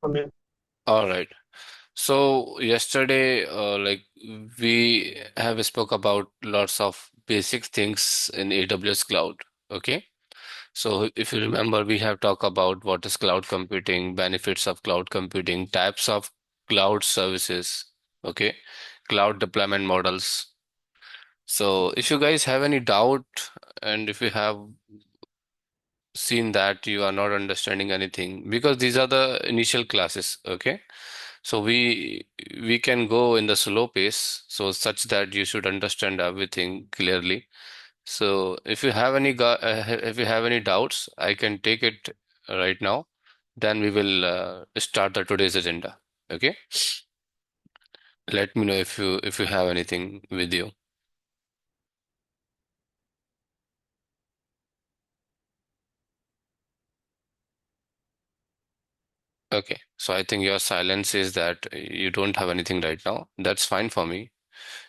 Okay. All right. So yesterday, we have spoke about lots of basic things in AWS cloud. Okay. So if you remember, we have talked about what is cloud computing, benefits of cloud computing, types of cloud services. Okay. Cloud deployment models. So if you guys have any doubt and if you have seen that you are not understanding anything, because these are the initial classes. Okay. So we can go in the slow pace, so such that you should understand everything clearly. So if you have any doubts, I can take it right now. Then we will start the today's agenda. Okay. Let me know if you have anything with you. Okay. So I think your silence is that you don't have anything right now. That's fine for me.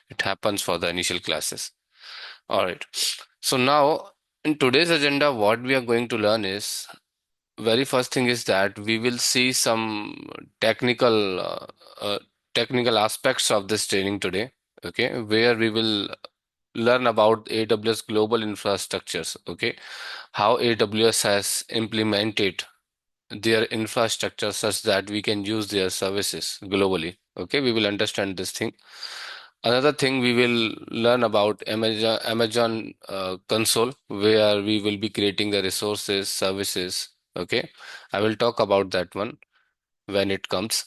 It happens for the initial classes. All right. So now in today's agenda, what we are going to learn is very first thing is that we will see some technical uh, technical aspects of this training today. Okay, where we will learn about AWS global infrastructures. Okay, how AWS has implemented their infrastructure such that we can use their services globally. Okay, we will understand this thing. Another thing we will learn about Amazon console, where we will be creating the resources, services. Okay, I will talk about that one when it comes.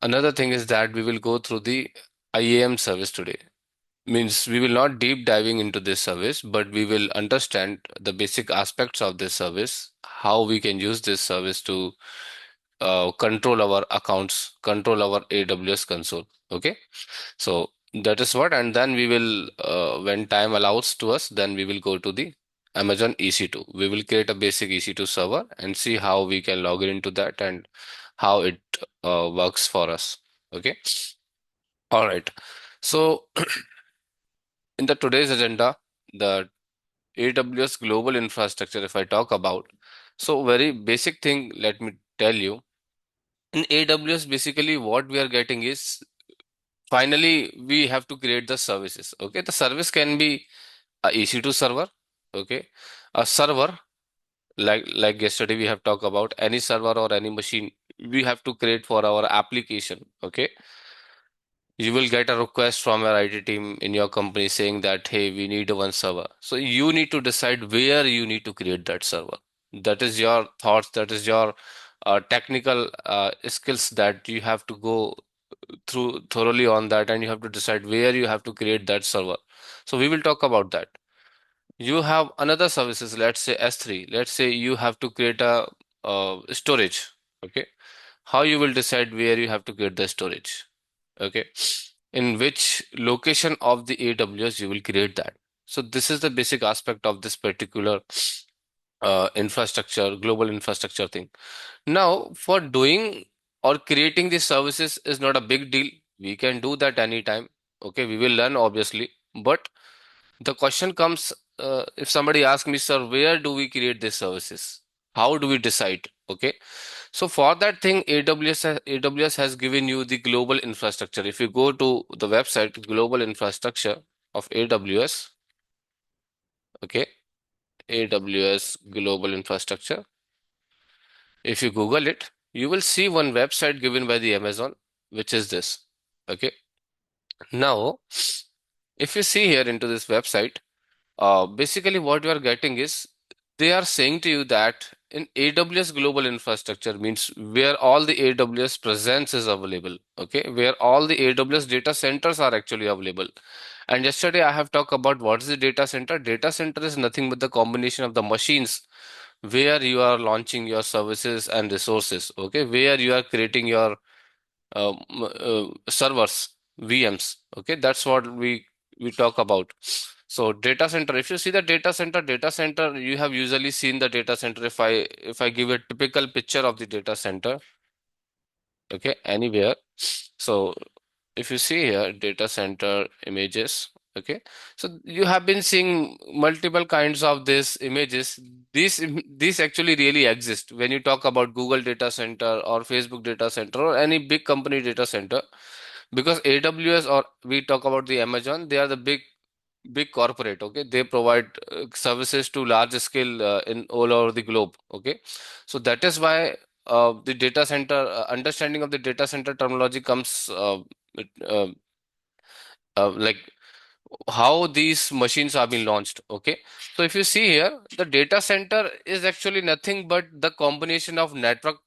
Another thing is that we will go through the IAM service today. Means we will not deep diving into this service, but we will understand the basic aspects of this service, how we can use this service to control our accounts, control our AWS console. Okay. So that is what, and then we will, when time allows to us, then we will go to the Amazon EC2. We will create a basic EC2 server and see how we can log in into that and how it works for us. Okay. All right. So in the today's agenda, the AWS global infrastructure, if I talk about, so very basic thing, let me tell you. In AWS, basically what we are getting is finally we have to create the services. Okay. The service can be a EC2 server, okay, a server like yesterday we have talked about any server or any machine we have to create for our application. Okay, you will get a request from your IT team in your company saying that hey, we need one server. So you need to decide where you need to create that server. That is your thoughts. That is your technical skills that you have to go through thoroughly on that, and you have to decide where you have to create that server. So we will talk about that. You have another services, let's say S3. Let's say you have to create a storage. Okay. How you will decide where you have to create the storage. Okay. In which location of the AWS you will create that. So this is the basic aspect of this particular infrastructure, global infrastructure thing. Now, for doing or creating these services is not a big deal. We can do that anytime. Okay, we will learn obviously, but the question comes, if somebody asks me, sir, where do we create these services? How do we decide? Okay. So for that thing, AWS has given you the global infrastructure. If you go to the website, global infrastructure of AWS, okay, AWS global infrastructure. If you Google it, you will see one website given by the Amazon, which is this. Okay. Now, if you see here into this website, basically, what you are getting is they are saying to you that in AWS global infrastructure means where all the AWS presence is available, okay, where all the AWS data centers are actually available. And yesterday I have talked about what is the data center. Data center is nothing but the combination of the machines where you are launching your services and resources, okay, where you are creating your servers, VMs. Okay, that's what we talk about. So data center. If you see the data center, you have usually seen the data center. If I give a typical picture of the data center, okay, anywhere. So if you see here, data center images. Okay, so you have been seeing multiple kinds of these images. These actually really exist when you talk about Google data center or Facebook data center or any big company data center. Because AWS, or we talk about the Amazon, they are the big corporate. Okay, they provide services to large scale in all over the globe. Okay, so that is why the data center understanding of the data center terminology comes uh, like how these machines are being launched. Okay, so if you see here, the data center is actually nothing but the combination of network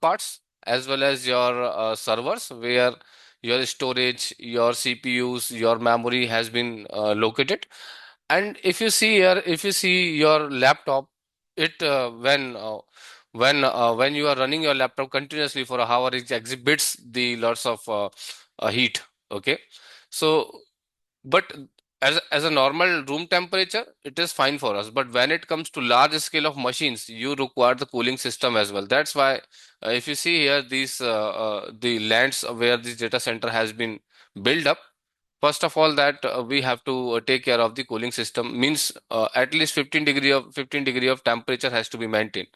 parts as well as your servers, where your storage, your CPUs, your memory has been located. And if you see here, if you see your laptop, it when you are running your laptop continuously for a hour, it exhibits the lots of heat. Okay, so but as a normal room temperature, it is fine for us. But when it comes to large scale of machines, you require the cooling system as well. That's why if you see here, these the lands where this data center has been built up. First of all, that we have to take care of the cooling system. Means at least 15 degree of temperature has to be maintained.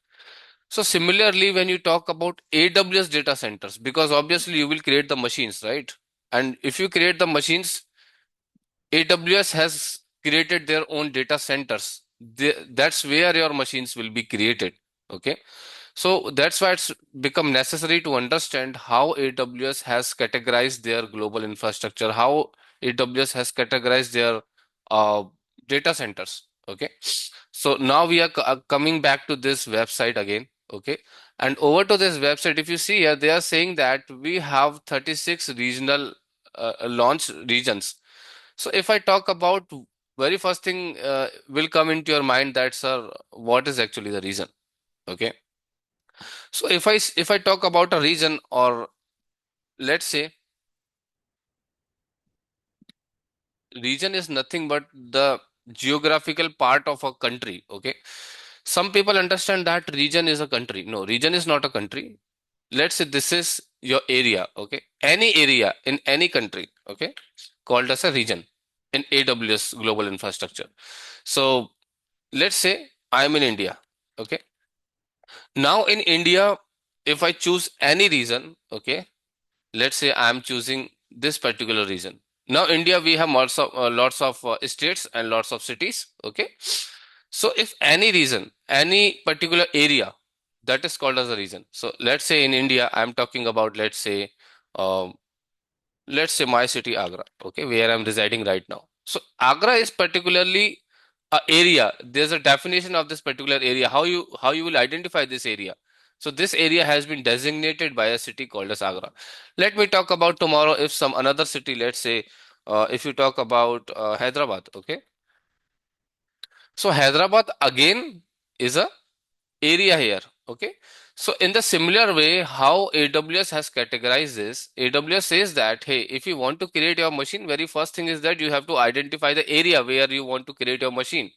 So similarly, when you talk about AWS data centers, because obviously you will create the machines, right? And if you create the machines, AWS has created their own data centers. That's where your machines will be created. Okay. So that's why it's become necessary to understand how AWS has categorized their global infrastructure, how AWS has categorized their uh, data centers. Okay. So now we are coming back to this website again. Okay. And over to this website, if you see here, they are saying that we have 36 regional launch regions. So if I talk about, very first thing will come into your mind, that sir, what is actually the reason? Okay. So if I talk about a region, or let's say region is nothing but the geographical part of a country. Okay. Some people understand that region is a country. No, region is not a country. Let's say this is your area. Okay. Any area in any country. Okay. Called as a region in AWS global infrastructure. So let's say I'm in India. Okay. Now in India, if I choose any region, okay, let's say I'm choosing this particular region. Now India, we have lots of states and lots of cities. Okay. So if any region, any particular area, that is called as a region. So let's say in India, I'm talking about, um, let's say my city Agra, okay, where I'm residing right now. So Agra is particularly a area. There's a definition of this particular area, how you will identify this area. So this area has been designated by a city called as Agra. Let me talk about tomorrow, if some another city, let's say if you talk about Hyderabad. Okay, so Hyderabad again is a area here. Okay, so in the similar way, how AWS has categorized this, AWS says that, hey, if you want to create your machine, very first thing is that you have to identify the area where you want to create your machine.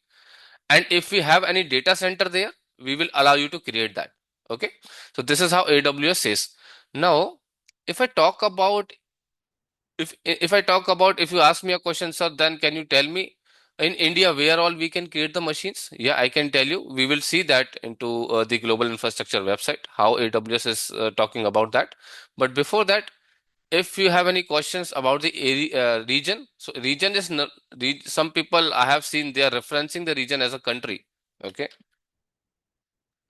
And if we have any data center there, we will allow you to create that. Okay, so this is how AWS says. Now if I talk about, if you ask me a question, sir, then can you tell me in India where all we can create the machines? Yeah, I can tell you. We will see that into the global infrastructure website, how AWS is talking about that. But before that, if you have any questions about the area, region, so region is not, some people I have seen, they are referencing the region as a country. Okay,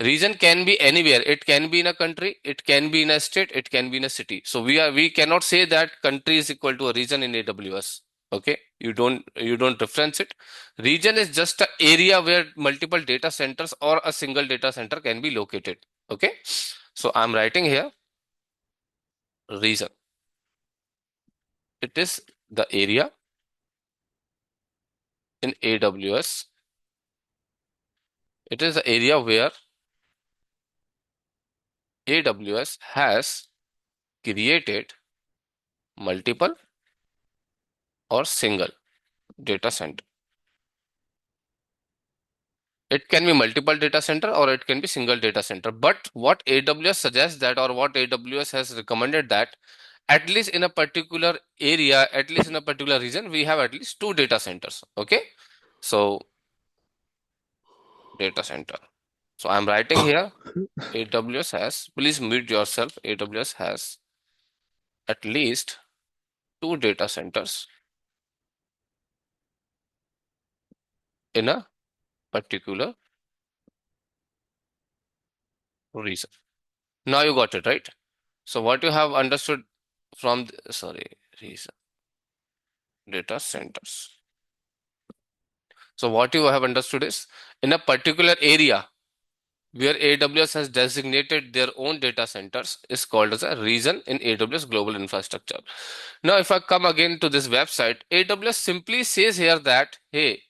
region can be anywhere. It can be in a country, it can be in a state, it can be in a city. So we cannot say that country is equal to a region in AWS. Okay, you don't reference it. Region is just an area where multiple data centers or a single data center can be located. Okay, so I'm writing here region. It is the area in AWS. It is the area where AWS has created multiple or single data center. It can be multiple data center or it can be single data center. But what AWS suggests that, or what AWS has recommended that, at least in a particular area, at least in a particular region, we have at least two data centers. Okay. So data center. So I'm writing here AWS has, please mute yourself. AWS has at least two data centers in a particular region. Now you got it, right? So what you have understood from sorry, region, data centers. So what you have understood is in a particular area where AWS has designated their own data centers is called as a region in AWS global infrastructure. Now, if I come again to this website, AWS simply says here that, hey,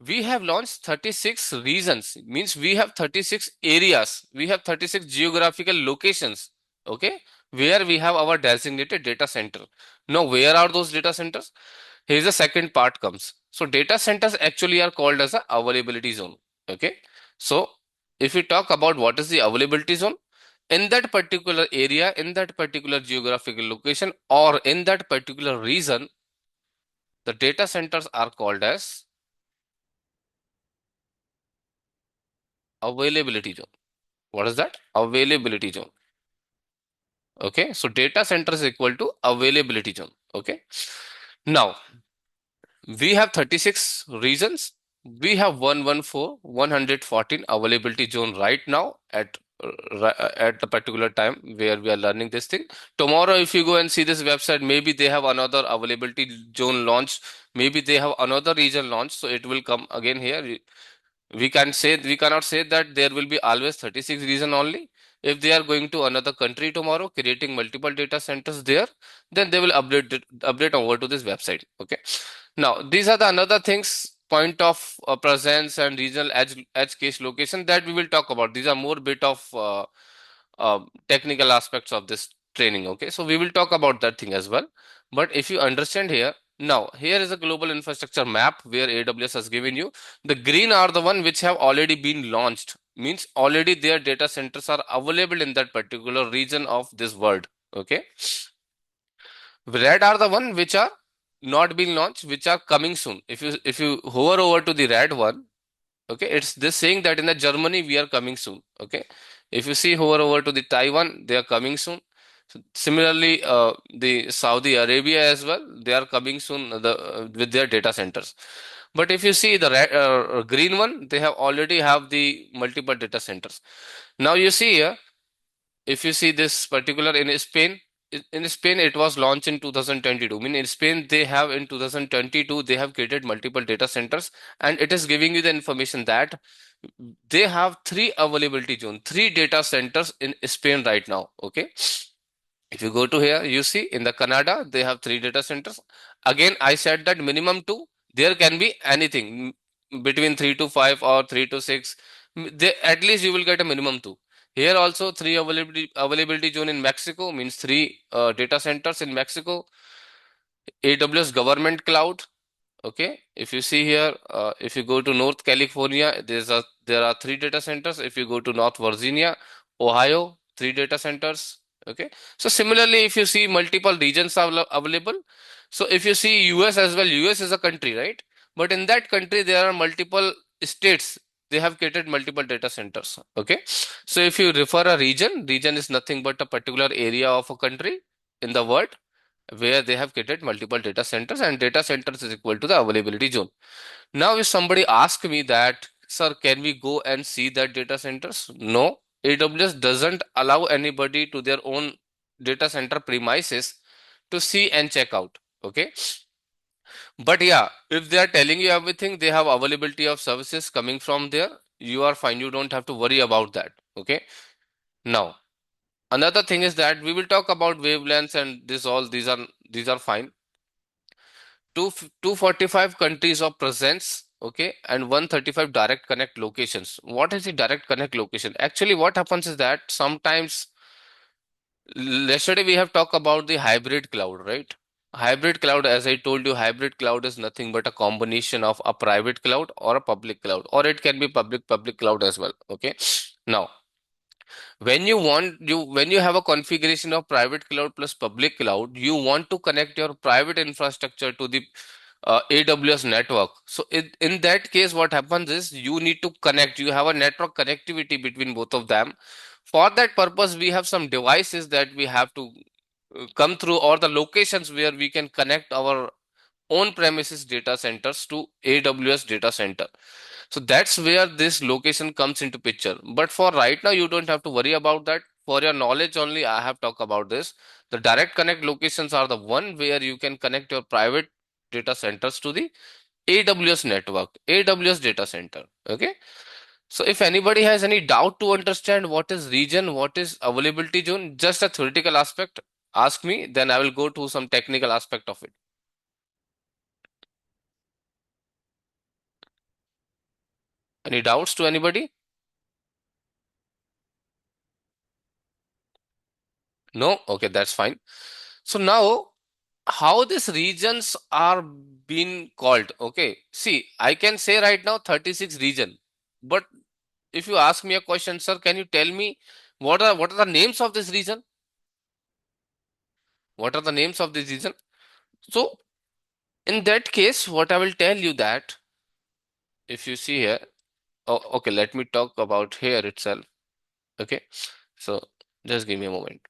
we have launched 36 regions, means we have 36 areas, we have 36 geographical locations, okay, where we have our designated data center. Now, where are those data centers? Here's the second part comes. So data centers actually are called as a availability zone. Okay. So if we talk about what is the availability zone, in that particular area, in that particular geographical location, or in that particular region, the data centers are called as availability zone. What is that? Availability zone. Okay. So data center is equal to availability zone. Okay. Now, we have 36 regions. We have 114 availability zone right now at the particular time where we are learning this thing. Tomorrow, if you go and see this website, maybe they have another availability zone launch. Maybe they have another region launch. So it will come again here. We cannot say that there will be always 36 region only. If they are going to another country tomorrow, creating multiple data centers there, then they will update over to this website. Okay. Now, these are the another things, point of presence and regional edge case location that we will talk about. These are more bit of technical aspects of this training. Okay, so we will talk about that thing as well. But if you understand here, now here is a global infrastructure map where AWS has given you. The green are the one which have already been launched, means already their data centers are available in that particular region of this world. Okay, red are the one which are not being launched, which are coming soon. If you hover over to the red one, okay, it's this saying that in the Germany we are coming soon. Okay, if you see hover over to the Taiwan, they are coming soon. So similarly, the Saudi Arabia as well, they are coming soon with their data centers. But if you see the red, green one, they have already have the multiple data centers. Now you see here, if you see this particular in Spain, in Spain it was launched in 2022. I mean, in Spain they have in 2022 they have created multiple data centers, and it is giving you the information that they have three availability zone, three data centers in Spain right now. Okay. If you go to here, you see in the Canada, they have three data centers. Again, I said that minimum two, there can be anything between three to five or three to six. At least you will get a minimum two. Here also three availability zone in Mexico means three data centers in Mexico. AWS government cloud. Okay, if you see here, if you go to North California, there are three data centers. If you go to North Virginia, Ohio, three data centers. Okay, so similarly, if you see multiple regions are available. So if you see US as well, US is a country, right? But in that country, there are multiple states. They have created multiple data centers. Okay, so if you refer a region, region is nothing but a particular area of a country in the world where they have created multiple data centers, and data centers is equal to the availability zone. Now, if somebody asks me that, sir, can we go and see that data centers? No, AWS doesn't allow anybody to their own data center premises to see and check out. Okay. But yeah, if they are telling you everything, they have availability of services coming from there, you are fine. You don't have to worry about that. Okay. Now, another thing is that we will talk about wavelengths and these are fine. 245 countries of presence, okay, and 135 direct connect locations. What is the direct connect location? Actually, what happens is that sometimes, yesterday we have talked about the hybrid cloud, right? Hybrid cloud, as I told you, hybrid cloud is nothing but a combination of a private cloud or a public cloud, or it can be public cloud as well. Okay. Now, When you have a configuration of private cloud plus public cloud, you want to connect your private infrastructure to the AWS network. So in that case, what happens is you need to connect. You have a network connectivity between both of them. For that purpose, we have some devices that we have to come through, or the locations where we can connect our on premises data centers to AWS data center. So that's where this location comes into picture. But for right now, you don't have to worry about that. For your knowledge only, I have talked about this. The direct connect locations are the one where you can connect your private data centers to the AWS network, AWS data center. Okay. So if anybody has any doubt to understand what is region, what is availability zone, just a theoretical aspect, ask me, then I will go to some technical aspect of it. Any doubts to anybody? No? Okay, that's fine. So now, how these regions are being called? Okay, see, I can say right now 36 region, but if you ask me a question, sir, can you tell me what are the names of this region? What are the names of this region? So in that case, what I will tell you that if you see here, oh, okay, let me talk about here itself. Okay, so just give me a moment.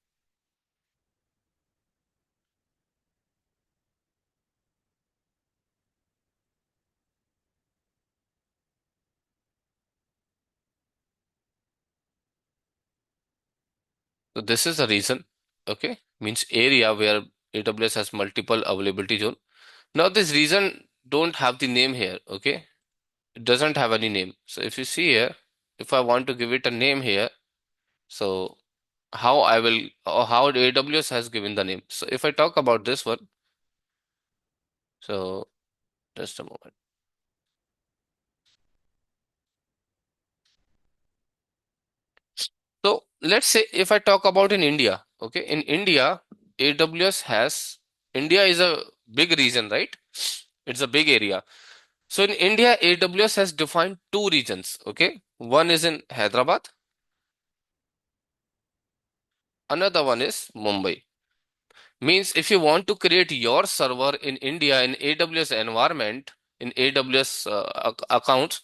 So this is the reason. Okay, means area where AWS has multiple availability zone. Now this region don't have the name here. Okay, it doesn't have any name. So if you see here, if I want to give it a name here, so how I will, or how the AWS has given the name. So if I talk about this one, so just a moment. So let's say if I talk about in India, okay, in India, AWS has, India is a big region, right? It's a big area. So in India, AWS has defined two regions, okay? One is in Hyderabad, another one is Mumbai. Means if you want to create your server in India in AWS environment, in AWS accounts,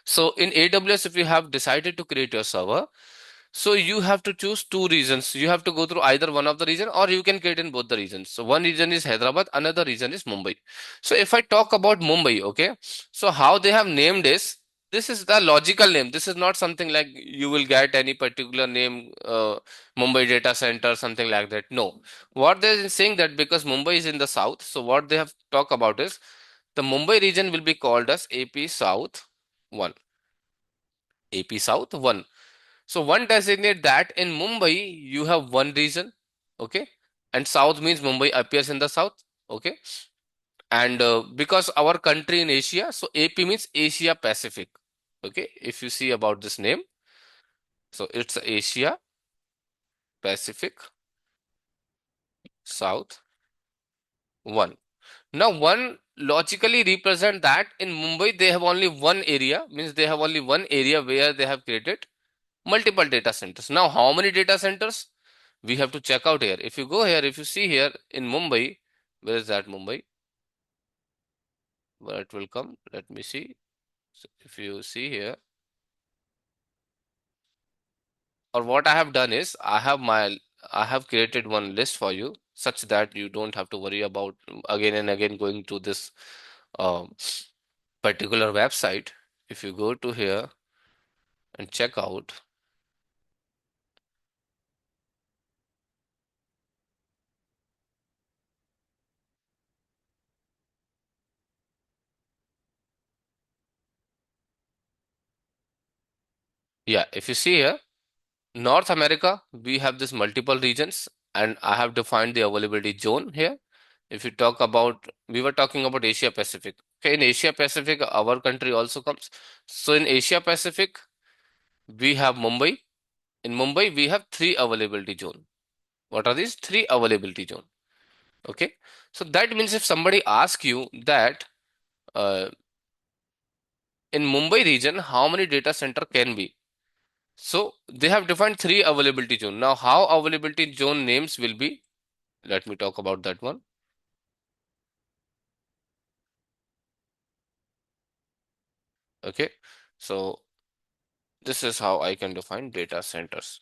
so in AWS, if you have decided to create your server, so you have to choose two regions. You have to go through either one of the region, or you can create in both the regions. So one region is Hyderabad, another region is Mumbai. So if I talk about Mumbai, okay, so how they have named this is the logical name. This is not something like you will get any particular name, Mumbai data center, something like that. No, what they're saying that because Mumbai is in the south, so what they have talked about is the Mumbai region will be called as AP South 1. AP South 1. So one designate that in Mumbai you have one region, okay, and South means Mumbai appears in the south, okay, and because our country in Asia, so AP means Asia Pacific, okay. If you see about this name, so it's Asia Pacific South 1. Now one logically represent that in Mumbai they have only one area, means they have only one area where they have created multiple data centers. Now how many data centers? We have to check out here. If you go here, if you see here in Mumbai, where is that Mumbai? Where it will come? Let me see. So if you see here, or what I have done is I have created one list for you such that you don't have to worry about again and again going to this um, particular website. If you go to here and check out, yeah, if you see here, North America, we have this multiple regions, and I have defined the availability zone here. If you talk about, we were talking about Asia Pacific. Okay, in Asia Pacific, our country also comes. So in Asia Pacific, we have Mumbai. In Mumbai, we have three availability zone. What are these three availability zone? Okay, so that means if somebody asks you that uh, in Mumbai region, how many data center can be? So they have defined three availability zone. Now, how availability zone names will be? Let me talk about that one. Okay. So this is how I can define data centers.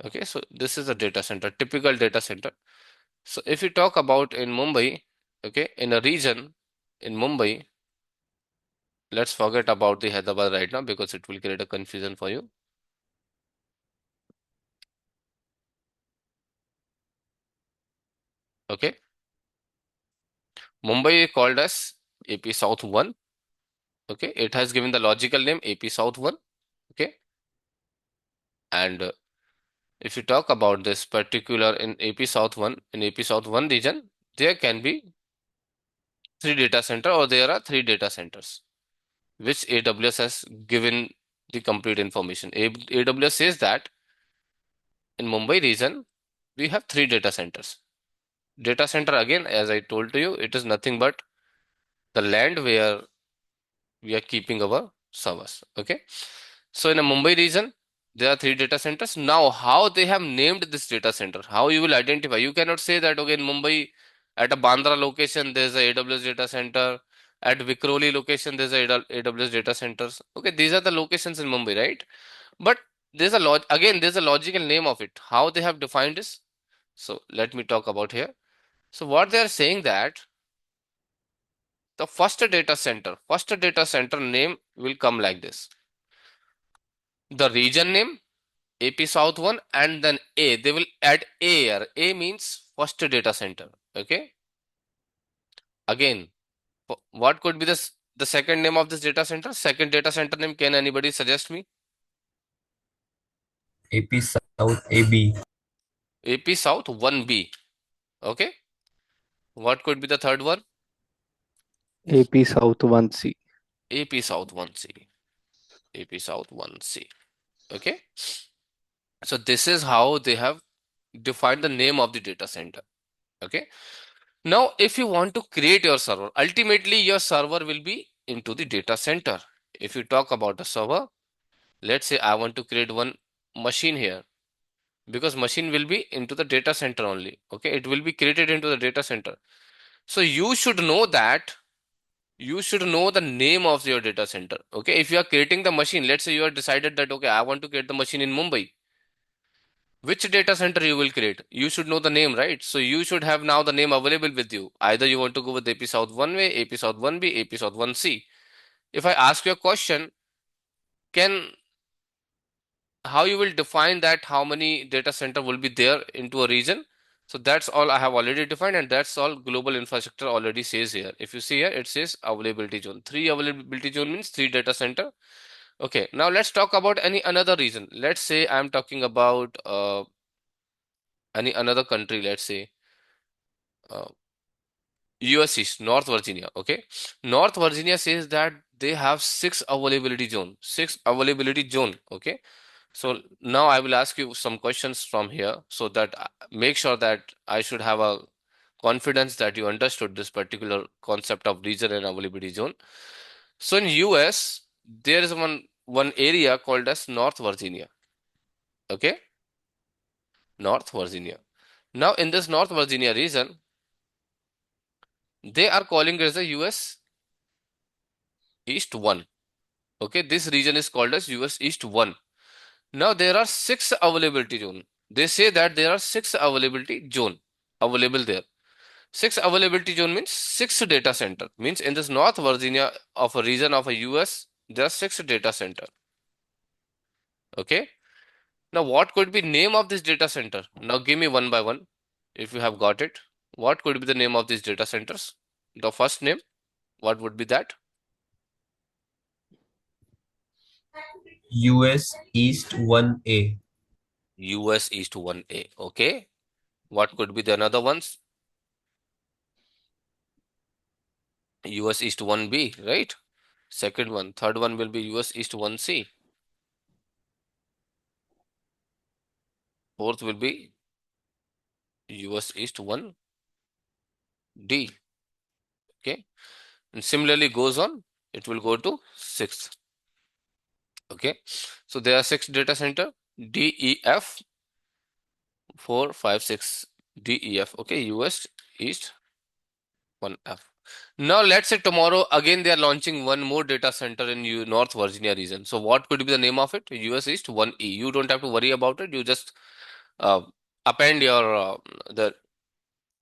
Okay. So this is a data center, typical data center. So if you talk about in Mumbai, okay, in a region in Mumbai, let's forget about the Hyderabad right now because it will create a confusion for you. Okay. Mumbai is called as AP South 1. Okay. It has given the logical name AP South 1. Okay. And if you talk about this particular in AP South 1, in AP South 1 region, there can be three data center or there are three data centers, which AWS has given the complete information. AWS says that in Mumbai region, we have three data centers. Data center, again, as I told to you, it is nothing but the land where we are keeping our servers. Okay. So in a Mumbai region, there are three data centers. Now, how they have named this data center, how you will identify? You cannot say that, okay, in Mumbai, at a Bandra location, there's a AWS data center. At Vikhroli location, there's a AWS data centers. Okay, these are the locations in Mumbai, right? But there's a again, there's a logical name of it. How they have defined this? So let me talk about here. So what they are saying that the first data center name will come like this. The region name, AP South 1, and then A. They will add A here. A means first data center. Okay. Again, what could be the second name of this data center? Second data center name, can anybody suggest me? AP South AB. AP South 1B. Okay. What could be the third one? AP South 1C. AP South 1C. AP South 1C. Okay. So this is how they have defined the name of the data center. Okay. Now, if you want to create your server, ultimately your server will be into the data center. If you talk about a server, let's say I want to create one machine here because machine will be into the data center only. Okay. It will be created into the data center. So you should know that you should know the name of your data center. Okay. If you are creating the machine, let's say you have decided that, okay, I want to create the machine in Mumbai. Which data center you will create? You should know the name, right? So you should have now the name available with you. Either you want to go with AP South 1 way, AP South 1B, AP South 1C. If I ask you a question, can how you will define that how many data center will be there into a region? So that's all I have already defined, and that's all global infrastructure already says here. If you see here, it says availability zone. Three availability zone means three data center. Okay, now let's talk about any another region. Let's say I'm talking about any another country. Let's say uh, US East, North Virginia. Okay. North Virginia says that they have six availability zone. Six availability zone. Okay. So now I will ask you some questions from here so that make sure that I should have a confidence that you understood this particular concept of region and availability zone. So in US, there is one area called as North Virginia. Okay. North Virginia. Now in this North Virginia region, they are calling it as the US East 1. Okay, this region is called as US East 1. Now there are six availability zone. They say that there are six availability zone available there. Six availability zone means six data center. Means in this North Virginia of a region of a US, there are six data center. Okay. Now what could be name of this data center? Now give me one by one if you have got it. What could be the name of these data centers? The first name, what would be that? US East 1A. US East 1A. Okay. What could be the another ones? US East 1B, right? Second one. Third one will be US East 1C. Fourth will be US East 1D. Okay. And similarly goes on. It will go to sixth. Okay, so there are 6 data center, DEF 4, 5, 6, DEF. Okay, US East 1F. Now let's say tomorrow again they are launching one more data center in North Virginia region. So what could be the name of it? US East 1E. You don't have to worry about it. You just uh, append your the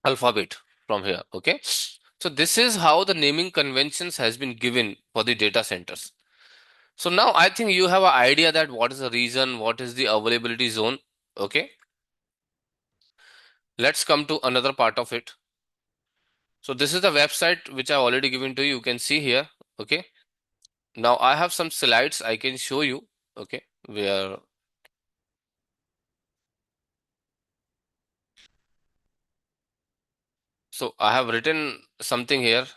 alphabet from here. Okay. So this is how the naming conventions has been given for the data centers. So now I think you have an idea that what is the region, what is the availability zone. Okay. Let's come to another part of it. So this is the website which I already given to you. You can see here. Okay. Now I have some slides I can show you. Okay. Where so I have written something here.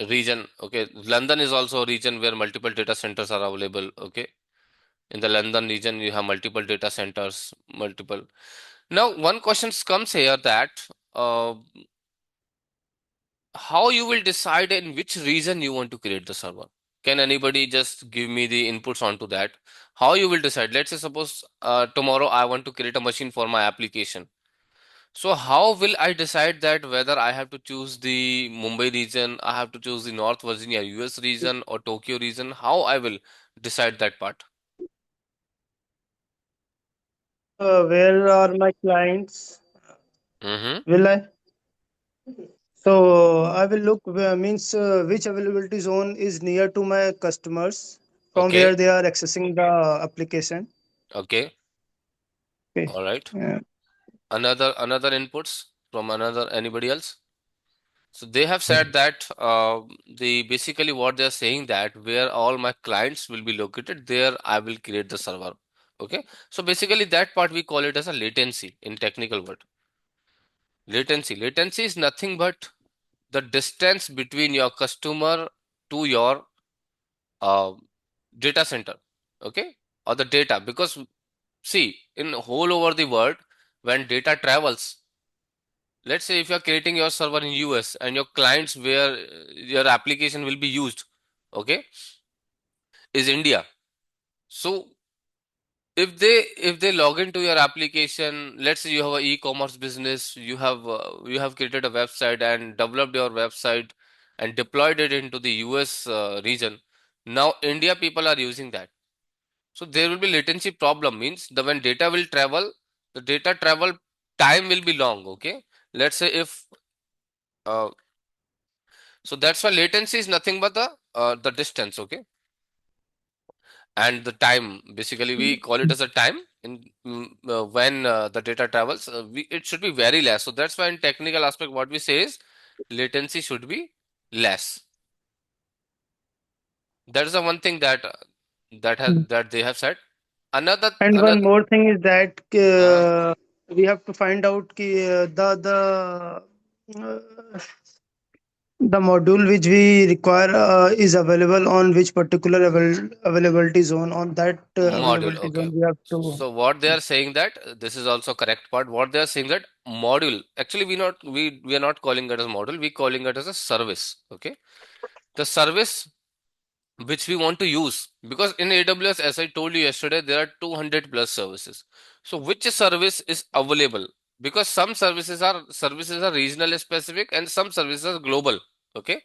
Region. Okay. London is also a region where multiple data centers are available. Okay. In the London region, you have multiple data centers, multiple. Now, one question comes here that how you will decide in which region you want to create the server. Can anybody just give me the inputs onto that? How you will decide? Let's say suppose tomorrow I want to create a machine for my application. So how will I decide that whether I have to choose the Mumbai region, I have to choose the North Virginia US region or Tokyo region? How I will decide that part? Where are my clients? Mm-hmm. Will I? So I will look means which availability zone is near to my customers from where Okay. they are accessing the application. Okay. Okay. All right. Yeah. Another inputs from another anybody else? So they have said that the basically what they're saying that where all my clients will be located, there I will create the server. Okay. So basically that part we call it as a latency in technical word. Latency. Latency is nothing but the distance between your customer to your uh, data center. Okay. Or the data. Because see, in whole over the world, when data travels, let's say if you're creating your server in US and your clients where your application will be used, okay, is India. So if they log into your application, let's say you have a e-commerce business, you have created a website and developed your website and deployed it into the US region. Now India people are using that. So there will be latency problem means the when data will travel, the data travel time will be long. Okay, let's say if so that's why latency is nothing but the distance, okay, and the time. Basically, we call it as a time in when the data travels. It should be very less. So that's why in technical aspect, what we say is latency should be less. That is the one thing that they have said. Another And one another. more thing is that Uh, we have to find out the module which we require is available on which particular availability zone. On that Module, availability okay. zone, we have to. So what they are saying that this is also correct part. What they are saying that module. Actually, we are not calling it as module. We calling it as a service. Okay, the service which we want to use because in AWS, as I told you yesterday, there are 200 plus services. So which service is available? Because some services are regional specific and some services are global. Okay,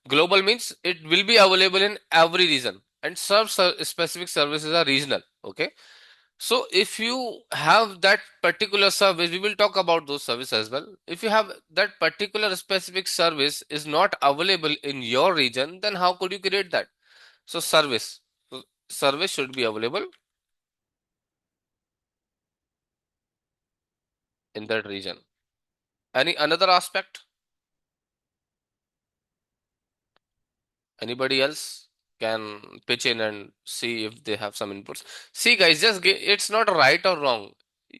global means it will be available in every region, and some specific services are regional. Okay, so if you have that particular service, we will talk about those services as well. If you have that particular specific service is not available in your region, then how could you create that? So service. So service should be available in that region. Any another aspect? Anybody else can pitch in and see if they have some inputs. See, guys, just give, it's not right or wrong.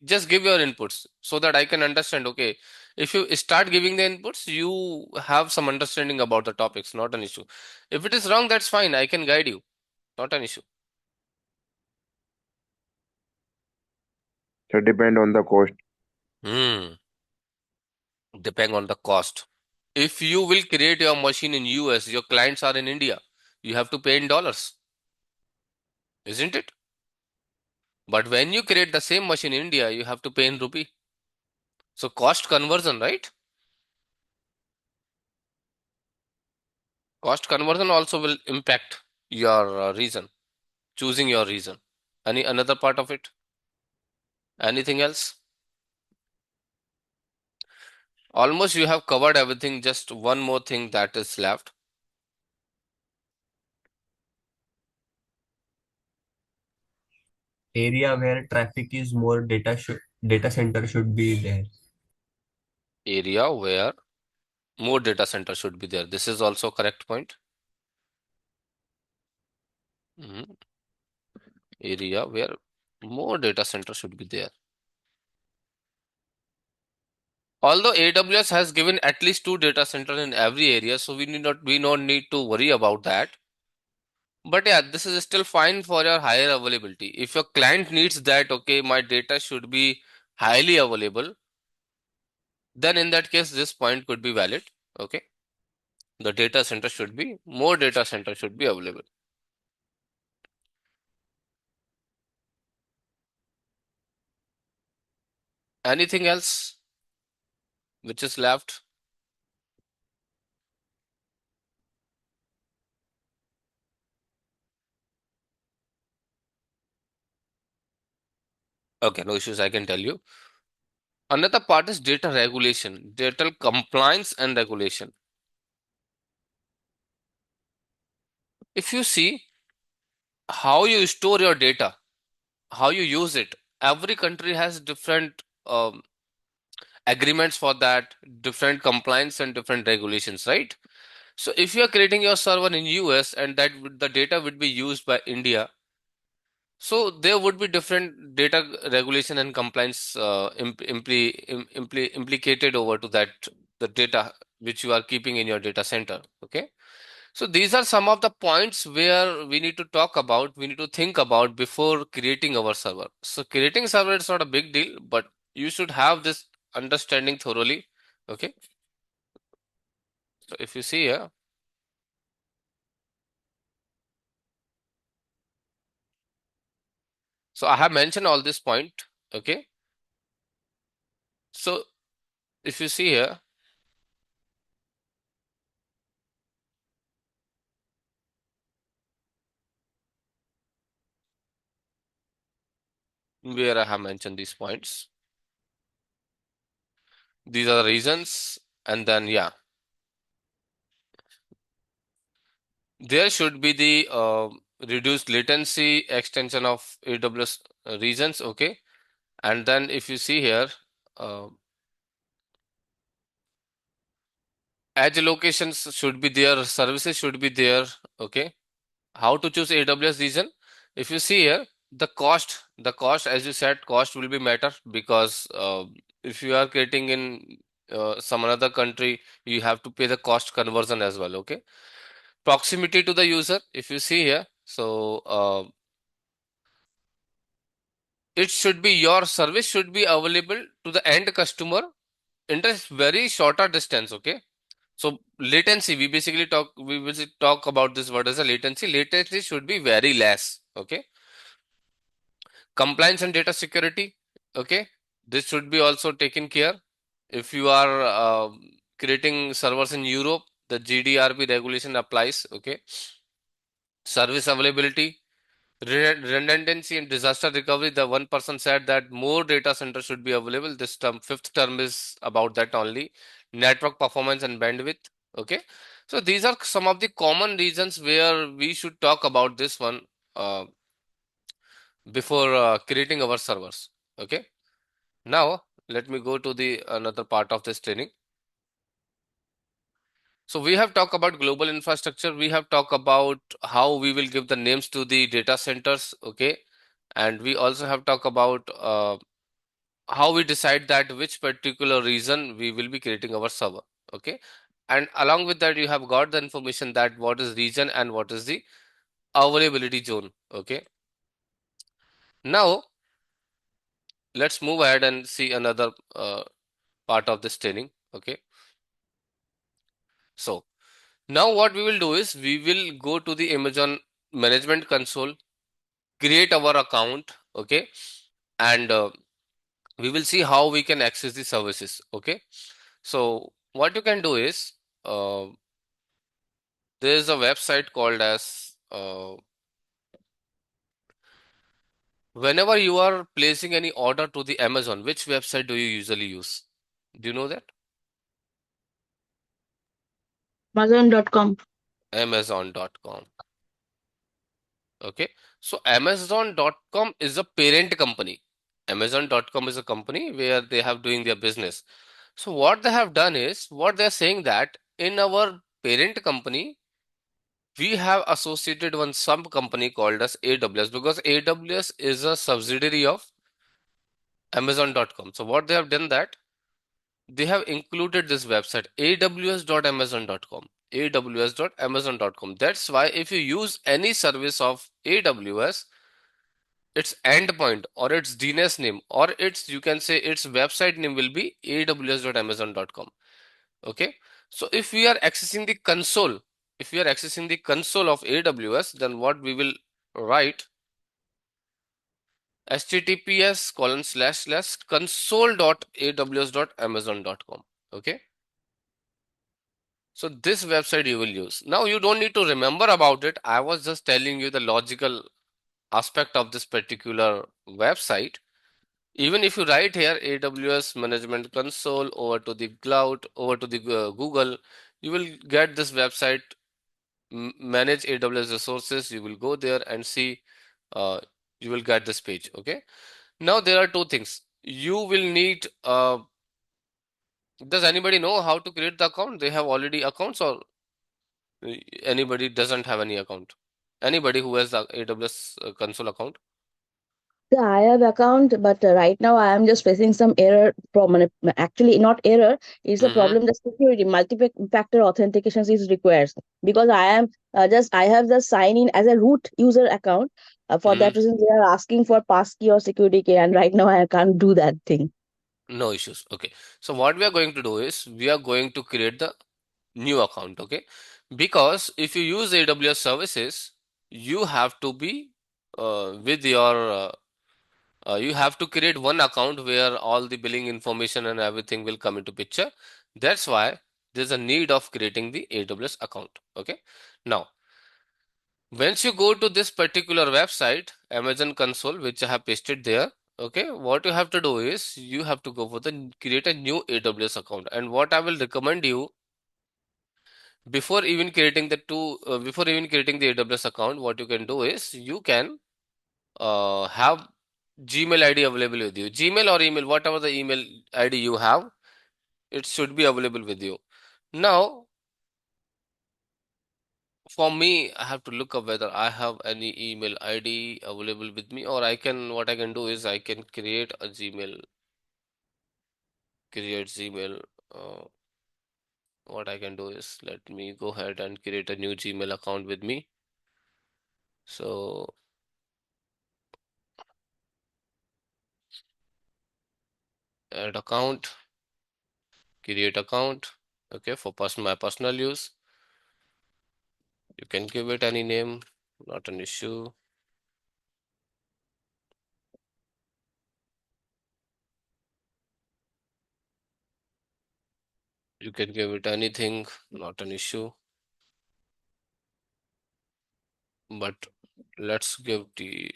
Just give your inputs so that I can understand. Okay, if you start giving the inputs, you have some understanding about the topics, not an issue. If it is wrong, that's fine. I can guide you, not an issue. So depend on the cost. Hmm. Depend on the cost. If you will create your machine in US, your clients are in India, you have to pay in dollars. isn't it? But when you create the same machine in India, you have to pay in rupee. So cost conversion, right? Cost conversion also will impact your region, choosing your region. Any another part of it? Anything else? Almost you have covered everything, just one more thing that is left. Area where traffic is more, data center should be there. Area where more data center should be there. This is also correct point. Mhm. Area where more data center should be there. Although AWS has given at least 2 data center in every area, so we not need to worry about that. But yeah, this is still fine for your higher availability. If your client needs that, okay, my data should be highly available, then in that case, this point could be valid. Okay. The data center should be, more data center should be available. Anything else which is left? Okay, no issues, I can tell you. Another part is data regulation, data compliance and regulation. If you see how you store your data, how you use it, every country has different agreements for that, different compliance and different regulations, right? So if you are creating your server in US and the data would be used by India, so there would be different data regulation and compliance implicated over to that the data which you are keeping in your data center. Okay. So these are some of the points where we need to talk about, we need to think about before creating our server. So creating server is not a big deal, but you should have this understanding thoroughly. Okay. So if you see here, so I have mentioned all this point. Okay. So if you see here, where I have mentioned these points, these are the reasons, and then yeah, there should be the reduced latency extension of AWS regions. Okay. And then if you see here, uh, edge locations should be there, services should be there. Okay. How to choose AWS region? If you see here, the cost, as you said, cost will be matter because if you are creating in some another country, you have to pay the cost conversion as well. Okay. Proximity to the user, if you see here, so it should be your service should be available to the end customer in a very shorter distance. Okay. So latency, we basically talk about this word as a latency. Latency should be very less. Okay. Compliance and data security. Okay. This should be also taken care. If you are creating servers in Europe, the GDRP regulation applies. Okay. Service availability, redundancy and disaster recovery. The one person said that more data centers should be available. This term, fifth term is about that only. Network performance and bandwidth. Okay. So these are some of the common reasons where we should talk about this one before creating our servers. Okay. Now let me go to the another part of this training. So we have talked about global infrastructure. We have talked about how we will give the names to the data centers. Okay. And we also have talked about how we decide that which particular region we will be creating our server. Okay. And along with that, you have got the information that what is region and what is the availability zone. Okay. Now let's move ahead and see another part of this training. Okay. So now what we will do is we will go to the Amazon management console. create our account, okay, and we will see how we can access the services, okay. So what you can do is, there is a website called as, whenever you are placing any order to the Amazon, which website do you usually use? Do you know that? Amazon.com. Amazon.com. Okay. So Amazon.com is a parent company. Amazon.com is a company where they have doing their business. So what they have done is, what they're saying that in our parent company, we have associated one some company called as AWS, because AWS is a subsidiary of Amazon.com. So what they have done that, they have included this website aws.amazon.com, aws.amazon.com. That's why if you use any service of AWS, its endpoint or its DNS name or its, you can say, its website name will be aws.amazon.com. Okay. So if we are accessing the console, if we are accessing the console of AWS, then what we will write, https://console.aws.amazon.com. Okay. So this website you will use. Now you don't need to remember about it. I was just telling you the logical aspect of this particular website. Even if you write here AWS Management Console over to the cloud, over to the Google, you will get this website, manage AWS resources. You will go there and see, uh, you will get this page. Okay. Now there are two things. You will need, does anybody know how to create the account? They have already accounts, or anybody doesn't have any account? Anybody who has the AWS console account? Yeah, I have account, but right now I am just facing some error from actually not error. It's a Mm-hmm. problem. The security multi-factor authentication is required because I am I have just sign in as a root user account. For that Mm-hmm. reason, they are asking for passkey or security key, and right now I can't do that thing. No issues. Okay. So what we are going to do is, we are going to create the new account. Okay. Because if you use AWS services, you have to be with your you have to create one account where all the billing information and everything will come into picture. That's why there's a need of creating the AWS account. Okay. Now, once you go to this particular website, Amazon console, which I have pasted there, okay, what you have to do is, you have to go for the create a new AWS account. And what I will recommend you, before even creating the AWS account, what you can do is, you can have Gmail ID available with you. Gmail or email, whatever the email ID you have, it should be available with you. Now, for me, I have to look up whether I have any email ID available with me, or what I can do is, I can create Gmail. Uh, what I can do is, let me go ahead and create a new Gmail account with me. So, add account, create account. Okay, for my personal use. You can give it any name, not an issue. You can give it anything, not an issue. But let's give the,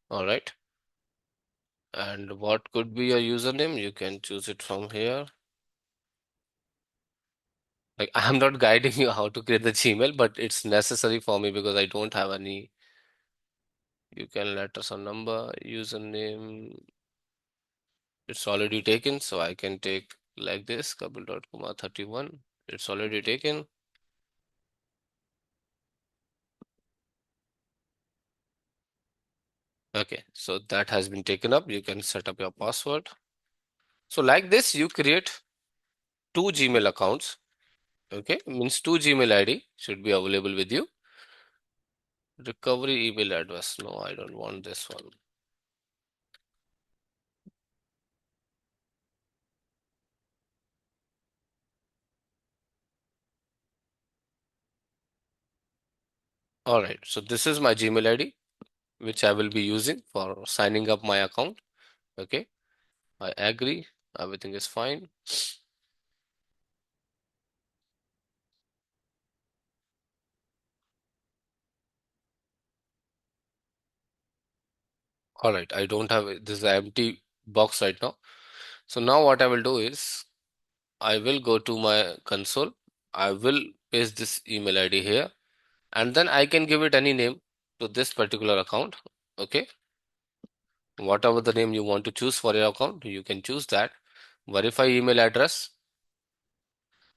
all right. And what could be your username? You can choose it from here. Like, I'm not guiding you how to create the Gmail, but it's necessary for me because I don't have any. You can let us a number, username. It's already taken, so I can take like this, Kapil.Kumar31. It's already taken. Okay, so that has been taken up. You can set up your password. So like this, you create two Gmail accounts. Okay, means two Gmail ID should be available with you. Recovery email address. No, I don't want this one. All right, so this is my Gmail ID, which I will be using for signing up my account. Okay, I agree. Everything is fine. All right, I don't have this is an empty box right now. So now what I will do is I will go to my console. I will paste this email ID here, and then I can give it any name to this particular account. Okay, whatever the name you want to choose for your account, you can choose that. Verify email address.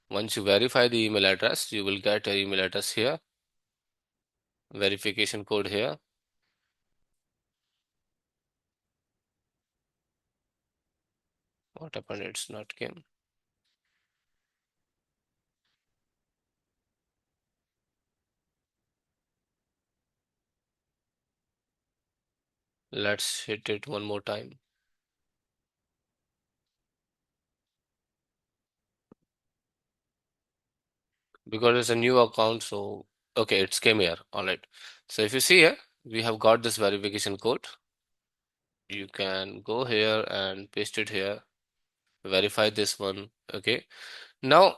Once you verify the email address, you will get your email address here, verification code here. What happened? It's not came. Let's hit it one more time. Because it's a new account, so okay, it's came here. All right. So if you see here, we have got this verification code. You can go here and paste it here, verify this one. Okay. Now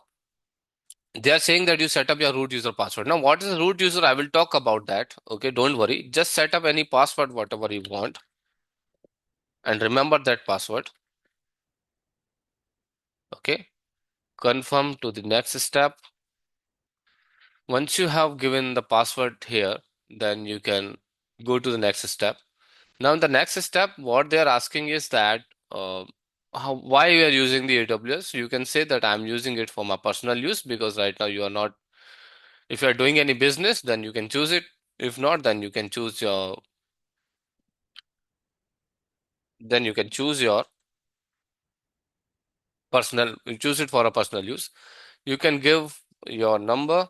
they are saying that you set up your root user password. Now, what is the root user? I will talk about that. Okay, don't worry. Just set up any password, whatever you want, and remember that password. Okay. Confirm to the next step. Once you have given the password here, then you can go to the next step. Now, in the next step, what they are asking is that why you are using the AWS. You can say that I'm using it for my personal use because right now you are not. If you are doing any business, then you can choose it. If not, then you can choose your. Then you can choose your personal. You choose it for a personal use. You can give your number.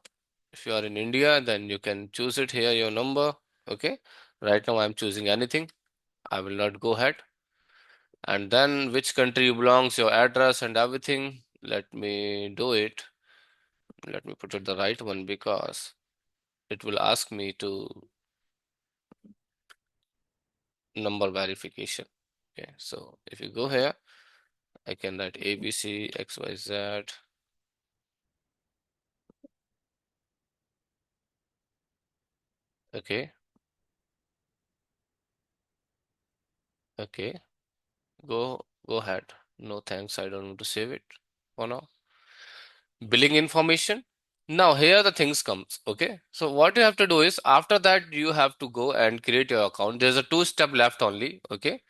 If you are in India, then you can choose it here. Your number. Okay. Right now, I'm choosing anything. I will not go ahead. And then which country you belongs, your address and everything. Let me do it. Let me put it the right one because it will ask me to number verification. Okay, so if you go here, I can write ABC XYZ. Okay, okay, go ahead. No thanks, I don't want to save it for now. Billing information. Now here the things comes. Okay, so what you have to do is after that you have to go and create your account. There's a two-step left only. Okay,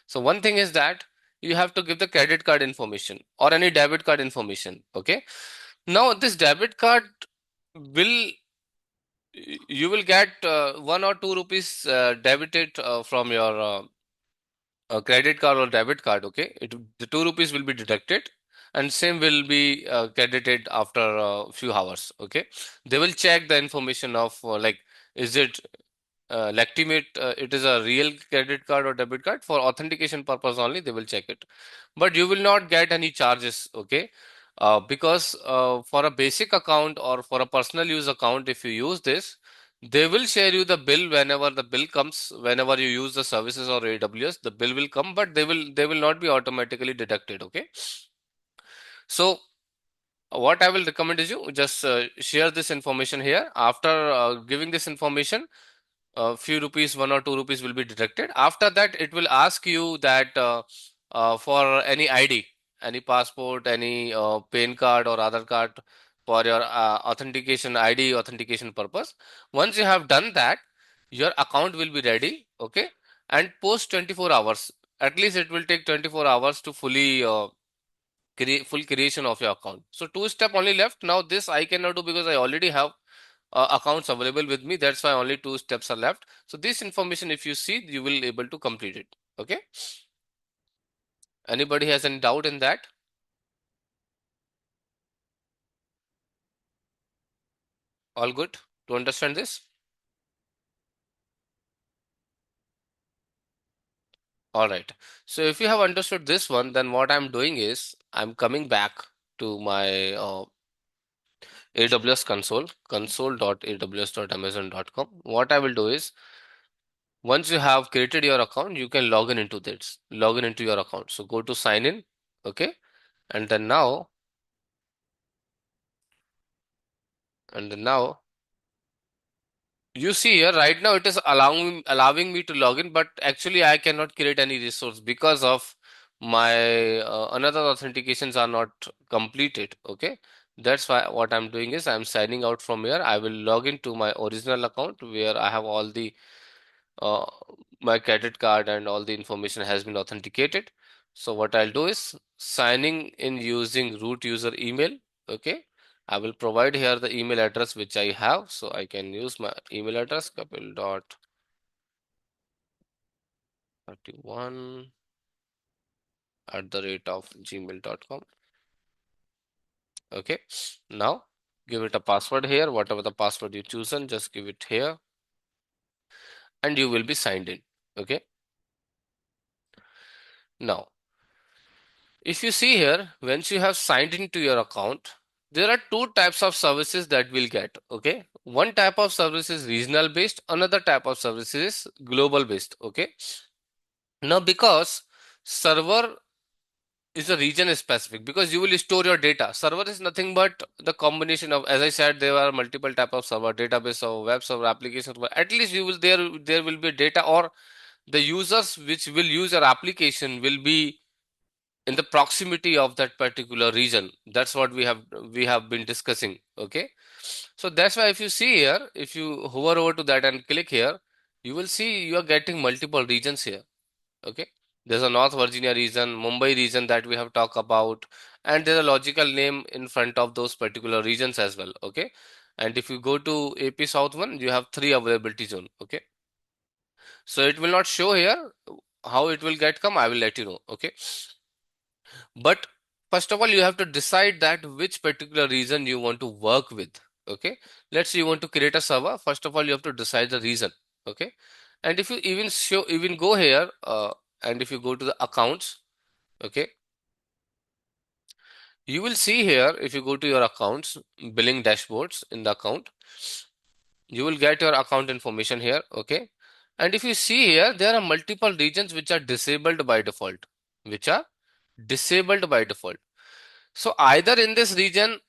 so one thing is that you have to give the credit card information or any debit card information. Okay, now this debit card will you will get 1 or 2 rupees debited from your credit card or debit card. Okay, the 2 rupees will be deducted and same will be credited after a few hours. Okay, they will check the information of like is it legitimate, it is a real credit card or debit card. For authentication purpose only they will check it, but you will not get any charges. Okay, because for a basic account or for a personal use account, if you use this, they will share you the bill whenever the bill comes. Whenever you use the services or AWS, the bill will come, but they will not be automatically deducted. Okay, so what I will recommend is you just share this information here. After giving this information, a few rupees, 1 or 2 rupees will be deducted. After that, it will ask you that for any ID, any passport, any PAN card or Aadhaar card for your authentication ID authentication purpose. Once you have done that, your account will be ready. Okay, and post 24 hours. At least it will take 24 hours to fully full creation of your account. So two step only left. Now this I cannot do because I already have accounts available with me. That's why only two steps are left. So this information, if you see, you will able to complete it. Okay. Anybody has any doubt in that? All good to understand this? All right. So if you have understood this one, then what I'm doing is I'm coming back to my AWS console, console.aws.amazon.com. What I will do is, once you have created your account, you can log in into this, log in into your account. So go to sign in, okay? And then now, you see here right now it is allowing me to log in, but actually I cannot create any resource because of my another authentications are not completed. Okay, that's why what I'm doing is I'm signing out from here. I will log into my original account where I have all the uh, my credit card and all the information has been authenticated. So what I'll do is signing in using root user email. Okay, I will provide here the email address which I have, so I can use my email address kapil dot 31 at the rate of gmail.com. Okay, now give it a password here, whatever the password you chosen, just give it here and you will be signed in. Okay, now if you see here, once you have signed into your account, there are two types of services that we'll get. Okay, one type of service is regional based, another type of service is global based. Okay, now because server is a region specific, because you will store your data. Server is nothing but the combination of, as I said, there are multiple type of server, database server, web server, application server. At least you will there will be data, or the users which will use your application will be in the proximity of that particular region. That's what we have been discussing. Okay, so that's why if you see here, if you hover over to that and click here, you will see you are getting multiple regions here. Okay, there's a North Virginia region, Mumbai region that we have talked about, and there's a logical name in front of those particular regions as well. Okay, and if you go to AP South 1, you have 3 availability zone. Okay, so it will not show here. How it will get come, I will let you know. Okay, but first of all, you have to decide that which particular region you want to work with. Okay, let's say you want to create a server. First of all, you have to decide the region. Okay, and if you even go here, and if you go to the accounts, okay, you will see here, if you go to your accounts, billing dashboards in the account, you will get your account information here. Okay, and if you see here, there are multiple regions which are disabled by default, which are disabled by default. So either in this region,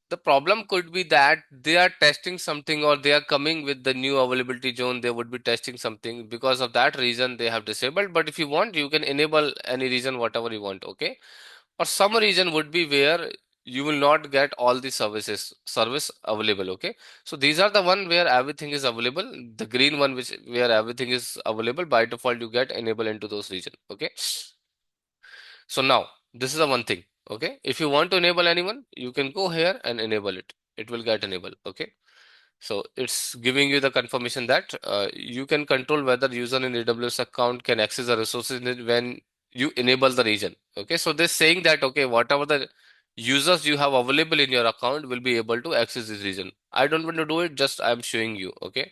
the problem could be that they are testing something, or they are coming with the new availability zone, they would be testing something. Because of that reason, they have disabled. But if you want, you can enable any region, whatever you want. Okay, or some region would be where you will not get all the service available. Okay, so these are the one where everything is available. The green one, which where everything is available by default, you get enable into those region. Okay, so now this is the one thing. Okay, if you want to enable anyone, you can go here and enable it. It will get enabled. Okay, so it's giving you the confirmation that you can control whether user in AWS account can access the resources when you enable the region. Okay, so they're saying that, okay, whatever the users you have available in your account will be able to access this region. I don't want to do it, just I'm showing you. Okay,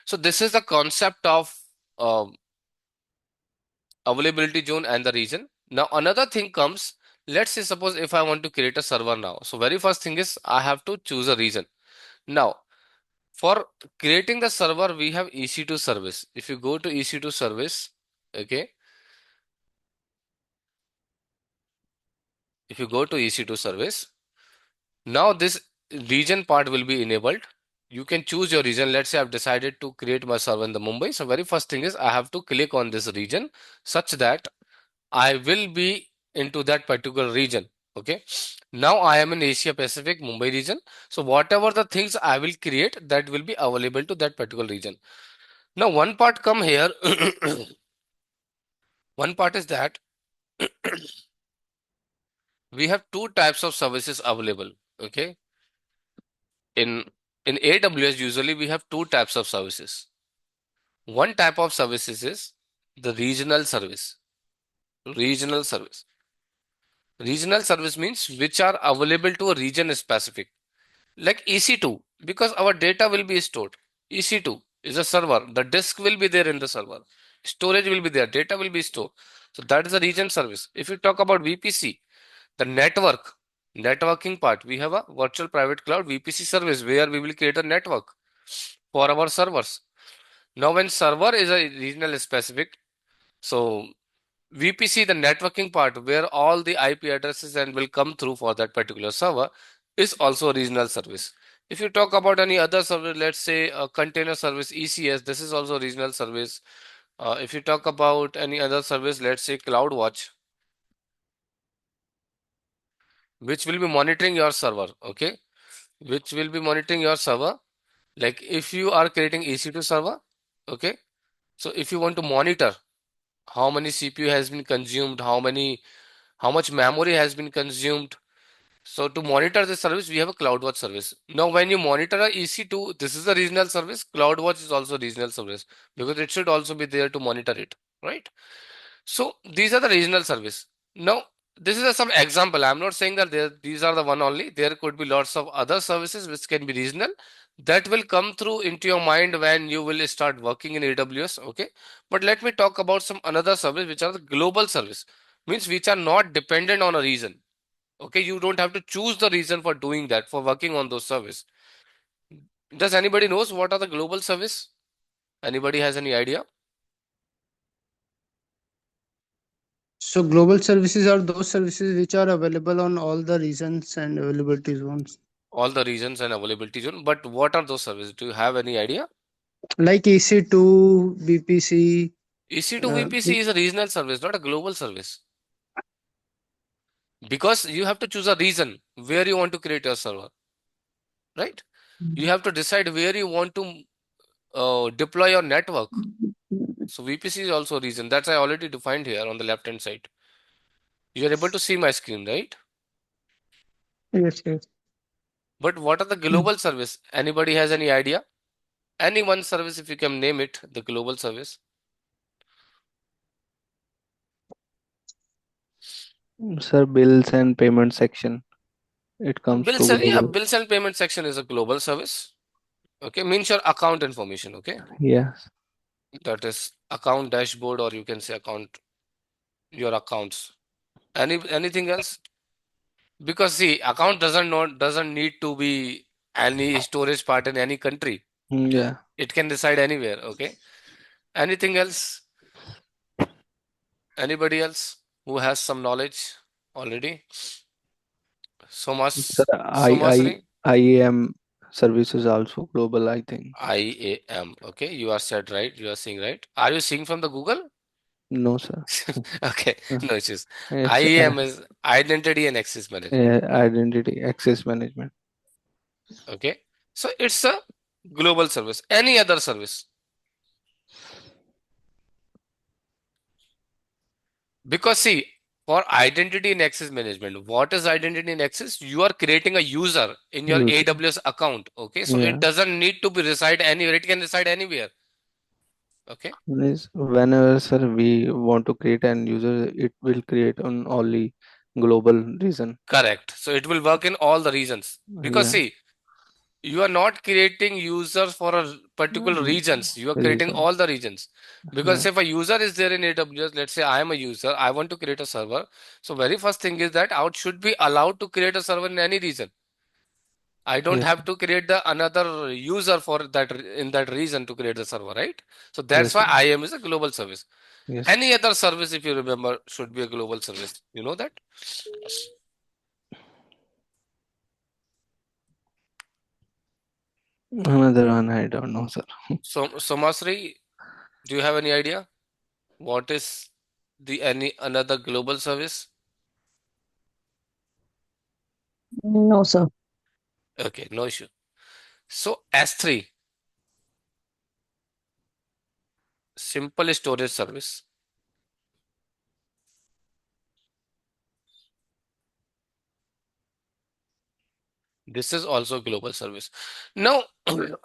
so this is the concept of um, availability zone and the region. Now another thing comes, let's say suppose if I want to create a server now. So very first thing is I have to choose a region. Now for creating the server, we have EC2 service. If you go to EC2 service, okay, if you go to EC2 service, now this region part will be enabled. You can choose your region. Let's say I've decided to create my server in the Mumbai. So very first thing is I have to click on this region such that I will be into that particular region. Okay. Now I am in Asia Pacific Mumbai region. So whatever the things I will create, that will be available to that particular region. Now one part come here. One part is that we have two types of services available. Okay. In AWS, usually we have two types of services. One type of services is the regional service. Regional service. Regional service means which are available to a region specific. Like EC2, because our data will be stored. EC2 is a server. The disk will be there in the server. Storage will be there. Data will be stored. So that is a region service. If you talk about VPC, the networking part, we have a virtual private cloud VPC service where we will create a network for our servers. Now, when server is a regional specific, so VPC, the networking part where all the IP addresses and will come through for that particular server, is also a regional service. If you talk about any other service, let's say a container service ECS, this is also a regional service. If you talk about any other service, let's say CloudWatch, which will be monitoring your server, okay? Which will be monitoring your server. Like if you are creating EC2 server, okay? So if you want to monitor how many CPU has been consumed, how much memory has been consumed. So to monitor the service, we have a CloudWatch service. Now, when you monitor a EC2, this is a regional service. CloudWatch is also a regional service because it should also be there to monitor it, right? So these are the regional service. Now, this is some example. I'm not saying that these are the one only. There could be lots of other services which can be regional that will come through into your mind when you will start working in AWS. Okay. But let me talk about some another service which are the global service, means which are not dependent on a region. Okay. You don't have to choose the reason for doing that, for working on those service. Does anybody knows what are the global service? Anybody has any idea? So global services are those services which are available on all the regions and availability zones, All the regions and availability zone. But what are those services? Do you have any idea? like EC2, BPC. EC2 VPC is a regional service, not a global service. Because you have to choose a region where you want to create your server, right? You have to decide where you want to deploy your network. So VPC is also a region. That's I already defined here on the left hand side. You are able to see my screen, right? Yes, yes. But what are the global service? Anybody has any idea? Any one service, if you can name it, the global service. Sir, bills and payment section. It comes to Yeah, global. bills and payment section is a global service. Okay, means your account information. Okay, Yes. that is account dashboard, or you can say account your accounts. Anything else? Because see, account doesn't need to be any storage part in any country. Yeah. It can reside anywhere. Okay. Anything else? Anybody else who has some knowledge already? Sir, Somasri? IAM services also global, I think. IAM. Okay, you are said right. You are seeing right. Are you seeing from the Google? No, sir. Okay, Uh, no issues. It's IAM is Identity and Access Management. identity access management. Okay, so it's a global service. Any other service? Because see, for identity and access management, what is identity and access? You are creating a user in your Use. AWS account. Okay, so Yeah. it doesn't need to be reside anywhere. It can reside anywhere. Okay, Means whenever, sir, we want to create an user, it will create on only global region. correct. So it will work in all the regions. Because Yeah. see, you are not creating users for a particular regions. You are creating Region. all the regions. Because Yeah. if a user is there in AWS, let's say I am a user, I want to create a server. So very first thing is that I should be allowed to create a server in any region. I don't Yes, have sir. to create the another user for that in that region to create the server, right? So that's Yes, why sir. IAM is a global service. Yes. Any other service, if you remember, should be a global service. You know that? Another one, I don't know, sir. So Somasri, do you have any idea? What is the any another global service? No, sir. Okay, no issue. So S3, simple storage service. This is also global service. Now,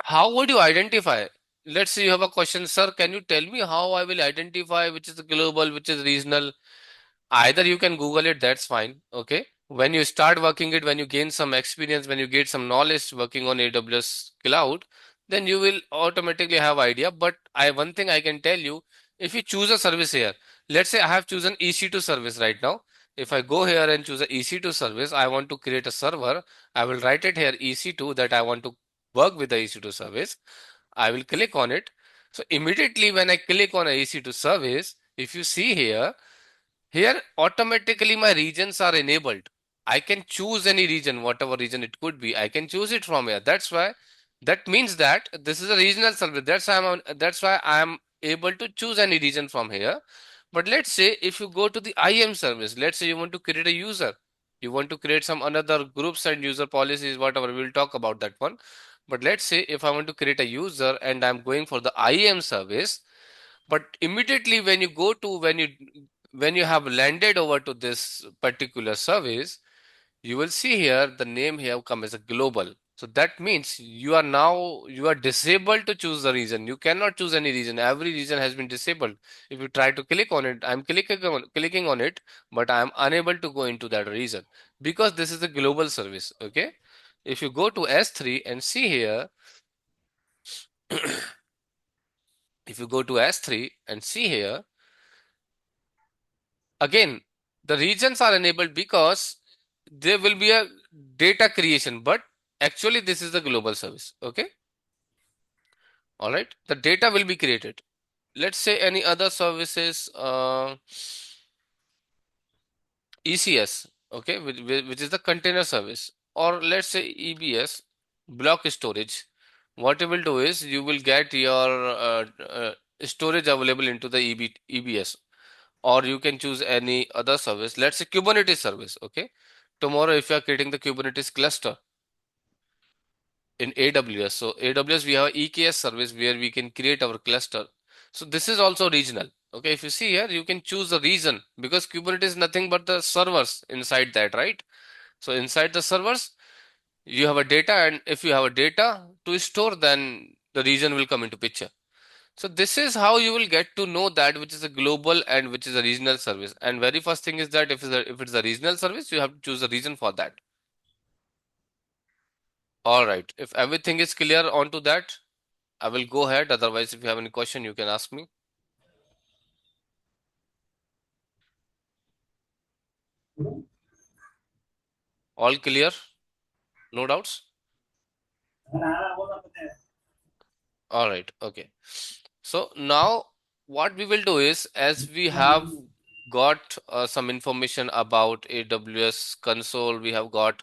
how would you identify? Let's say you have a question, sir. Can you tell me how I will identify which is global, which is regional? Either you can Google it, that's fine. Okay. When you start working it, when you gain some experience, when you get some knowledge working on AWS cloud, then you will automatically have idea. But one thing I can tell you, if you choose a service here, let's say I have chosen EC2 service right now, If I go here and choose a EC2 service, I want to create a server. I will write it here EC2 that I want to work with the EC2 service. I will click on it. So immediately when I click on a EC2 service, if you see here automatically my regions are enabled. I can choose any region, whatever region it could be. I can choose it from here. That means that this is a regional service. That's why I'm able to choose any region from here. But let's say if you go to the IAM service, let's say you want to create a user, you want to create some another groups and user policies, whatever, we'll talk about that one. But let's say if I want to create a user and I'm going for the IAM service, but immediately when you go to when you have landed over to this particular service, you will see here the name here come as a global. So that means you are disabled to choose the region. You cannot choose any region. Every region has been disabled. If you try to click on it, I'm clicking on it, but I'm unable to go into that region because this is a global service. Okay. If you go to S3 and see here, if you go to S3 and see here, again, the regions are enabled because there will be a data creation, but actually this is the global service. Okay. All right. The data will be created. Let's say any other services, ECS, okay, which is the container service, or let's say EBS, block storage. What you will do is you will get your storage available into the EBS, or you can choose any other service. Let's say Kubernetes service, okay. Tomorrow, if you are creating the Kubernetes cluster in AWS, so AWS we have EKS service where we can create our cluster. So this is also regional. Okay, if you see here, you can choose a region because Kubernetes is nothing but the servers inside that, right? So inside the servers, you have a data, and if you have a data to store, then the region will come into picture. So this is how you will get to know that which is a global and which is a regional service. And very first thing is that if it's a regional service, you have to choose a region for that. All right. If everything is clear onto that, I will go ahead. Otherwise, if you have any question, you can ask me. All clear? No doubts? All right. Okay. So now what we will do is, as we have got some information about AWS console, we have got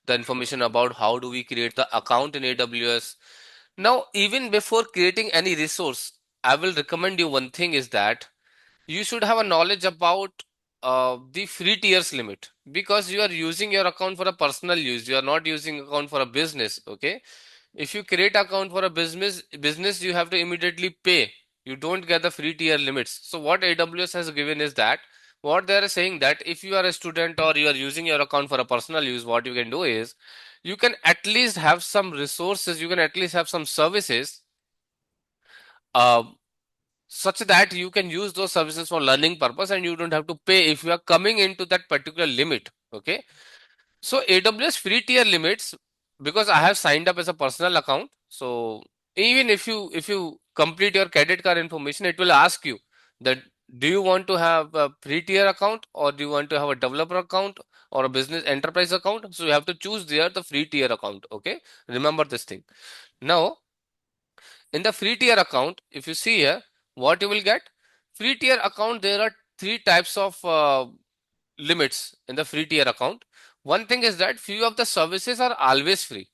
the information about how do we create the account in AWS. Now, even before creating any resource, I will recommend you one thing is that you should have a knowledge about the free tiers limit, because you are using your account for a personal use. You are not using account for a business. Okay. If you create account for a business, you have to immediately pay. You don't get the free tier limits. So what AWS has given is that what they are saying that if you are a student or you are using your account for a personal use, what you can do is you can at least have some resources, you can at least have some services uh, such that you can use those services for learning purpose and you don't have to pay if you are coming into that particular limit. Okay. So AWS free tier limits, because I have signed up as a personal account. So even if you complete your credit card information, it will ask you that do you want to have a free tier account or do you want to have a developer account or a business enterprise account? So you have to choose there the free tier account. Okay. Remember this thing. Now in the free tier account, if you see here, what you will get? Free tier account, there are three types of limits in the free tier account. One thing is that few of the services are always free.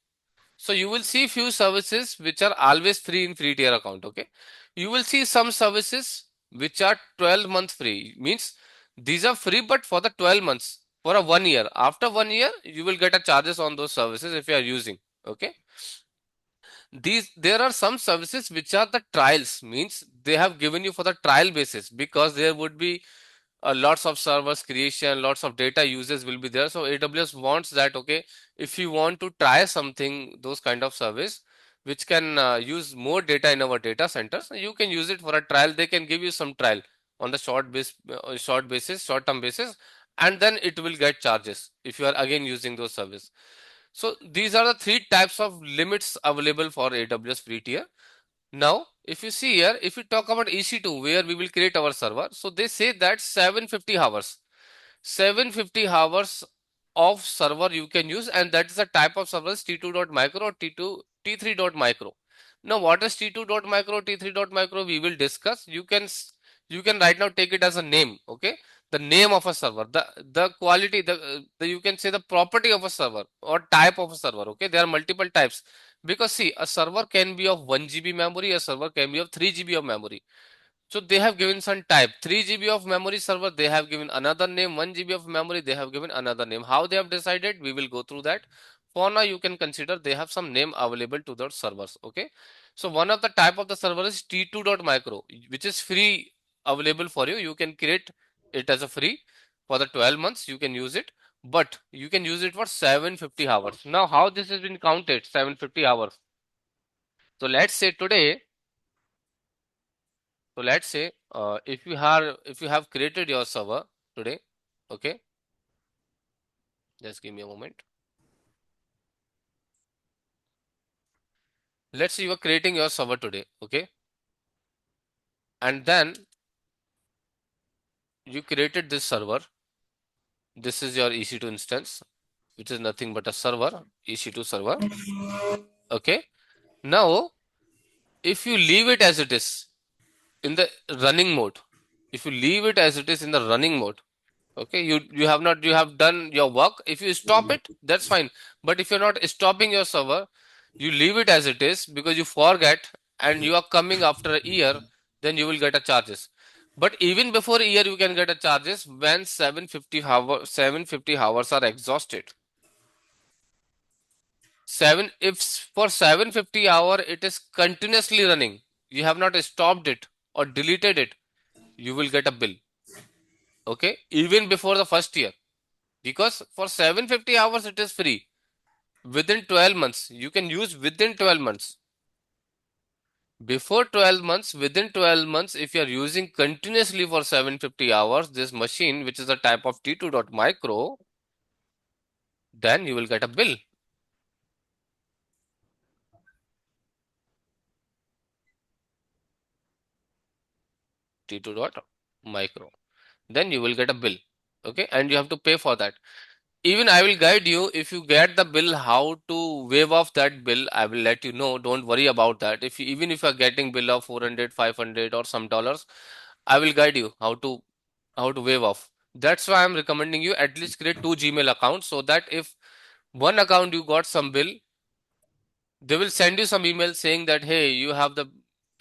So you will see few services which are always free in free tier account. Okay. You will see some services which are 12 months free. Means these are free, but for the 12 months, for a 1 year. After 1 year, you will get a charges on those services if you are using. Okay. There are some services which are the trials, means they have given you for the trial basis, because there would be lots of servers creation, lots of data uses will be there. So AWS wants that, okay, if you want to try something, those kind of service which can use more data in our data centers, you can use it for a trial. They can give you some trial on the short term basis, and then it will get charges if you are again using those service. So these are the three types of limits available for AWS free tier. Now, if you see here, if we talk about EC2, where we will create our server, so they say that 750 hours. 750 hours of server you can use, and that is the type of server T2.micro or T3.micro. Now, what is T2.micro, T3.micro? We will discuss. You can right now take it as a name, okay? The name of a server, the quality, the you can say the property of a server or type of a server, okay? There are multiple types, because see, a server can be of 1 GB memory, a server can be of 3 GB of memory. So they have given some type, 3 GB of memory server, they have given another name, 1 GB of memory, they have given another name. How they have decided, we will go through that. For now, you can consider they have some name available to those servers, okay? So one of the type of the server is T2.micro, which is free available for you. You can create it as a free for the 12 months, you can use it, but you can use it for 750 hours. Now, how this has been counted, 750 hours? So let's say today, so let's say if you have created your server today, okay, just give me a moment. Let's say you are creating your server today, okay, and then you created this server. This is your EC2 instance, which is nothing but a server, EC2 server, okay. Now, if you leave it as it is in the running mode, if you leave it as it is in the running mode, okay, you have done your work. If you stop it, that's fine. But if you're not stopping your server, you leave it as it is because you forget and you are coming after a year, then you will get a charges. But even before a year, you can get a charges when 750 hours are exhausted. If for 750 hour it is continuously running, you have not stopped it or deleted it, you will get a bill. Okay, even before the first year. Because for 750 hours it is free within 12 months. You can use within 12 months. Before 12 months, within 12 months, if you are using continuously for 750 hours this machine, which is a type of T2.micro, then you will get a bill. T2.micro. Then you will get a bill. Okay, and you have to pay for that. Even I will guide you. If you get the bill, how to waive off that bill, I will let you know. Don't worry about that. Even if you are getting bill of 400, 500 or some dollars, I will guide you how to waive off. That's why I'm recommending you at least create 2 Gmail accounts, so that if one account you got some bill, they will send you some email saying that, hey, you have the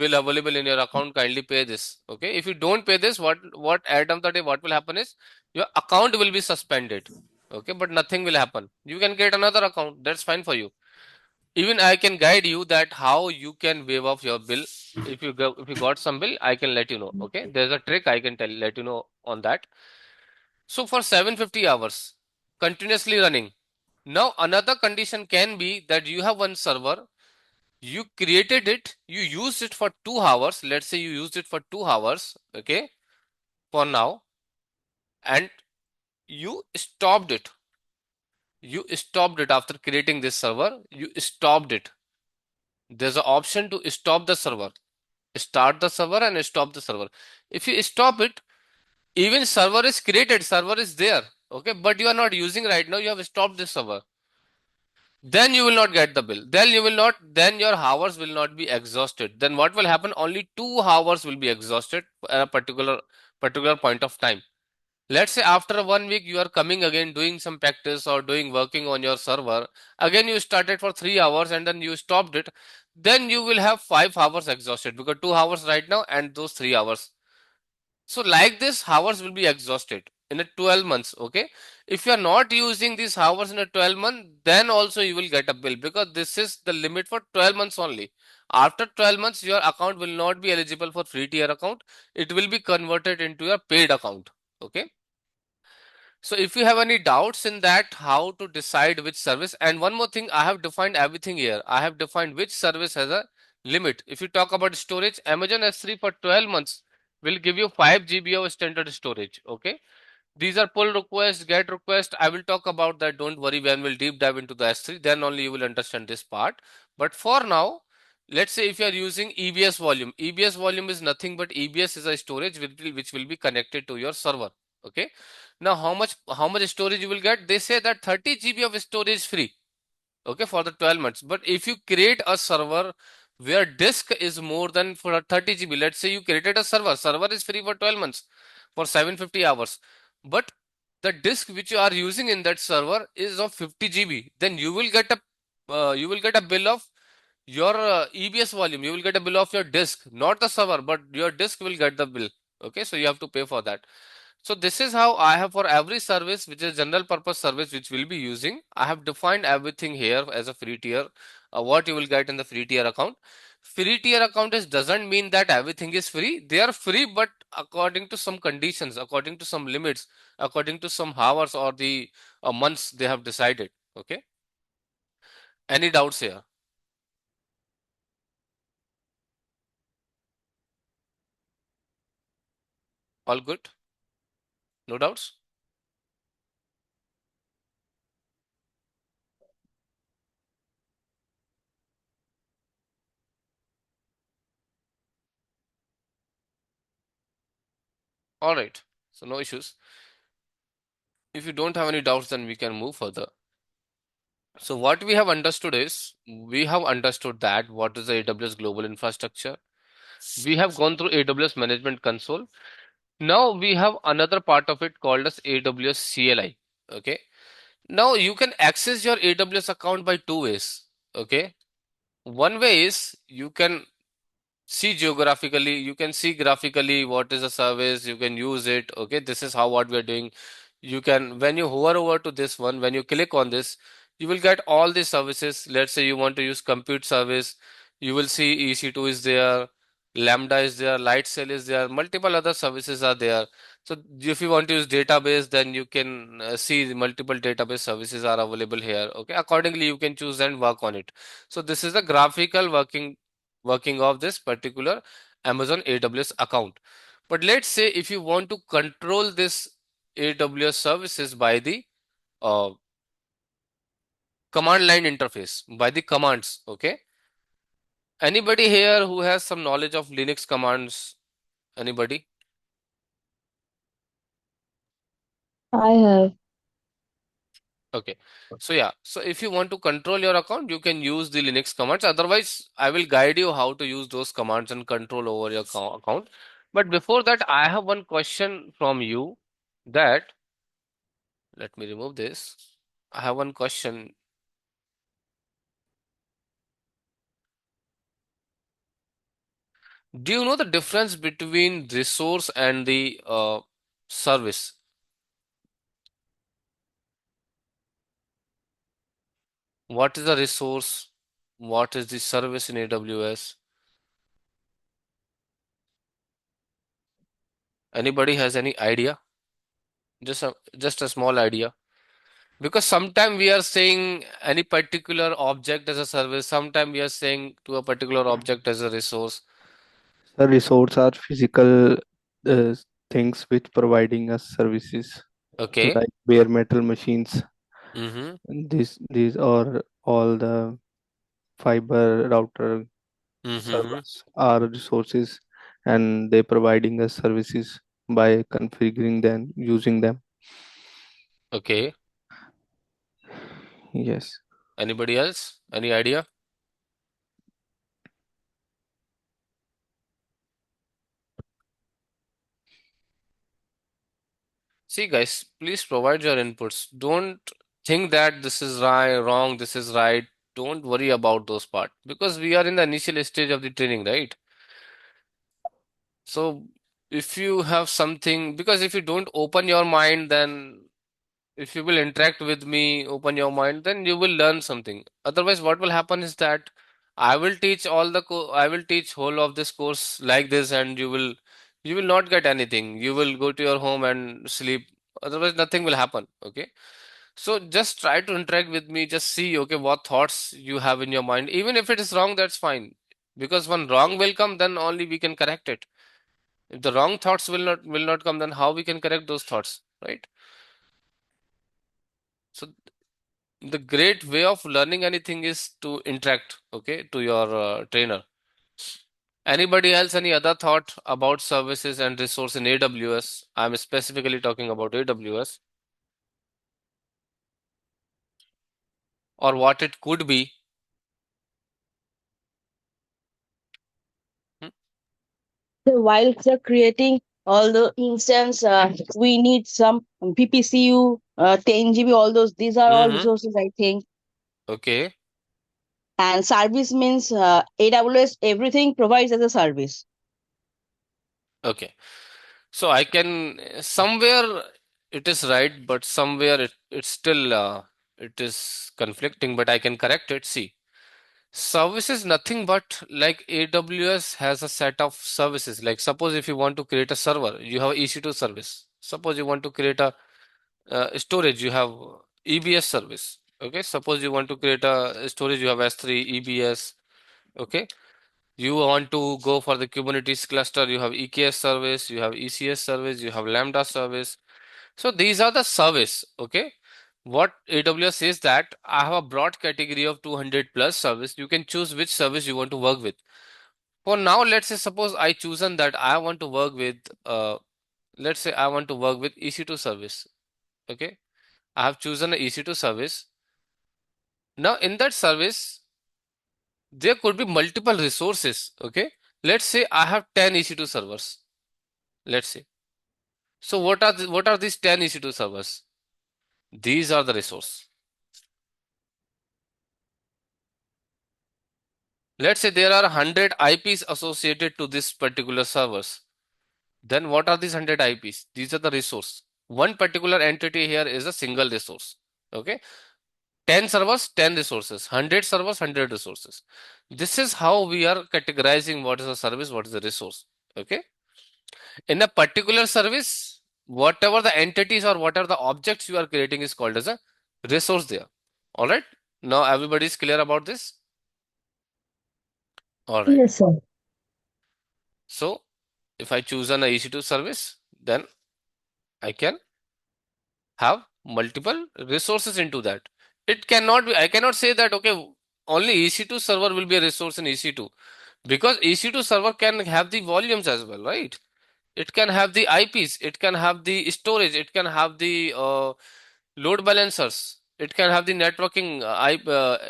bill available in your account, kindly pay this. Okay, if you don't pay this, what at the end of the day what will happen is your account will be suspended. Okay, but nothing will happen. You can get another account, that's fine for you. Even I can guide you that how you can waive off your bill. If you got some bill, I can let you know. Okay, there's a trick I can let you know on that. So for 750 hours continuously running. Now another condition can be that you have one server, you created it, you used it for 2 hours. Let's say you used it for 2 hours, okay, for now, and you stopped it. You stopped it after creating this server, you stopped it. There's an option to stop the server, start the server and stop the server. If you stop it, even server is created, server is there, okay, but you are not using right now, you have stopped this server. Then you will not get the bill. Then your hours will not be exhausted. Then what will happen? Only 2 hours will be exhausted at a particular point of time. Let's say after 1 week you are coming again doing some practice or doing working on your server. Again you started for 3 hours and then you stopped it. Then you will have 5 hours exhausted because 2 hours right now and those 3 hours. So like this, hours will be exhausted in a 12 months. Okay. If you are not using these hours in a 12 month, then also you will get a bill because this is the limit for 12 months only. After 12 months, your account will not be eligible for free tier account. It will be converted into your paid account. Okay. So if you have any doubts in that, how to decide which service, and one more thing, I have defined everything here. I have defined which service has a limit. If you talk about storage, Amazon S3 for 12 months will give you 5 GB of standard storage. Okay. These are pull requests, get request. I will talk about that. Don't worry, when we'll deep dive into the S3, then only you will understand this part. But for now, let's say if you are using EBS volume is nothing but EBS is a storage which will be connected to your server. Okay. Now, how much storage you will get? They say that 30 GB of storage free. Okay, for the 12 months. But if you create a server where disk is more than for 30 GB, let's say you created a server is free for 12 months for 750 hours. But the disk which you are using in that server is of 50 GB, then you will get a bill of your EBS volume. You will get a bill of your disk, not the server, but your disk will get the bill. Okay, so you have to pay for that. So this is how I have, for every service which is general purpose service which we'll be using, I have defined everything here as a free tier, what you will get in the free tier account. Free tier account doesn't mean that everything is free. They are free, but according to some conditions, according to some limits, according to some hours or the months they have decided. Okay. Any doubts here? All good? No doubts? All right. So no issues. If you don't have any doubts, then we can move further. So what we have understood is, we have understood that what is the AWS global infrastructure. We have gone through AWS management console. Now we have another part of it called as AWS CLI. Okay. Now you can access your AWS account by two ways. Okay. One way is you can see geographically, you can see graphically what is the service, you can use it. Okay, this is how what we are doing. You can, when you hover over to this one, when you click on this, you will get all the services. Let's say you want to use compute service, you will see EC2 is there, Lambda is there, Lightsail is there, multiple other services are there. So if you want to use database, then you can see the multiple database services are available here. Okay, accordingly you can choose and work on it. So this is the graphical working of this particular Amazon AWS account. But let's say if you want to control this AWS services by the uh, command line interface, by the commands. Okay. Anybody here who has some knowledge of Linux commands? Anybody? I have. Okay. So yeah, so if you want to control your account, you can use the Linux commands. Otherwise, I will guide you how to use those commands and control over your account. But before that, I have one question from you, that, let me remove this. I have one question. Do you know the difference between resource and the service? What is the resource? What is the service in AWS? Anybody has any idea? Just a small idea. Because sometimes we are saying any particular object as a service, sometimes we are saying to a particular object as a resource. The resource are physical uh, things which providing us services Okay. like bare metal machines. Mm-hmm. And these are all the fiber router Mm-hmm. servers are resources, and they providing us services by configuring them, using them. Okay. Yes. Anybody else? Any idea? See, guys, please provide your inputs. Don't think that this is right, wrong, this is right. Don't worry about those part, because we are in the initial stage of the training, right? So if you have something, because if you don't open your mind, then if you will interact with me, open your mind, then you will learn something. Otherwise, what will happen is that I will teach whole of this course like this, and you will not get anything. You will go to your home and sleep. Otherwise, nothing will happen. Okay. So just try to interact with me. Just see, okay, what thoughts you have in your mind. Even if it is wrong, that's fine. Because when wrong will come, then only we can correct it. If the wrong thoughts will not come, then how we can correct those thoughts, right? So the great way of learning anything is to interact, okay, to your trainer. Anybody else, any other thought about services and resource in AWS? I'm specifically talking about AWS, or what it could be. Hmm? So while they're creating all the instance, we need some PPCU, 10 GB, all those. These are all Mm-hmm. resources, I think. Okay. And service means AWS, everything provides as a service. Okay. So I can somewhere it is right, but somewhere it's still it is conflicting, but I can correct it. See, service is nothing but like AWS has a set of services. Like suppose if you want to create a server, you have EC2 service. Suppose you want to create a storage, you have EBS service. Okay. Suppose you want to create a storage, you have S3, EBS. Okay. You want to go for the Kubernetes cluster, you have EKS service, you have ECS service, you have Lambda service. So these are the service. Okay. What AWS says that I have a broad category of 200 plus service. You can choose which service you want to work with. For now, let's say suppose I chosen that I want to work with let's say I want to work with EC2 service. Okay. I have chosen a EC2 service. Now in that service, there could be multiple resources. Okay. Let's say I have 10 EC2 servers. Let's say. So what are these 10 EC2 servers? These are the resource. Let's say there are 100 IPs associated to this particular servers. Then what are these 100 IPs? These are the resource. One particular entity here is a single resource. Okay. 10 servers, 10 resources. 100 servers, 100 resources. This is how we are categorizing what is a service, what is a resource. Okay. In a particular service, whatever the entities or whatever the objects you are creating is called as a resource there. All right. Now everybody is clear about this. All right. Yes, sir. So if I choose an EC2 service, then I can have multiple resources into that. It cannot be, I cannot say that, okay, only EC2 server will be a resource in EC2 because EC2 server can have the volumes as well, right? It can have the IPs, it can have the storage, it can have the load balancers, it can have the networking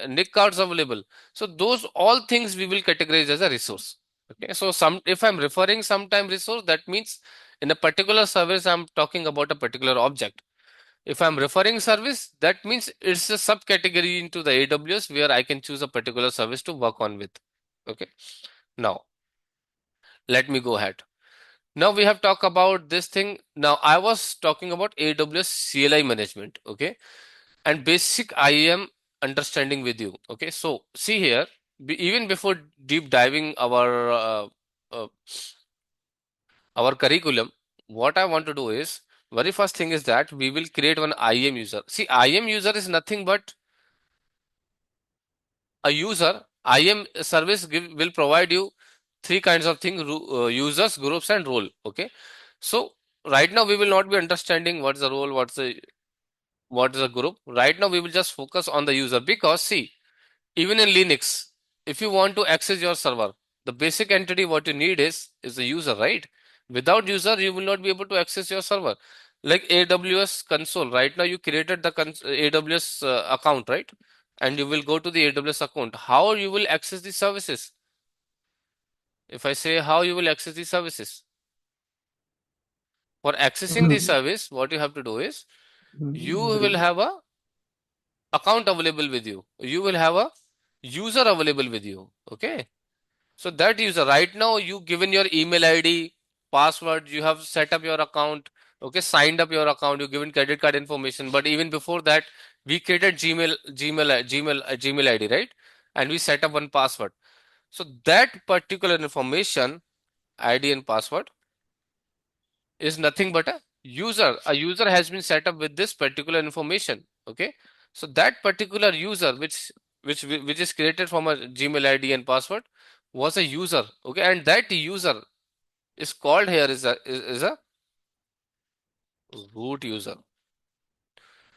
NIC cards available. So those all things we will categorize as a resource. Okay, so some if I'm referring sometime resource, that means in a particular service I'm talking about a particular object. If I'm referring service, that means it's a subcategory into the AWS where I can choose a particular service to work on with. Okay, now let me go ahead. Now we have talked about this thing. Now I was talking about AWS CLI management. Okay, and basic IAM understanding with you. Okay, so see here, even before deep diving uh, our curriculum, what I want to do is very first thing is that we will create one IAM user. See, IAM user is nothing but a user. IAM service will provide you three kinds of things: users, groups, and role. Okay, so right now we will not be understanding what's the role, what is a group. Right now we will just focus on the user because see, even in Linux, if you want to access your server, the basic entity what you need is the user, right? Without user, you will not be able to access your server. Like AWS console, right now you created the AWS account, right? And you will go to the AWS account. How you will access the services? If I say how you will access the services, for accessing the Mm, service, what you have to do is you will mm, have a account available with you. You will have a user available with you. Okay. So that user right now you given your email ID, password, you have set up your account, okay, signed up your account, you given credit card information. But even before that, we created Gmail ID, right? And we set up one password. So that particular information, ID and password, is nothing but a user. A user has been set up with this particular information. Okay. So that particular user, which is created from a Gmail ID and password, was a user. Okay, and that user is called here is a root user.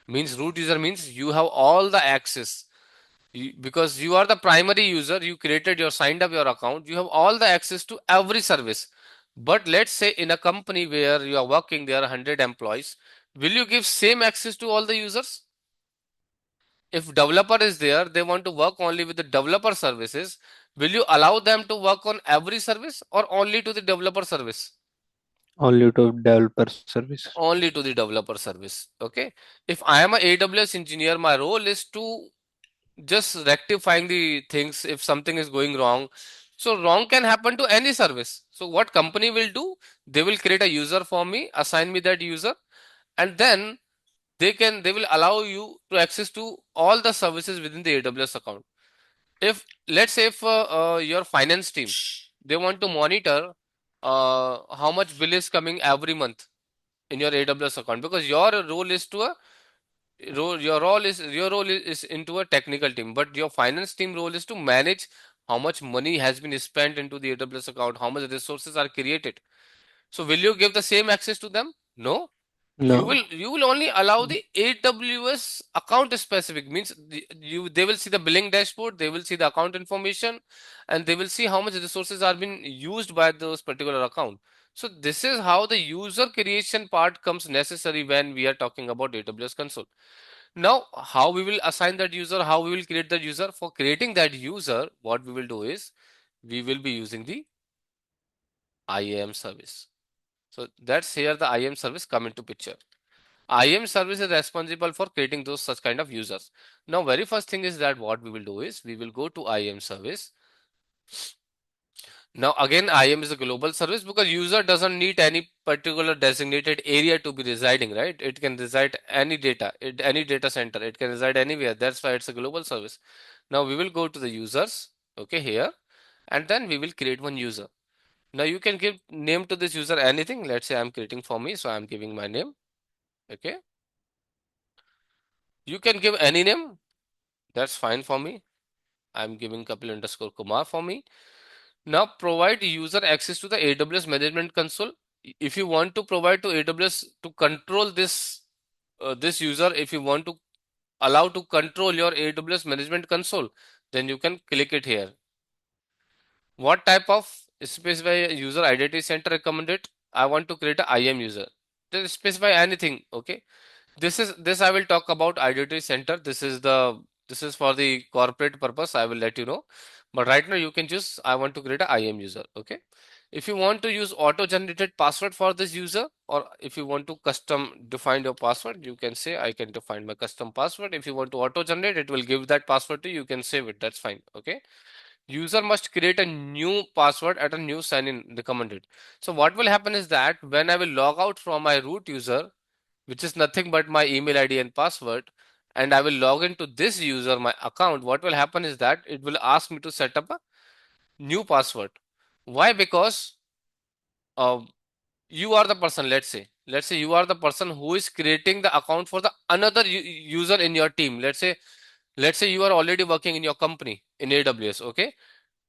Means root user means you have all the access. Because you are the primary user, you created your signed up your account, you have all the access to every service. But let's say in a company where you are working, there are 100 employees, will you give same access to all the users? If developer is there, they want to work only with the developer services, will you allow them to work on every service or only to the developer service? Only to developer service. Only to the developer service. Okay. If I am a AWS engineer, my role is to just rectifying the things if something is going wrong. So wrong can happen to any service. So what company will do? They will create a user for me, assign me that user, and then they will allow you to access to all the services within the AWS account. If let's say if your finance team, they want to monitor how much bill is coming every month in your AWS account, because your role is to a your role is into a technical team, but your finance team role is to manage how much money has been spent into the AWS account, how much resources are created. So will you give the same access to them? No. No. You will only allow the AWS account specific, means they will see the billing dashboard, they will see the account information, and they will see how much resources are being used by those particular account. So this is how the user creation part comes necessary when we are talking about AWS console. Now, how we will assign that user, how we will create that user? For creating that user, what we will do is we will be using the IAM service. So that's here the IAM service come into picture. IAM service is responsible for creating those such kind of users. Now, very first thing is that what we will do is we will go to IAM service. Now, again, IAM is a global service because user doesn't need any particular designated area to be residing, right? It can reside any data, any data center. It can reside anywhere. That's why it's a global service. Now, we will go to the users, okay, here, and then we will create one user. Now, you can give name to this user anything. Let's say I'm creating for me, so I'm giving my name, okay. You can give any name. That's fine for me. I'm giving Kapil_Kumar for me. Now provide user access to the AWS management console. If you want to provide to AWS to control this user, if you want to allow to control your AWS management console, then you can click it here. What type of specify user identity center recommended? I want to create a IAM user. Just specify anything. Okay. This I will talk about identity center. This is for the corporate purpose. I will let you know. But right now you can just I want to create a IAM user. Okay. If you want to use auto generated password for this user, or if you want to custom define your password, you can say I can define my custom password. If you want to auto generate, it will give that password to you. You can save it. That's fine. Okay. User must create a new password at a new sign in recommended. So what will happen is that when I will log out from my root user, which is nothing but my email ID and password, and I will log into this user, my account, what will happen is that it will ask me to set up a new password. Why? Because uh, you are the person, let's say you are the person who is creating the account for the another user in your team. Let's say you are already working in your company in AWS, okay?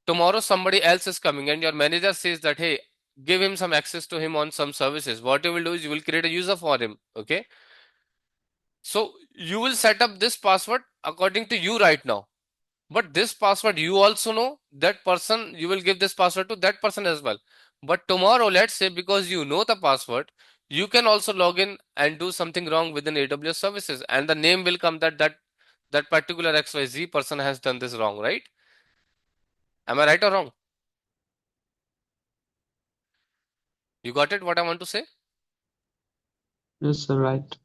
Tomorrow somebody else is coming and your manager says that, hey, give him some access to him on some services. What you will do is you will create a user for him, okay? So you will set up this password according to you right now. But this password, you also know that person, you will give this password to that person as well. But tomorrow, let's say, because you know the password, you can also log in and do something wrong within AWS services, and the name will come that particular XYZ person has done this wrong, right? Am I right or wrong? You got it? What I want to say? Yes, sir, right.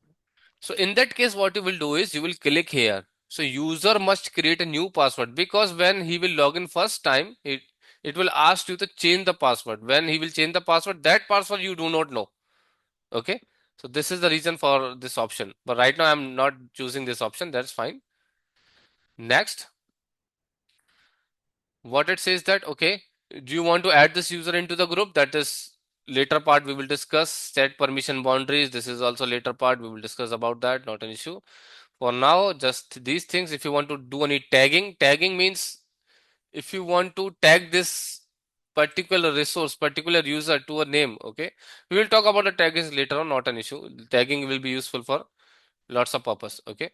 So in that case, what you will do is you will click here. So user must create a new password, because when he will log in first time, it will ask you to change the password. When he will change the password, that password you do not know. Okay. So this is the reason for this option. But right now I'm not choosing this option. That's fine. Next, what it says that, okay, do you want to add this user into the group? That is later part we will discuss. Set permission boundaries. This is also later part. We will discuss about that. Not an issue. For now, just these things. If you want to do any tagging means if you want to tag this particular resource, particular user to a name, okay? We will talk about the tagging later on, not an issue. Tagging will be useful for lots of purpose, okay?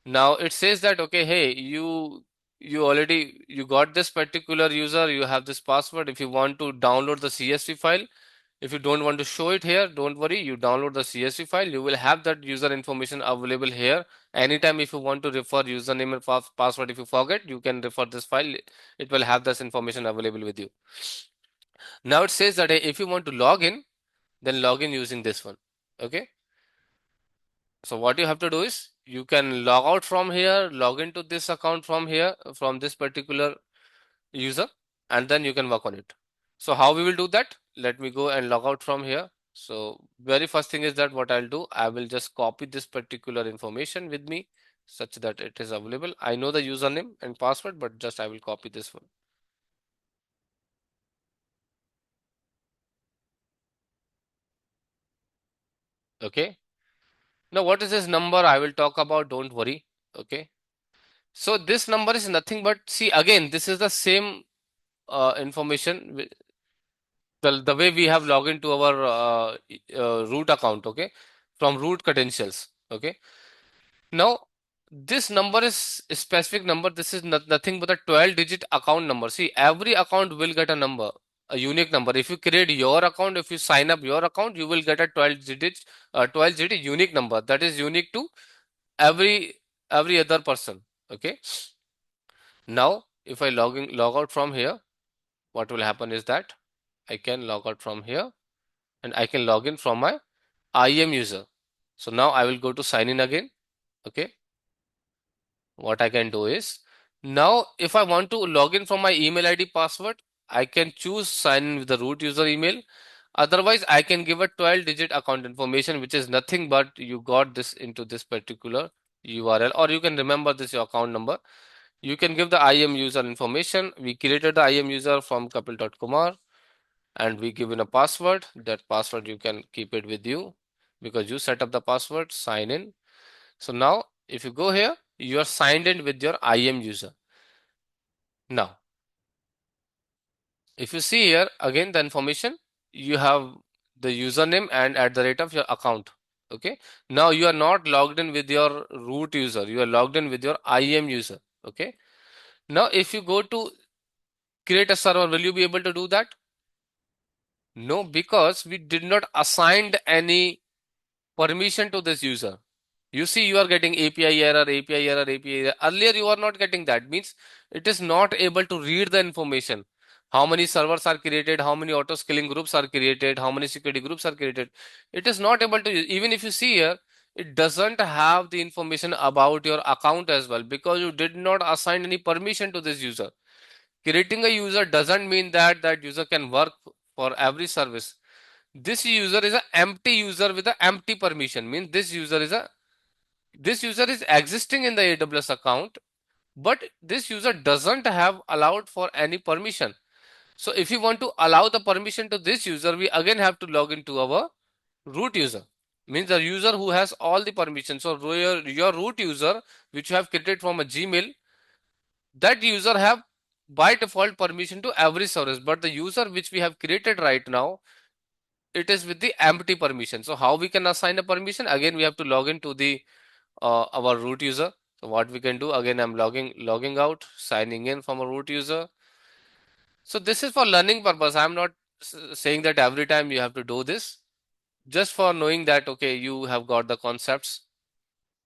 Now it says that, okay, hey, you you got this particular user, you have this password. If you want to download the CSV file, if you don't want to show it here, don't worry, you download the CSV file, you will have that user information available here. Anytime if you want to refer username and password, if you forget, you can refer this file, it will have this information available with you. Now it says that if you want to log in, then log in using this one. Okay. So what you have to do is you can log out from here, log into this account from here, from this particular user, and then you can work on it. So how we will do that? Let me go and log out from here. So very first thing is that what I'll do, I will just copy this particular information with me such that it is available. I know the username and password, but just I will copy this one. Okay. Now what is this number I will talk about? Don't worry. Okay. So this number is nothing but, see, again, this is the same information, the way we have logged into our root account, okay, from root credentials, okay. Now this number is a specific number. This is nothing but a 12-digit account number. See, every account will get a number, a unique number. If you create your account, if you sign up your account, you will get a 12-digit unique number that is unique to every other person, okay. Now if I log out from here, what will happen is that I can log out from here and I can log in from my IAM user. So now I will go to sign in again. Okay. What I can do is, now if I want to log in from my email ID password, I can choose sign in with the root user email. Otherwise, I can give a 12-digit account information, which is nothing but you got this into this particular URL, or you can remember this your account number. You can give the IAM user information. We created the IAM user from Kapil.Kumar. And we given a password. That password you can keep it with you because you set up the password, sign in. So now if you go here, you are signed in with your IAM user. Now if you see here again the information, you have the username and at the rate of your account. Okay, now you are not logged in with your root user, you are logged in with your IAM user. Okay, now if you go to create a server, will you be able to do that? No, because we did not assign any permission to this user. You see, you are getting API error, API error, API error. Earlier, you are not getting that. Means it is not able to read the information. How many servers are created, how many auto scaling groups are created, how many security groups are created. It is not able to, even if you see here, it doesn't have the information about your account as well because you did not assign any permission to this user. Creating a user doesn't mean that that user can work for every service. This user is an empty user with an empty permission. Means this user is existing in the AWS account, but this user doesn't have allowed for any permission. So if you want to allow the permission to this user, we again have to log into our root user. Means the user who has all the permissions. So your root user, which you have created from a Gmail, that user have by default permission to every service. But the user which we have created right now, it is with the empty permission. So how we can assign a permission? Again, we have to log into the our root user. So what we can do, again, I'm logging out, signing in from a root user. So this is for learning purpose. I'm not saying that every time you have to do this, just for knowing that, okay, you have got the concepts.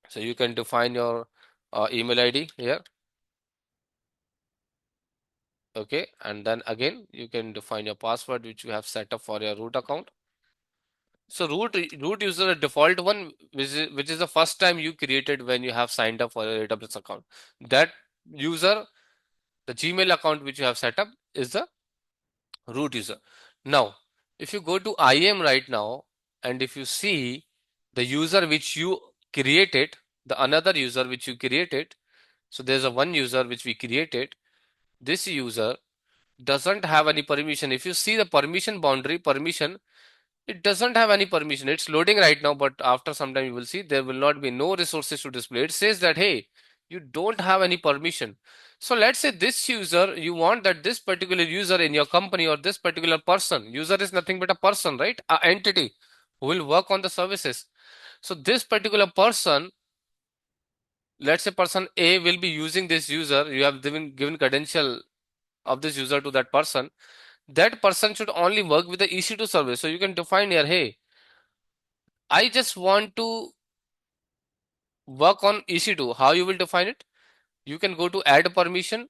So you can define your email ID here. Okay, and then again, you can define your password, which you have set up for your root account. So root user, default one, which is the first time you created when you have signed up for your AWS account. That user, the Gmail account which you have set up, is the root user. Now, if you go to IAM right now, and if you see the user which you created, the another user which you created, so there's a one user which we created. This user doesn't have any permission. If you see the permission boundary, permission, it doesn't have any permission. It's loading right now, but after some time you will see there will not be no resources to display. It says that, hey, you don't have any permission. So let's say this user, you want that this particular user in your company or this particular person, user is nothing but a person, right? An entity who will work on the services. So this particular person let's say person A will be using this user, you have given credential of this user to that person. That person should only work with the EC2 service. So you can define here, hey, I just want to work on EC2. How you will define it? You can go to add permission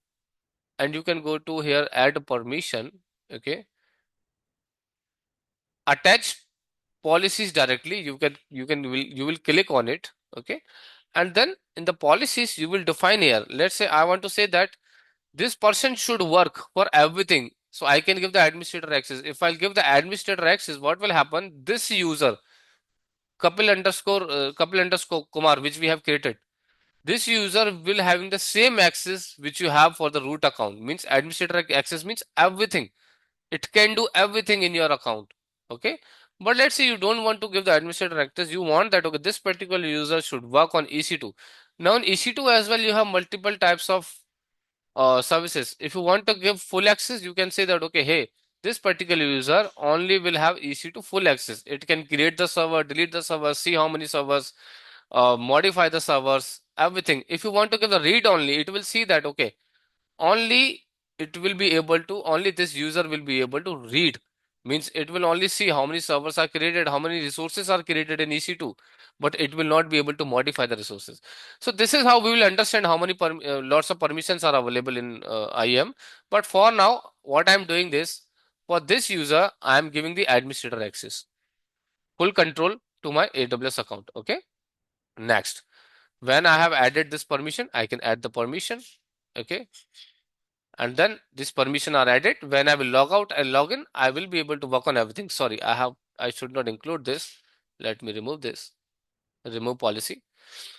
and you can go to here add permission. Okay. Attach policies directly. You will click on it. Okay. And then in the policies, you will define here. Let's say I want to say that this person should work for everything. So I can give the administrator access. If I'll give the administrator access, what will happen? This user, couple underscore Kumar, which we have created, this user will having the same access which you have for the root account. Means administrator access means everything. It can do everything in your account. Okay. But let's say you don't want to give the administrator access. You want that, okay, this particular user should work on EC2. Now in EC2 as well, you have multiple types of services. If you want to give full access, you can say that, okay, hey, this particular user only will have EC2 full access. It can create the server, delete the server, see how many servers, modify the servers, everything. If you want to give the read only, it will see that, okay, only it will be able to, only this user will be able to read. Means it will only see how many servers are created, how many resources are created in EC2, but it will not be able to modify the resources. So this is how we will understand how many lots of permissions are available in IAM. But for now, what I'm doing this, for this user, I'm giving the administrator access, full control to my AWS account. Okay. Next, when I have added this permission, I can add the permission. Okay. And then this permission are added. When I will log out and log in, I will be able to work on everything. Sorry, I should not include this. Let me remove this. Remove policy.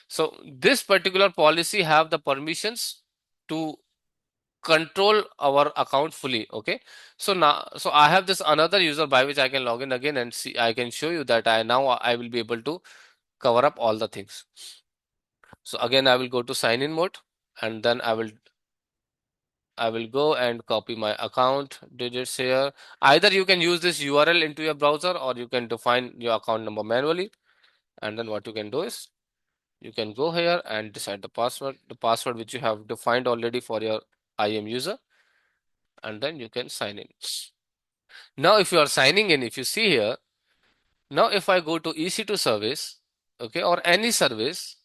So this particular policy have the permissions to control our account fully. Okay. So now, so I have this another user by which I can log in again and see, I can show you that I will be able to cover up all the things. So again, I will go to sign in mode and then I will go and copy my account digits here. Either you can use this URL into your browser or you can define your account number manually. And then what you can do is you can go here and decide the password which you have defined already for your IAM user. And then you can sign in. Now, if you are signing in, if you see here, now if I go to EC2 service, okay, or any service,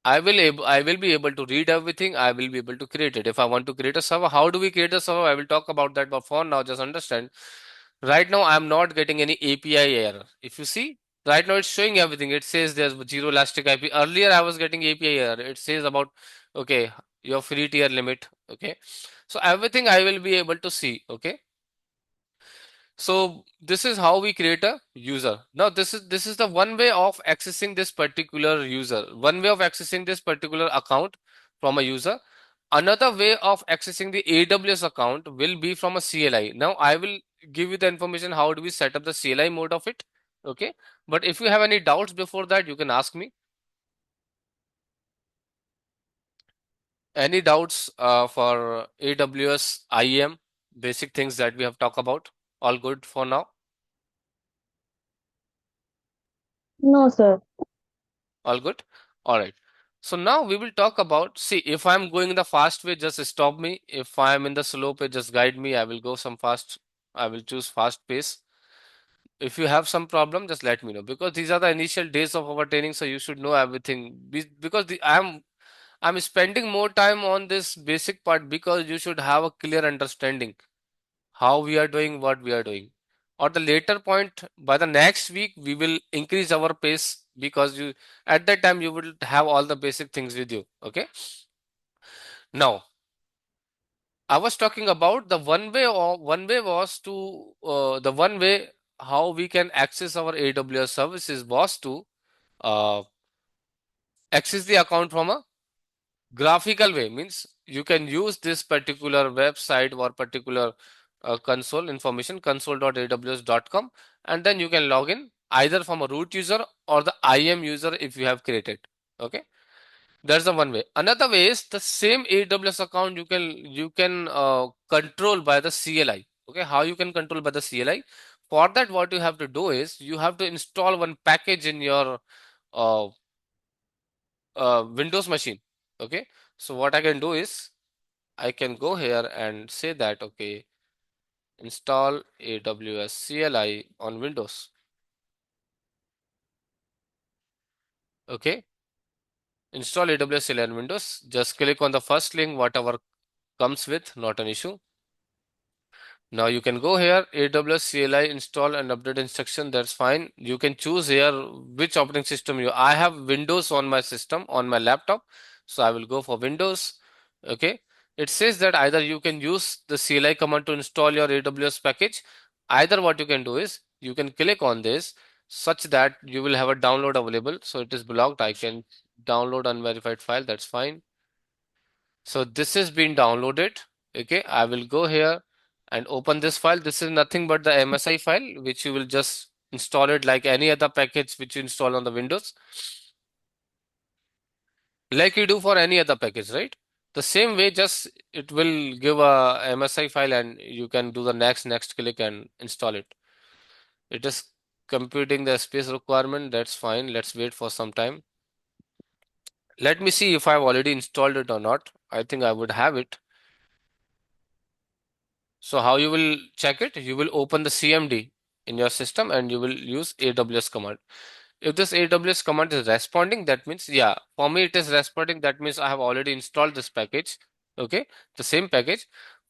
I will be able to read everything. I will be able to create it. If I want to create a server, how do we create a server? I will talk about that. But for now, just understand. Right now, I'm not getting any API error. If you see, right now it's showing everything. It says there's zero elastic IP. Earlier, I was getting API error. It says about, okay, your free tier limit. Okay. So everything I will be able to see. Okay. So this is how we create a user. Now this is the one way of accessing this particular user, one way of accessing this particular account from a user. Another way of accessing the AWS account will be from a CLI. Now I will give you the information how do we set up the CLI mode of it. Okay. But if you have any doubts before that, you can ask me. Any doubts for AWS IAM, basic things that we have talked about? All good for now? No, sir. All good? All right. So now we will talk about, see, if I'm going the fast way, just stop me. If I'm in the slow way, just guide me. I will go some fast. I will choose fast pace. If you have some problem, just let me know because these are the initial days of our training, so you should know everything. Because I'm spending more time on this basic part because you should have a clear understanding how we are doing what we are doing. Or the later point, by the next week, we will increase our pace because you at that time you will have all the basic things with you. Okay. Now, I was talking about the one way or one way was to the one way how we can access our AWS services was to uh, access the account from a graphical way. Means you can use this particular website or particular console information console.aws.com and then you can log in either from a root user or the IAM user if you have created. Okay, that's the one way. Another way is the same AWS account you can control by the CLI. Okay, how you can control by the CLI? For that, what you have to do is you have to install one package in your uh, Windows machine. Okay, so what I can do is I can go here and say that, okay, install AWS CLI on Windows. Okay, install AWS CLI on Windows. Just click on the first link, whatever comes with, not an issue. Now you can go here, AWS CLI install and update instruction. That's fine. You can choose here which operating system I have Windows on my system, on my laptop. So I will go for Windows. Okay. It says that either you can use the CLI command to install your AWS package. Either what you can do is you can click on this such that you will have a download available. So it is blocked. I can download unverified file. That's fine. So this is being downloaded. Okay, I will go here and open this file. This is nothing but the MSI file, which you will just install it like any other package which you install on the Windows, like you do for any other package, right? The same way, just it will give a MSI file and you can do the next click and install it. It is computing the space requirement. That's fine. Let's wait for some time. Let me see if I've already installed it or not. I think I would have it. So how you will check it? You will open the CMD in your system and you will use AWS command. If this AWS command is responding, that means, yeah, for me it is responding. That means I have already installed this package. Okay, the same package.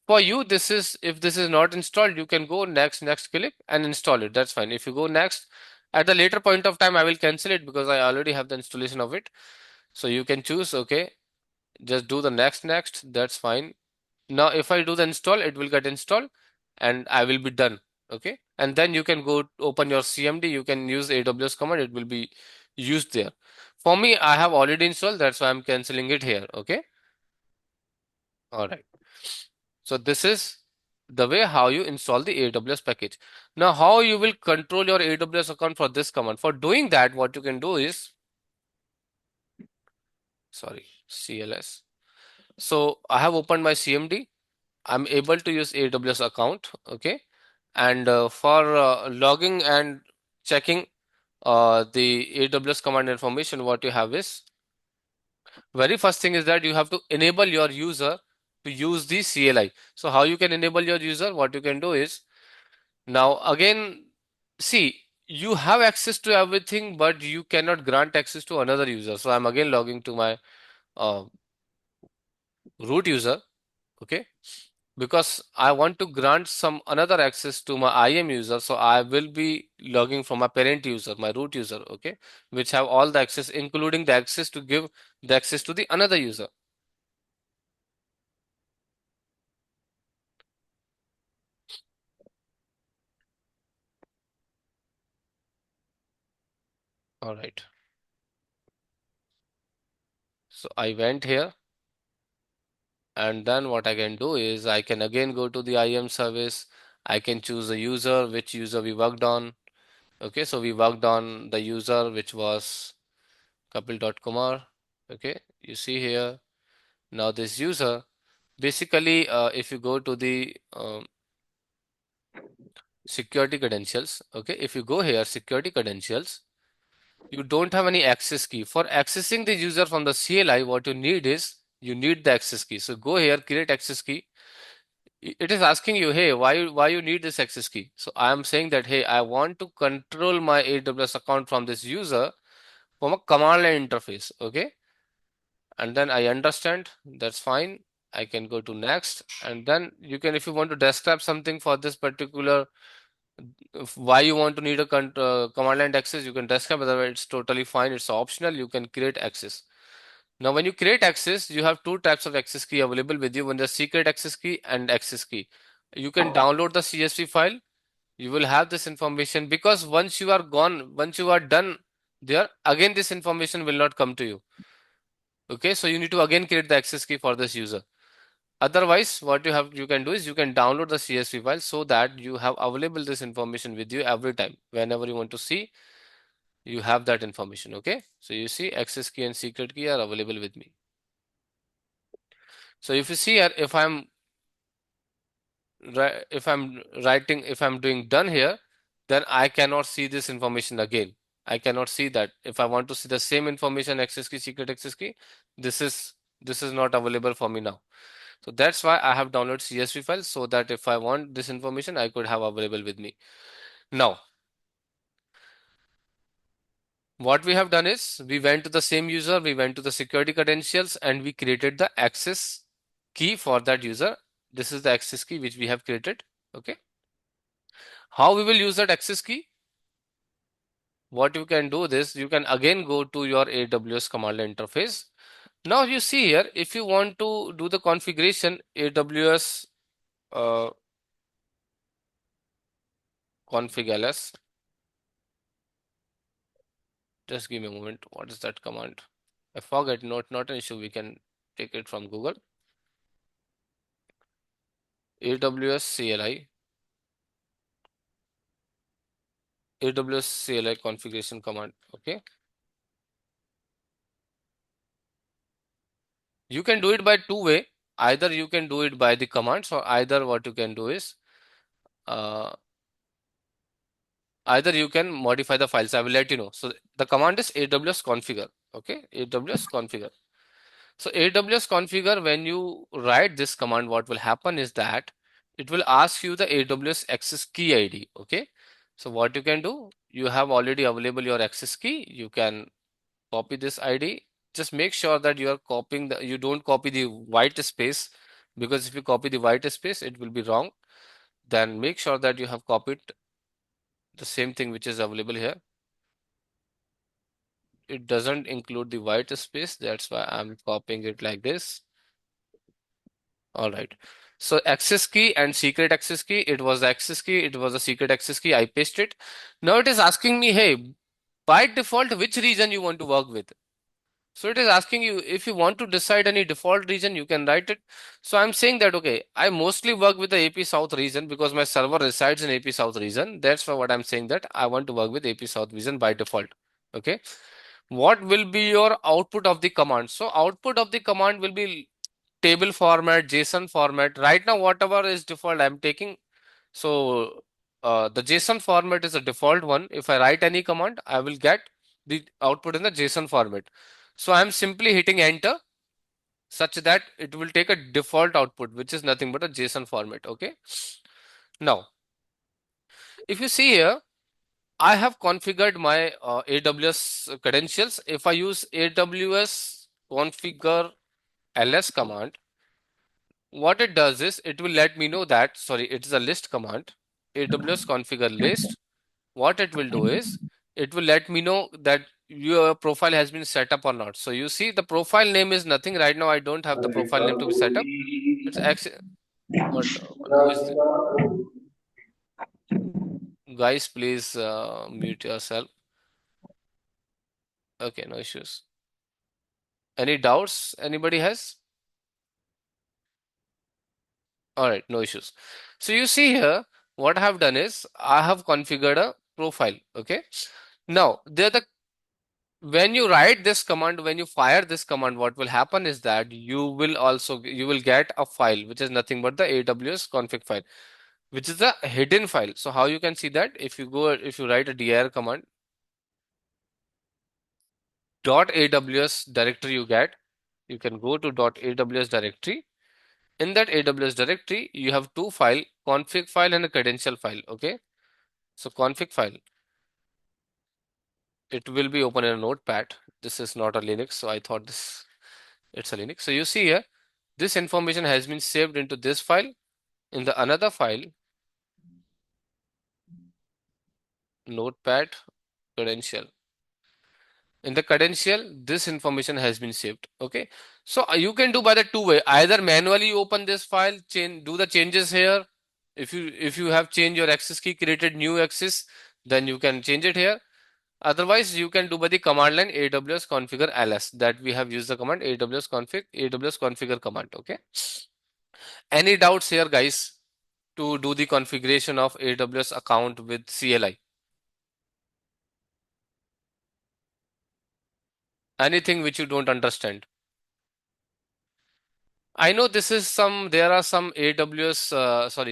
For you, this is, if this is not installed, you can go next click and install it. That's fine. If you go next, at the later point of time, I will cancel it because I already have the installation of it. So you can choose, okay, just do the next, that's fine. Now, if I do the install, it will get installed and I will be done. Okay. And then you can go open your CMD. You can use AWS command. It will be used there. For me, I have already installed. That's why I'm canceling it here. Okay. All right. So this is the way how you install the AWS package. Now, how you will control your AWS account for this command. For doing that, what you can do is, sorry, CLS. So I have opened my CMD. I'm able to use AWS account. Okay. And for logging and checking the AWS command information, what you have is, very first thing is that you have to enable your user to use the CLI. So how you can enable your user? What you can do is, now again, see, you have access to everything, but you cannot grant access to another user. So I'm again logging to my uh, root user. Okay. Because I want to grant some another access to my IAM user, so I will be logging from my parent user, my root user, okay, which have all the access, including the access to give the access to the another user. All right. So I went here, and then what I can do is I can again go to the IAM service. I can choose the user, which user we worked on. Okay, so we worked on the user which was Kapil.Kumar. Okay, you see here. Now this user, basically, if you go to the security credentials, okay, if you go here, security credentials, you don't have any access key. For accessing the user from the CLI, what you need is, you need the access key. So go here, create access key. It is asking you, hey, why you need this access key? So I am saying that, hey, I want to control my AWS account from this user from a command line interface, okay? And then I understand, that's fine. I can go to next, and then you can, if you want to describe something for this particular, why you want to need a command line access, you can describe, otherwise it's totally fine, it's optional, you can create access. Now when you create access, you have two types of access key available with you, one is secret access key and access key. You can download the CSV file, you will have this information, because once you are gone, once you are done there, again this information will not come to you. Okay, so you need to again create the access key for this user. Otherwise, what you can do is you can download the CSV file so that you have available this information with you every time. Whenever you want to see, you have that information. Okay, so you see access key and secret key are available with me. So if you see here, if I'm writing, if I'm doing done here, then I cannot see this information again. I cannot see that. If I want to see the same information, access key, secret access key, this is not available for me now. So that's why I have downloaded CSV file, so that if I want this information, I could have available with me. Now, what we have done is we went to the same user, we went to the security credentials, and we created the access key for that user. This is the access key which we have created. Okay. How we will use that access key? What you can do this, you can again go to your AWS command line interface. Now you see here, if you want to do the configuration, AWS config ls. Just give me a moment. What is that command? I forget. Not an issue. We can take it from Google. AWS CLI. AWS CLI configuration command. Okay. You can do it by two way. Either you can do it by the commands, or either what you can do is either you can modify the files. I will let you know. So the command is AWS configure. Okay. AWS configure. So AWS configure, when you write this command, what will happen is that it will ask you the AWS access key ID. Okay. So what you can do, you have already available your access key. You can copy this ID. Just make sure that you are copying you don't copy the white space, because if you copy the white space, it will be wrong. Then make sure that you have copied the same thing which is available here. It doesn't include the white space. That's why I'm copying it like this. All right. So access key and secret access key. It was the access key. It was a secret access key. I pasted. Now it is asking me, hey, by default, which region you want to work with? So it is asking you, if you want to decide any default region, you can write it. So I'm saying that, okay, I mostly work with the AP South region because my server resides in AP South region. That's for what I'm saying, that I want to work with AP South region by default. Okay. What will be your output of the command? So output of the command will be table format, JSON format. Right now, whatever is default, I'm taking. So the JSON format is a default one. If I write any command, I will get the output in the JSON format. So I'm simply hitting enter, such that it will take a default output, which is nothing but a JSON format. Okay. Now, if you see here, I have configured my AWS credentials. If I use AWS configure ls command, what it does is it will let me know that, sorry, it is a list command, AWS configure list. What it will do is it will let me know that your profile has been set up or not. So you see the profile name is nothing. Right now I don't have the profile name to be set up. It's actually what noise. Guys, please mute yourself. Okay, no issues. Any doubts anybody has? All right, no issues. So you see here, what I have done is I have configured a profile. Okay. Now, when you write this command, when you fire this command, what will happen is that you will get a file which is nothing but the AWS config file, which is a hidden file. So how you can see that, if you write a dir command .aws directory, you can go to .aws directory. In that AWS directory, you have two file, config file and a credential file. Okay. So config file, it will be open in a notepad. This is not a Linux, so I thought it's a Linux. So you see here, this information has been saved into this file. In the another file, notepad credential. In the credential, this information has been saved. Okay. So you can do by the two way. Either manually open this file, do the changes here. If you have changed your access key, created new access, then you can change it here. Otherwise, you can do by the command line AWS configure ls, that we have used the command AWS configure command. Okay. Any doubts here, guys, to do the configuration of AWS account with CLI? Anything which you don't understand? I know there are some AWS,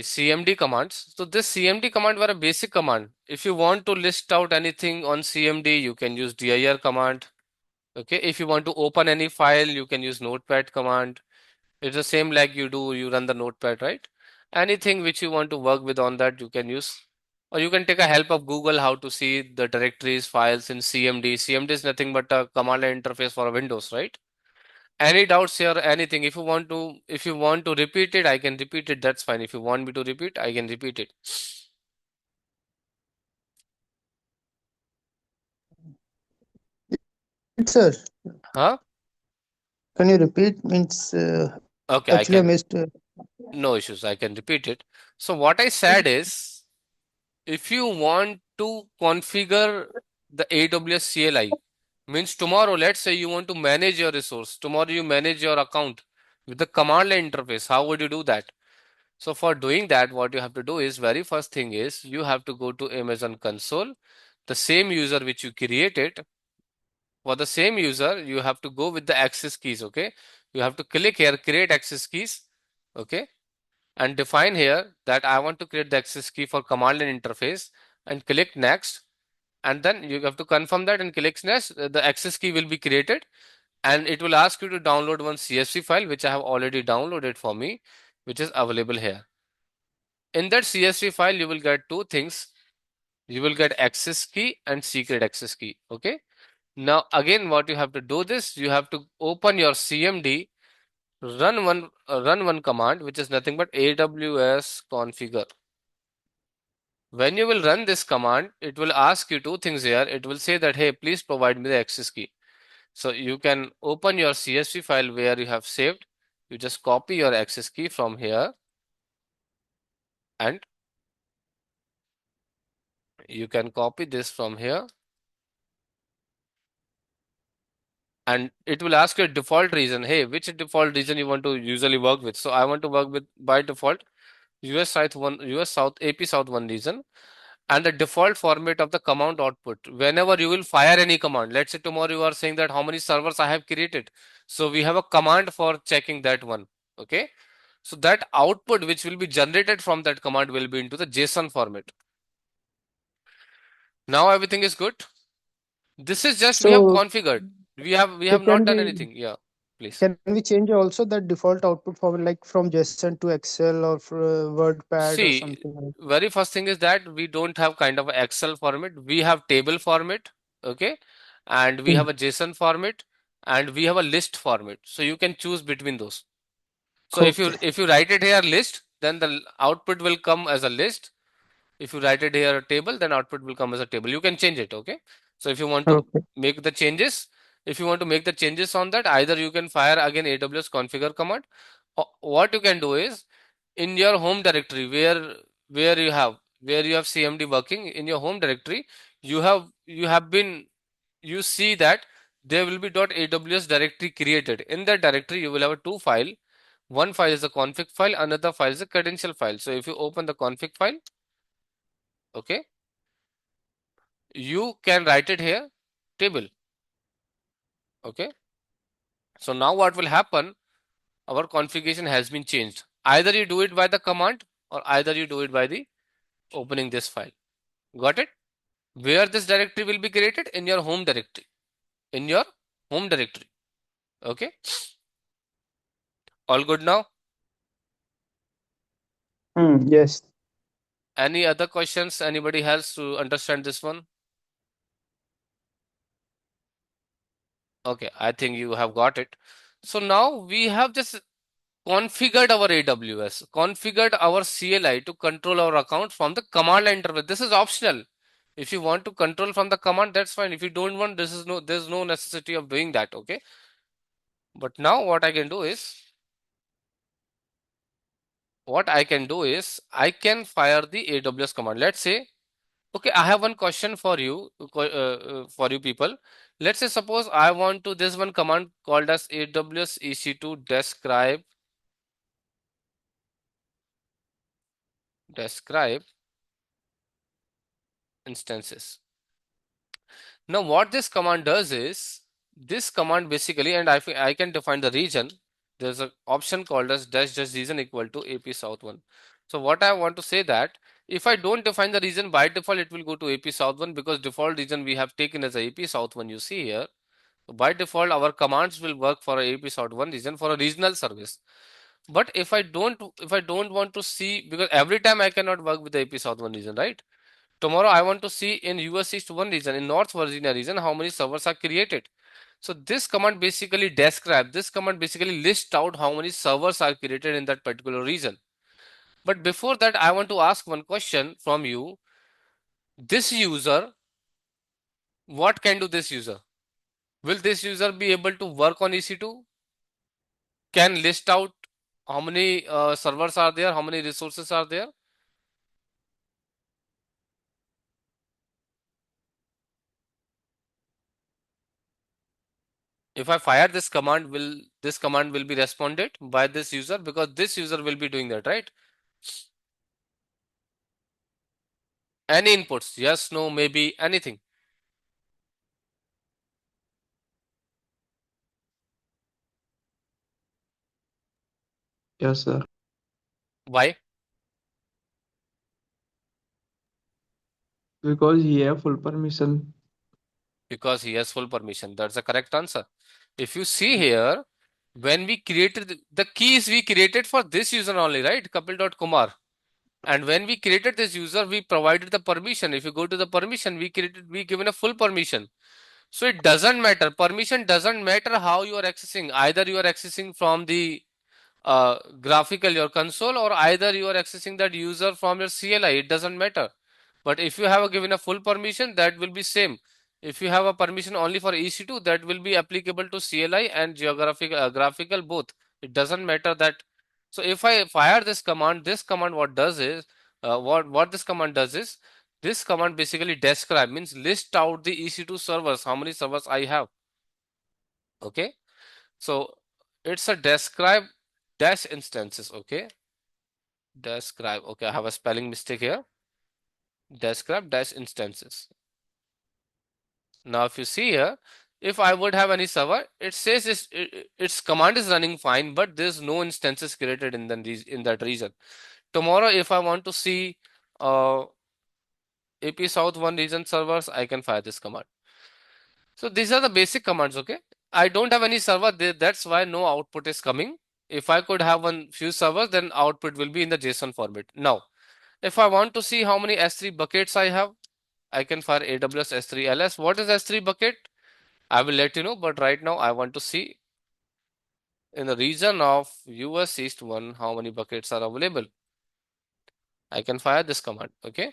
CMD commands. So this CMD command were a basic command. If you want to list out anything on CMD, you can use dir command. Okay, if you want to open any file, you can use notepad command. It's the same like you run the notepad, right? Anything which you want to work with on that, you can use. Or you can take a help of Google how to see the directories, files in CMD. CMD is nothing but a command line interface for Windows, right? Any doubts here, anything? If you want to repeat it, I can repeat it. That's fine. If you want me to repeat, I can repeat it. Sir, Huh? can you repeat? Means Okay, I actually I can. missed. No issues. I can repeat it. So what I said is, if you want to configure the AWS CLI, means tomorrow, let's say you want to manage your resource. Tomorrow you manage your account with the command line interface. How would you do that? So for doing that, what you have to do is very first thing is you have to go to Amazon console, the same user which you created. For the same user, you have to go with the access keys. Okay. You have to click here, create access keys. Okay. And define here that I want to create the access key for command line interface and click next. And then you have to confirm that and click next. The access key will be created and it will ask you to download one CSV file, which I have already downloaded for me, which is available here. In that CSV file, you will get two things. You will get access key and secret access key. Okay. Now, again, what you have to do this, you have to open your CMD, run one command, which is nothing but AWS configure. When you will run this command, it will ask you two things here. It will say that, hey, please provide me the access key. So you can open your CSV file where you have saved. You just copy your access key from here and you can copy this from here and it will ask you a default region. Hey, which default region you want to usually work with? So I want to work with by default US South AP South 1 region and the default format of the command output. Whenever you will fire any command, let's say tomorrow you are saying that how many servers I have created. So we have a command for checking that one. Okay. So that output which will be generated from that command will be into the JSON format. Now everything is good. This is just we have So, configured. We so have not done anything. Yeah, please. can we change also that default output format like from JSON to Excel or for WordPad or See, something like? very first thing is that we don't have kind of a Excel format. We have table format, okay, and we Hmm. have a JSON format, and we have a list format. So you can choose between those. So Okay. if you write it here list, then the output will come as a list. If you write it here a table, then output will come as a table. You can change it, okay? So if you want to Okay. make the changes, if you want to make the changes on that, either you can fire again AWS configure command. Or what you can do is in your home directory where you have CMD working in your home directory, you have been you see that there will be .aws directory created. In that directory, you will have a two file. One file is a config file, another file is a credential file. So if you open the config file, okay, you can write it here table. Okay. So now what will happen? Our configuration has been changed. Either you do it by the command or either you do it by the opening this file. Got it? Where this directory will be created? In your home directory. In your home directory. Okay. All good now? Yes. Any other questions? Anybody else to understand this one? Okay, I think you have got it. So now we have just configured our AWS, configured our CLI to control our account from the command line interface. This is optional. If you want to control from the command, that's fine. If you don't want, there's no necessity of doing that. Okay. But now what I can do is, I can fire the AWS command. Let's say, okay, I have one question for you, for you people. Let's say, suppose I want to this one command called as AWS EC2 describe instances. Now, what this command does is, this command basically, and I can define the region. there's an option called as dash dash region equal to AP South 1. So what I want to say that if I don't define the region, by default it will go to AP South 1 because default region we have taken as a AP South 1, you see here. So by default our commands will work for a AP South 1 region for a regional service. But if I don't want to see, because every time I cannot work with the AP South 1 region, right? Tomorrow I want to see in US East 1 region, in North Virginia region, how many servers are created. So this command basically lists out how many servers are created in that particular region. But before that, I want to ask one question from you. This user, what can do this user? Will this user be able to work on EC2? Can list out how many servers are there, how many resources are there? If I fire this command, will be responded by this user, because this user will be doing that, right? Any inputs? Yes, no, maybe, anything. Yes, sir. Why? Because he have full permission. Because he has full permission. That's the correct answer. If you see here, when we created the keys, we created for this user only, right? Kapil.kumar. And when we created this user, we provided the permission. If you go to the permission, we given a full permission. So it doesn't matter. Permission doesn't matter how you are accessing. Either you are accessing from the graphical, your console, or either you are accessing that user from your CLI. It doesn't matter. But if you have given a full permission, that will be same. If you have a permission only for EC2, that will be applicable to CLI and geographic graphical both. It doesn't matter that. So if I fire this command what does is what this command does is, this command basically describe, means list out the EC2 servers, how many servers I have. Okay, so it's a describe dash instances. Okay, describe. Okay, I have a spelling mistake here. Describe dash instances. Now, if you see here, if I would have any server, it says its command is running fine, but there's no instances created in that region. Tomorrow, if I want to see AP South 1 region servers, I can fire this command. So these are the basic commands. Okay, I don't have any server there, that's why no output is coming. If I could have few servers, then output will be in the JSON format. Now, if I want to see how many S3 buckets I have, I can fire AWS S3 LS. What is S3 bucket? I will let you know, but right now I want to see in the region of US East 1 how many buckets are available. I can fire this command, okay?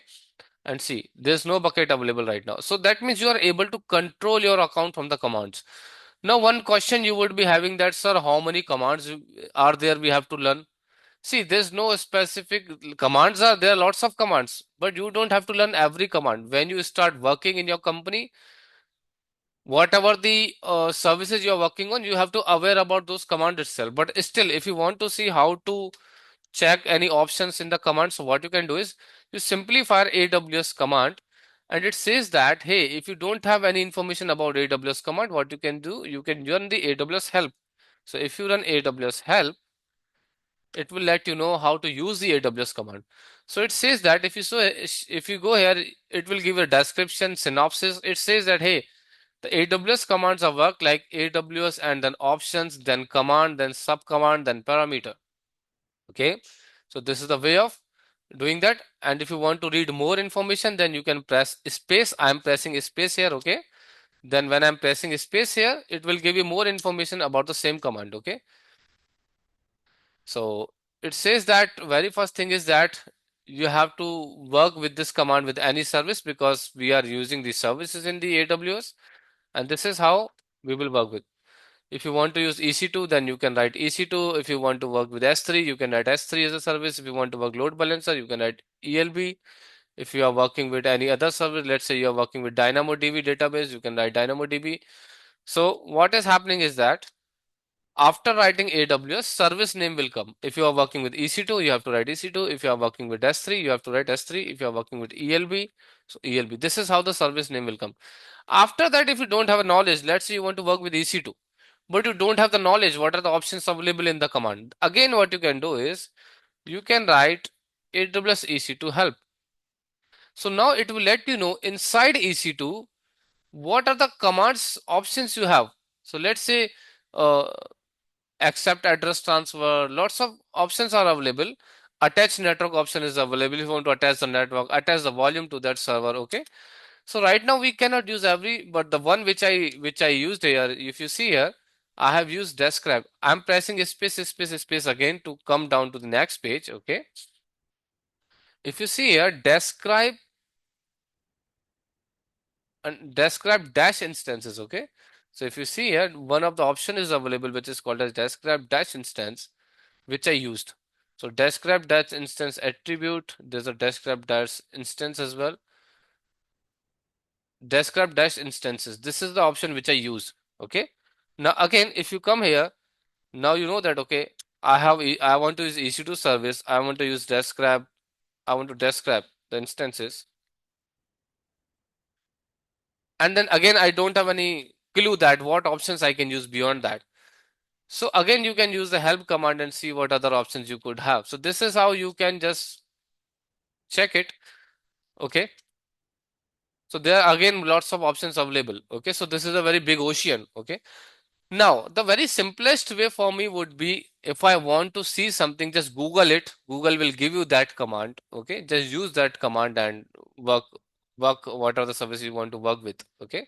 And see, there's no bucket available right now. So that means you are able to control your account from the commands. Now, one question you would be having that, sir, how many commands are there we have to learn? See, there's no specific commands are there, lots of commands, but you don't have to learn every command. When you start working in your company, whatever the services you are working on, you have to aware about those commands itself. But still, if you want to see how to check any options in the command, so what you can do is you simply fire AWS command, and it says that, hey, if you don't have any information about AWS command, what you can do, you can run the AWS help. So if you run AWS help, it will let you know how to use the AWS command. So it says that if you go here, it will give a description, synopsis. It says that, hey, the AWS commands are work like AWS and then options, then command, then subcommand, then parameter. Okay, so this is the way of doing that. And if you want to read more information, then you can press space. I'm pressing space here. Okay, then when I'm pressing space here, it will give you more information about the same command. Okay, so it says that very first thing is that you have to work with this command with any service, because we are using the services in the AWS, and this is how we will work with. If you want to use EC2, then you can write EC2. If you want to work with S3, you can write S3 as a service. If you want to work load balancer, you can write ELB. If you are working with any other service, let's say you are working with DynamoDB database, you can write DynamoDB. So what is happening is that after writing AWS, service name will come. If you are working with EC2, you have to write EC2. If you are working with S3, you have to write S3. If you are working with ELB, so ELB. This is how the service name will come. After that, if you don't have a knowledge, let's say you want to work with EC2. but you don't have the knowledge what are the options available in the command. Again, what you can do is you can write AWS EC2 help. So now it will let you know inside EC2 what are the commands options you have. So let's say uh, accept address transfer, lots of options are available. Attach network option is available if you want to attach the network, attach the volume to that server. Okay, so right now we cannot use every, but the one which I used here, if you see here, I have used describe. I'm pressing space space space again to come down to the next page. Okay, if you see here, describe and describe dash instances. Okay, so if you see here, one of the option is available which is called as describe dash instance, which I used. So describe dash instance attribute, there's a describe dash instance as well. Describe dash instances, this is the option which I use. Okay, now again if you come here, now you know that okay, I want to use EC2 service, I want to use describe, I want to describe the instances, and then again I don't have any clue that what options I can use beyond that. So again you can use the help command and see what other options you could have. So this is how you can just check it. Okay, so there are again lots of options available. Okay, so this is a very big ocean. Okay, now the very simplest way for me would be if I want to see something, just Google it. Google will give you that command. Okay, just use that command and work what are the services you want to work with. Okay,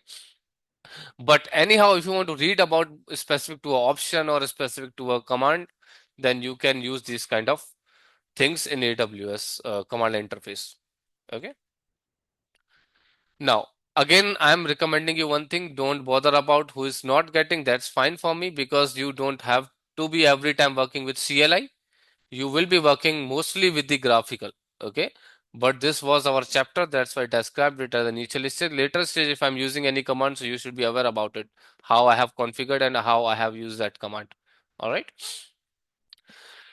but anyhow, if you want to read about specific to an option or specific to a command, then you can use these kind of things in AWS command line interface. Okay. Now, again, I'm recommending you one thing, don't bother about who is not getting, that's fine for me because you don't have to be every time working with CLI. You will be working mostly with the graphical, okay? But this was our chapter, that's why I described it as an initial stage. Later stage, if I'm using any command, so you should be aware about it, how I have configured and how I have used that command. All right.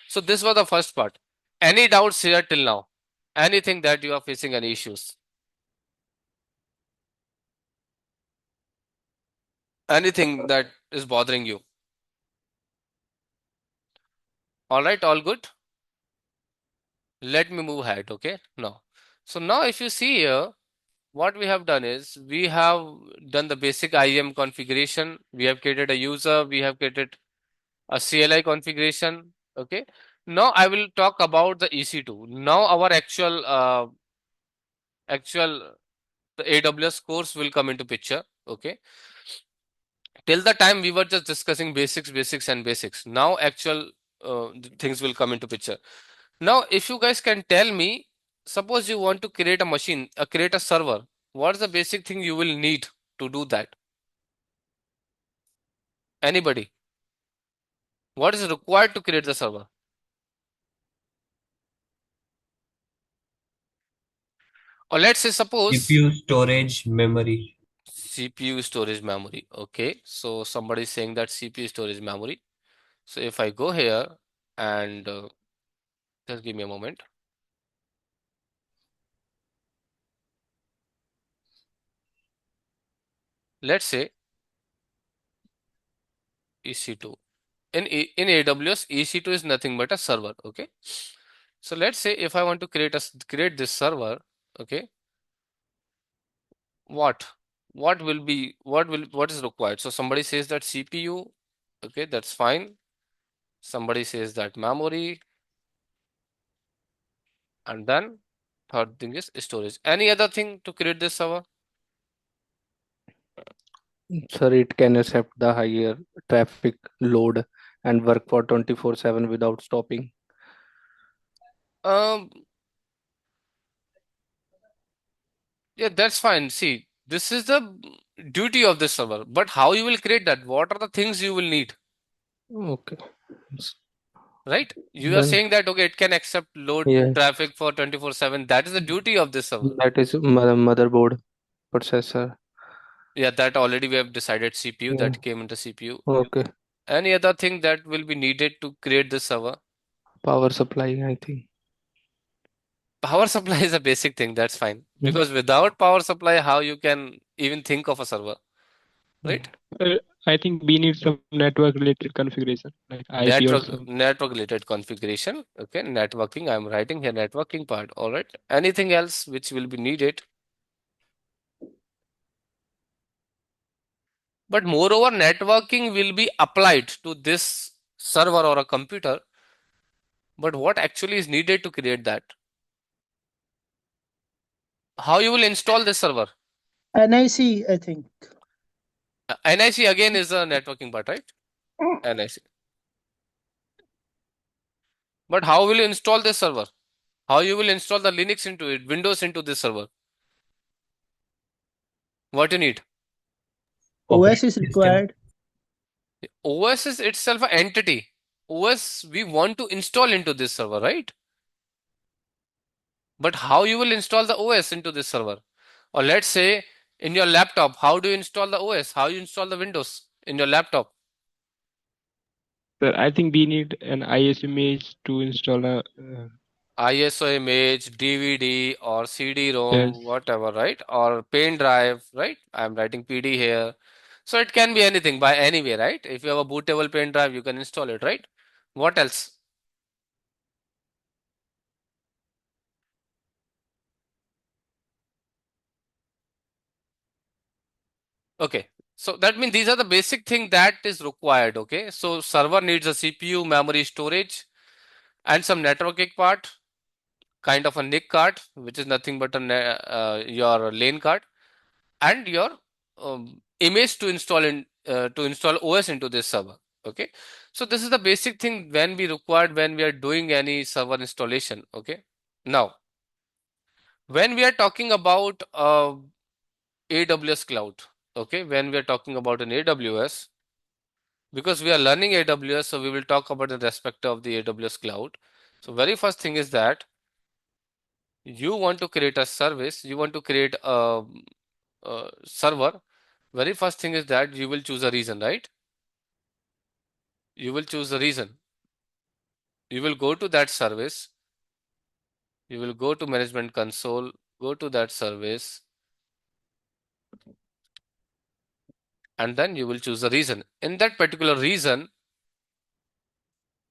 So this was the first part. Any doubts here till now? Anything that you are facing any issues? Anything that is bothering you? All right, all good. Let me move ahead. Okay, now. So now if you see here, what we have done is we have done the basic IAM configuration. We have created a user. We have created a CLI configuration. Okay. Now I will talk about the EC2. Now our actual the AWS course will come into picture. Okay. Till the time we were just discussing basics and basics. Now actual things will come into picture. Now, if you guys can tell me, suppose you want to create a machine, create a server, what's the basic thing you will need to do that? Anybody? What is required to create the server? Or let's say suppose CPU, storage, memory. CPU storage memory. Okay, so somebody is saying that CPU storage memory. So if I go here and just give me a moment. Let's say EC2. In AWS, EC2 is nothing but a server. Okay. So let's say if I want to create this server, okay, what what is required? So somebody says that CPU, okay, that's fine. Somebody says that memory, and then third thing is storage. Any other thing to create this server? Sir, it can accept the higher traffic load and work for 24/7 without stopping. Um, yeah, that's fine. See, this is the duty of this server, but how you will create that? What are the things you will need? Okay. Right? You are Then, saying that okay, it can accept load yeah, traffic for 24/7. That is the duty of this server. that is motherboard processor. Yeah, that already we have decided CPU Yeah. that came into CPU. Okay. Any other thing that will be needed to create this server? Power supply, I think. Power supply is a basic thing, that's fine. Mm. Because without power supply, how you can even think of a server, right? I think we need some network related configuration like IP or some. Network related configuration. Okay, networking. I'm writing here networking part. All right. Anything else which will be needed? But moreover, networking will be applied to this server or a computer. But what actually is needed to create that? How you will install this server? NIC, I think. NIC again is a networking part, right? NIC. But how will you install this server? How you will install the Linux into it, Windows into this server? What you need? OS is Operating system. required. OS is itself an entity. OS we want to install into this server, right? But how you will install the OS into this server? Or let's say in your laptop, how do you install the OS? How you install the Windows in your laptop? Sir, I think we need an IS image to install a ISO image, DVD or yes. CD-ROM, whatever, right? Or pen drive, right? I'm writing PD here. So it can be anything by anyway, right? If you have a bootable pen drive, you can install it, right? What else? Okay. So that means these are the basic thing that is required, okay? So server needs a CPU, memory, storage, and some networking part, kind of a NIC card, which is nothing but your LAN card, and your image to install OS into this server. Okay, so this is the basic thing when we required when we are doing any server installation. Okay, now when we are talking about AWS cloud, okay, when we are talking about an AWS, because we are learning AWS, so we will talk about the respect of the AWS cloud. So very first thing is that you want to create a service, you want to create a server. Very first thing is that you will choose a region, right? You will choose the region. You will go to that service. You will go to management console, go to that service, and then you will choose the region. In that particular region,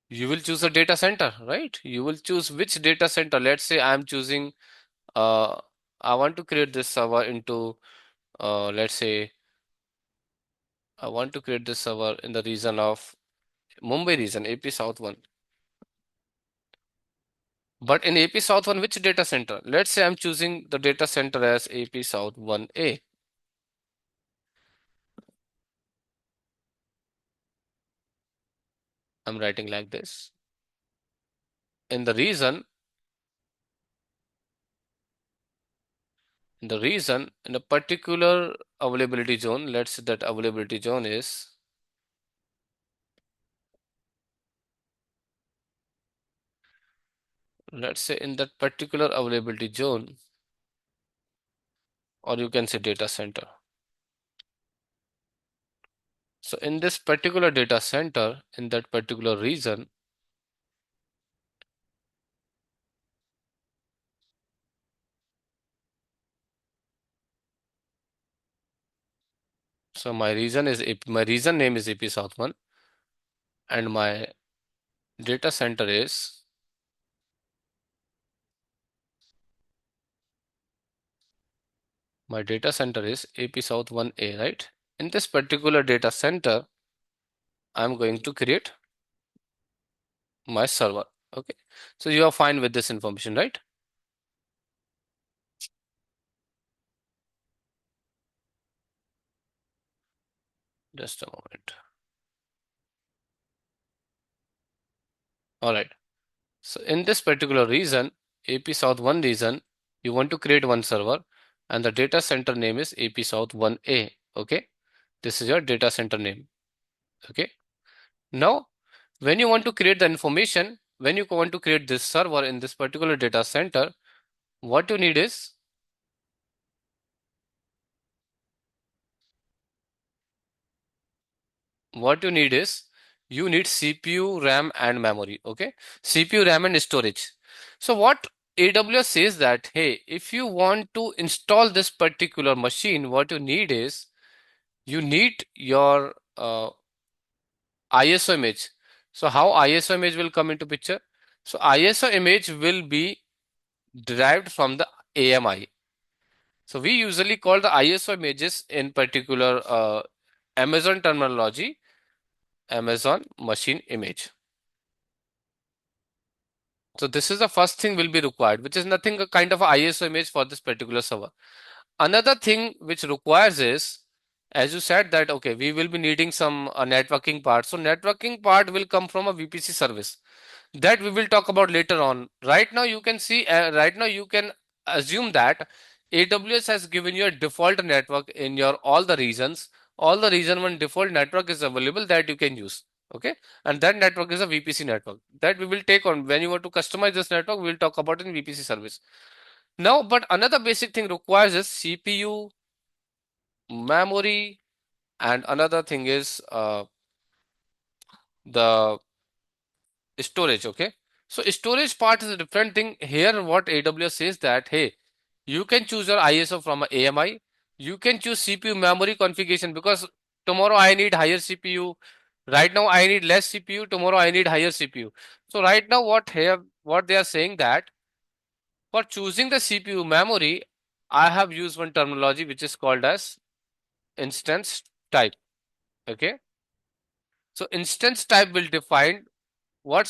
you will choose a data center, right? You will choose which data center. Let's say I'm choosing, I want to create this server into, let's say, I want to create this server in the region of Mumbai region, AP South 1. But in AP South 1, which data center? Let's say I'm choosing the data center as AP South 1A. I'm writing like this. In the region, in a particular availability zone, let's say that availability zone is, let's say in that particular availability zone, or you can say data center. So in this particular data center, in that particular region, so my region name is AP South 1, and my data center is AP South 1A, right? In this particular data center, I'm going to create my server. Okay, so you are fine with this information, right? Just a moment. All right. So in this particular region, AP South 1 region, you want to create one server and the data center name is AP South 1A. Okay. This is your data center name. Okay. Now, when you want to create the information, when you want to create this server in this particular data center, what you need is you need CPU, RAM, and memory. Okay, CPU, RAM, and storage. So what AWS says that, hey, if you want to install this particular machine, what you need is you need your ISO image. So how ISO image will come into picture? So ISO image will be derived from the AMI. So we usually call the ISO images in particular Amazon terminology, Amazon machine image. So this is the first thing will be required, which is nothing a kind of a ISO image for this particular server. Another thing which requires is, as you said that, okay, we will be needing some networking part. So networking part will come from a VPC service that we will talk about later on. Right now you can see, right now you can assume that AWS has given you a default network in your all the regions. All the region one default network is available that you can use. Okay, and that network is a VPC network that we will take on when you want to customize this network. We will talk about in VPC service. Now, but another basic thing requires is CPU, memory, and another thing is the storage. Okay, so storage part is a different thing. Here what AWS says that, hey, you can choose your ISO from a AMI, you can choose CPU memory configuration, because tomorrow I need higher CPU, right now I need less CPU, tomorrow I need higher CPU. So right now what they are saying that for choosing the CPU memory, I have used one terminology which is called as instance type. Okay, so instance type will define what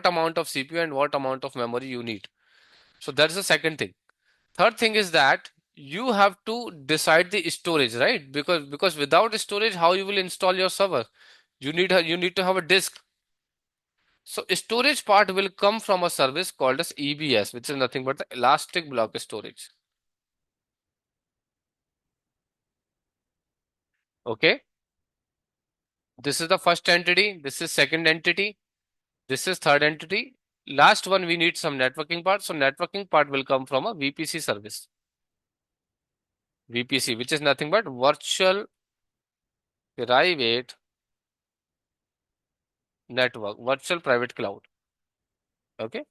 amount of CPU and what amount of memory you need. So that's the second thing. Third thing is that you have to decide the storage, right? Because without storage, how you will install your server? You need to have a disk. So storage part will come from a service called as EBS, which is nothing but the elastic block storage. Okay, this is the first entity, this is second entity, this is third entity. Last one, we need some networking part. So networking part will come from a VPC service. VPC, which is nothing but virtual private network, virtual private cloud. Okay.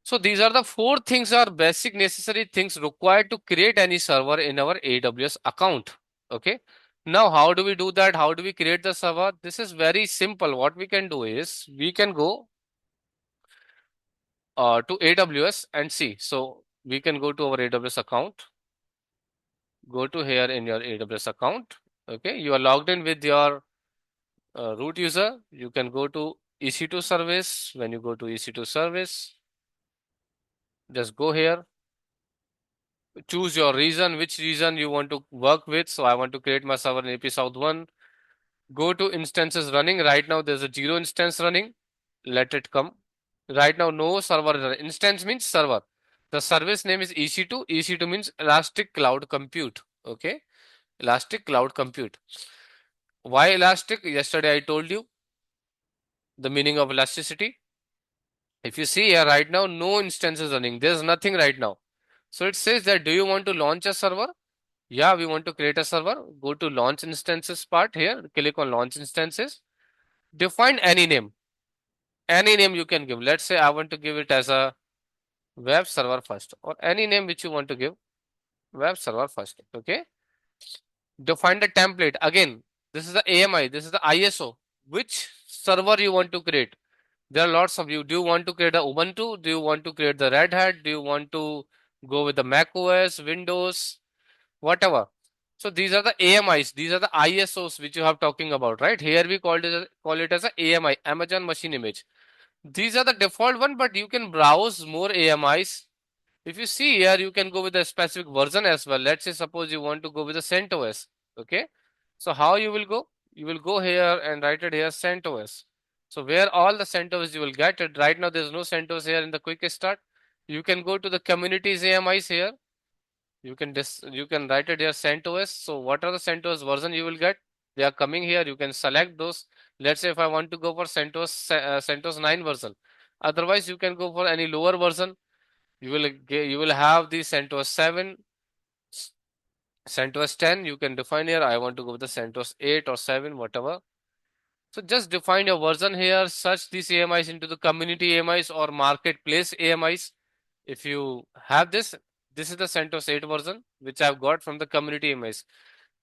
So these are the four things are basic necessary things required to create any server in our AWS account. Okay. Now, how do we do that? How do we create the server? This is very simple. What we can do is we can go to AWS and see. So we can go to our AWS account. Go to here in your AWS account. Okay. You are logged in with your root user. You can go to EC2 service. When you go to EC2 service, just go here, choose your region, which region you want to work with. So I want to create my server in AP South 1. Go to instances running. Right now there's a 0 instance running. Let it come. Right now no server. Instance means server. The service name is EC2. EC2 means Elastic Cloud Compute. Okay. Elastic Cloud Compute. Why elastic? Yesterday I told you the meaning of elasticity. If you see here right now, no instance is running. There's nothing right now. So it says that, do you want to launch a server? Yeah, we want to create a server. Go to launch instances part here. Click on launch instances. Define any name. Any name you can give. Let's say I want to give it as a web server first, or any name which you want to give. Web server first. Okay. Define the template. Again, this is the AMI. This is the ISO. Which server you want to create? There are lots of you. Do you want to create a Ubuntu? Do you want to create the Red Hat? Do you want to go with the Mac OS, Windows, whatever? So these are the AMIs. These are the ISOs which you have talking about, right? Here we call it as a AMI, Amazon Machine Image. These are the default one, but you can browse more AMIs. If you see here, you can go with a specific version as well. Let's say suppose you want to go with the CentOS. Okay. So how you will go? You will go here and write it here CentOS. So where all the CentOS you will get it. Right now there's no CentOS here in the quick start. You can go to the communities AMIs here. You can write it here CentOS. So what are the CentOS version you will get? They are coming here. You can select those. Let's say if I want to go for CentOS 9 version. Otherwise you can go for any lower version. You will have the CentOS 7, CentOS 10. You can define here. I want to go with the CentOS 8 or 7, whatever. So just define your version here. Search these AMIs into the community AMIs or marketplace AMIs. If you have this is the CentOS 8 version which I've got from the community AMIs.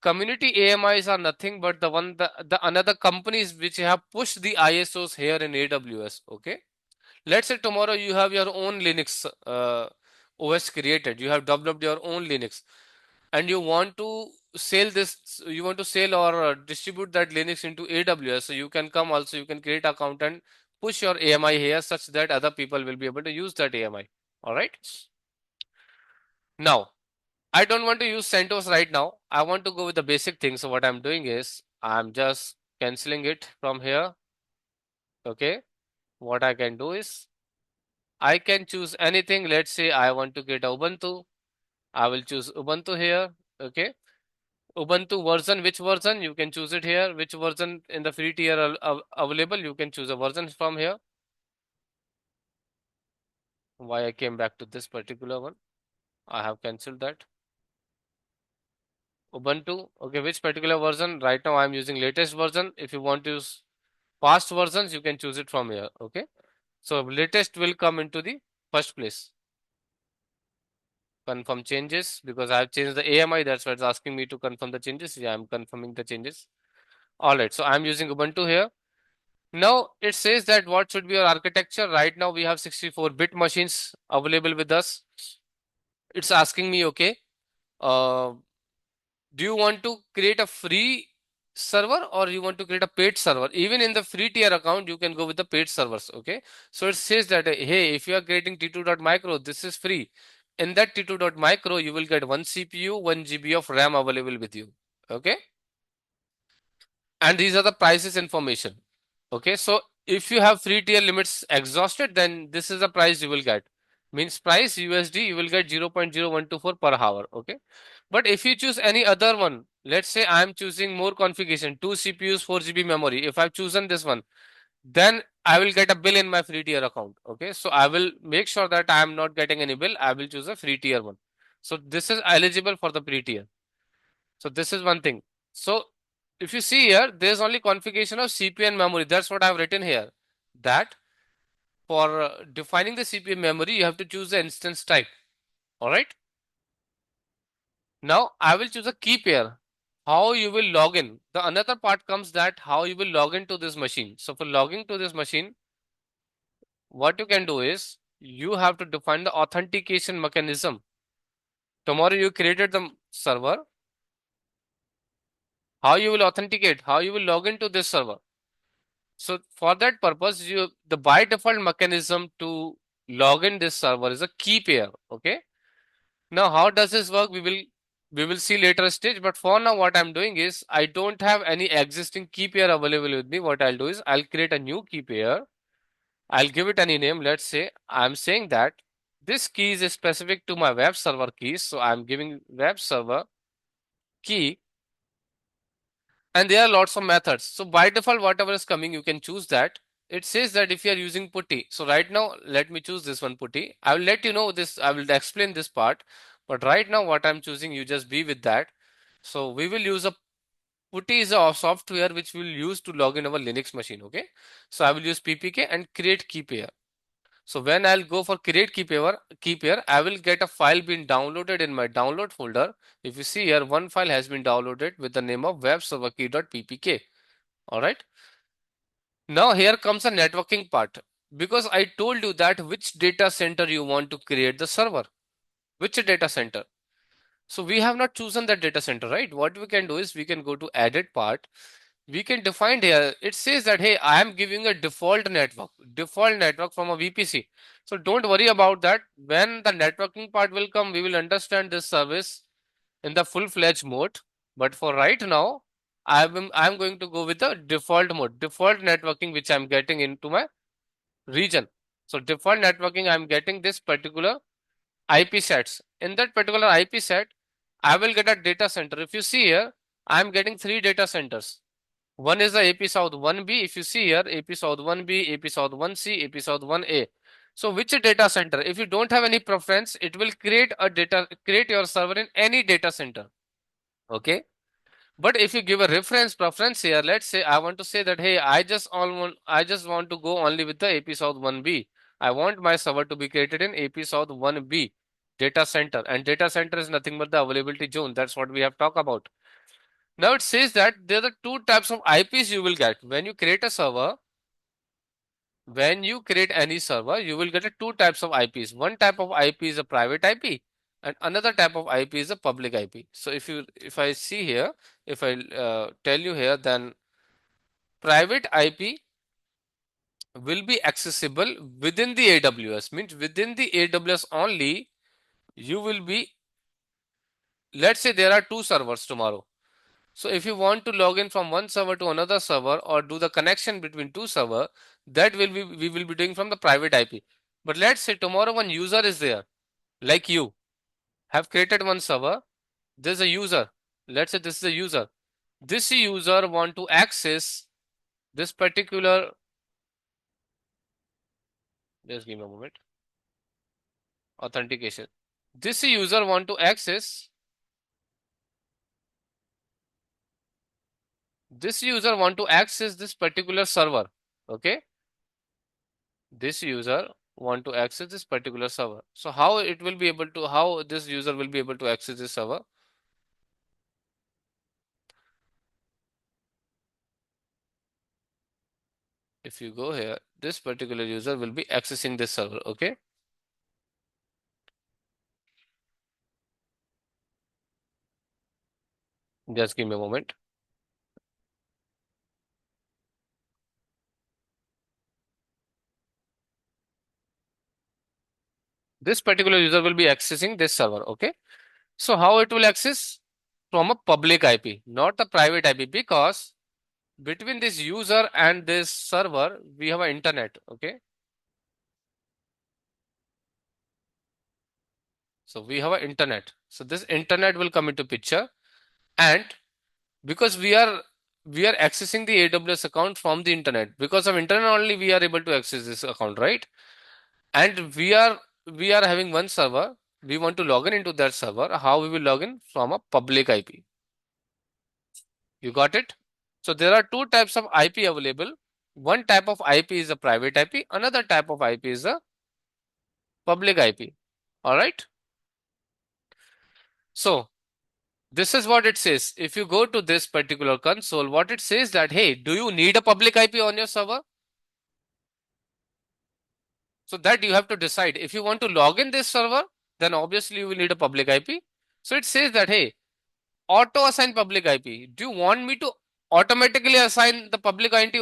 community AMIs are nothing but the another companies which have pushed the ISOs here in AWS. Okay. Let's say tomorrow you have your own Linux OS created. You have developed your own Linux, and you want to sell this. You want to sell or distribute that Linux into AWS. So you can come also. You can create account and push your AMI here such that other people will be able to use that AMI. All right. Now, I don't want to use CentOS right now. I want to go with the basic thing. So what I'm doing is I'm just canceling it from here. Okay. What I can do is I can choose anything. Let's say I want to get Ubuntu. I will choose Ubuntu here. Okay. Ubuntu version, which version? You can choose it here. Which version in the free tier available? You can choose a version from here. Why I came back to this particular one? I have cancelled that. Ubuntu. Okay, which particular version? Right now I'm using latest version. If you want to use past versions, you can choose it from here. Okay. So latest will come into the first place. Confirm changes because I have changed the AMI. That's why it's asking me to confirm the changes. Yeah, I'm confirming the changes. All right. So I'm using Ubuntu here. Now it says that what should be your architecture. Right now we have 64-bit machines available with us. It's asking me, okay, do you want to create a free server or you want to create a paid server? Even in the free tier account, you can go with the paid servers. Okay. So it says that, hey, if you are creating T2.micro, this is free. In that T2.micro, you will get 1 CPU, 1 GB of RAM available with you. Okay. And these are the prices information. Okay. So if you have free tier limits exhausted, then this is the price you will get. Means price USD, you will get 0.0124 per hour. Okay. But if you choose any other one, let's say I'm choosing more configuration, 2 CPUs, 4 GB memory. If I've chosen this one, then I will get a bill in my free tier account. Okay. So I will make sure that I am not getting any bill. I will choose a free tier one. So this is eligible for the free tier. So this is one thing. So if you see here, there's only configuration of CPU and memory. That's what I've written here. That for defining the CPU memory, you have to choose the instance type. All right. Now I will choose a key pair. How you will log in. The another part comes that how you will log into this machine. So for logging to this machine, what you can do is you have to define the authentication mechanism. Tomorrow you created the server. How you will authenticate, how you will log into this server. So for that purpose, the by default mechanism to log in this server is a key pair. Okay. Now, how does this work? We will see later stage. But for now, what I'm doing is I don't have any existing key pair available with me. What I'll do is I'll create a new key pair. I'll give it any name. Let's say I'm saying that this key is specific to my web server keys. So I'm giving web server key. And there are lots of methods. So by default, whatever is coming, you can choose that. It says that if you are using putty. So right now, let me choose this one putty. I will let you know this. I will explain this part. But right now, what I'm choosing, you just be with that. So we will use a putty is a software which we'll use to log in our Linux machine. Okay. So I will use ppk and create key pair. So when I'll go for create key pair, I will get a file being downloaded in my download folder. If you see here, one file has been downloaded with the name of web server key.ppk. All right. Now here comes the networking part, because I told you that which data center you want to create the server, which data center. So we have not chosen that data center, right? What we can do is we can go to edit part. We can define here. It says that, hey, I am giving a default network from a VPC. So don't worry about that. When the networking part will come, we will understand this service in the full-fledged mode. But for right now, I'm going to go with the default mode, default networking, which I'm getting into my region. So default networking, I'm getting this particular IP sets. In that particular IP set, I will get a data center. If you see here, I'm getting 3 data centers. One is the AP South 1B. If you see here, AP South 1B, AP South 1C, AP South 1A. So which data center? If you don't have any preference, it will create your server in any data center. Okay. But if you give a reference preference here, let's say I want to say that, hey, I just want to go only with the AP South 1B. I want my server to be created in AP South 1B data center, and data center is nothing but the availability zone. That's what we have talked about. Now it says that there are two types of IPs you will get when you create a server. When you create any server, you will get a two types of IPs. One type of IP is a private IP, and another type of IP is a public IP. So if I see here, if I tell you here, then private IP will be accessible within the AWS. Means within the AWS only, you will be. Let's say there are two servers tomorrow. So if you want to log in from one server to another server or do the connection between two server, that will be we will be doing from the private IP. But let's say tomorrow one user is there, like you have created one server. There's a user. Let's say this is a user. This user want to access this particular. Just give me a moment. Authentication. This user want to access. This user want to access this particular server. Okay. This user want to access this particular server. So how it will be able to, how this user will be able to access this server? If you go here, this particular user will be accessing this server. Okay. Just give me a moment. This particular user will be accessing this server. Okay. So how it will access? From a public IP, not a private IP, because between this user and this server, we have an internet. Okay. So we have an internet. So this internet will come into picture, and because we are accessing the AWS account from the internet, because of internet only we are able to access this account, right? And we are having one server. We want to log in into that server. How we will log in? From a public IP. You got it? So there are two types of IP available. One type of IP is a private IP. Another type of IP is a public IP. All right. So this is what it says. If you go to this particular console, what it says that, hey, do you need a public IP on your server? So that you have to decide. If you want to log in this server, then obviously you will need a public IP. So it says that, hey, auto assign public IP. Do you want me to automatically assign the public IP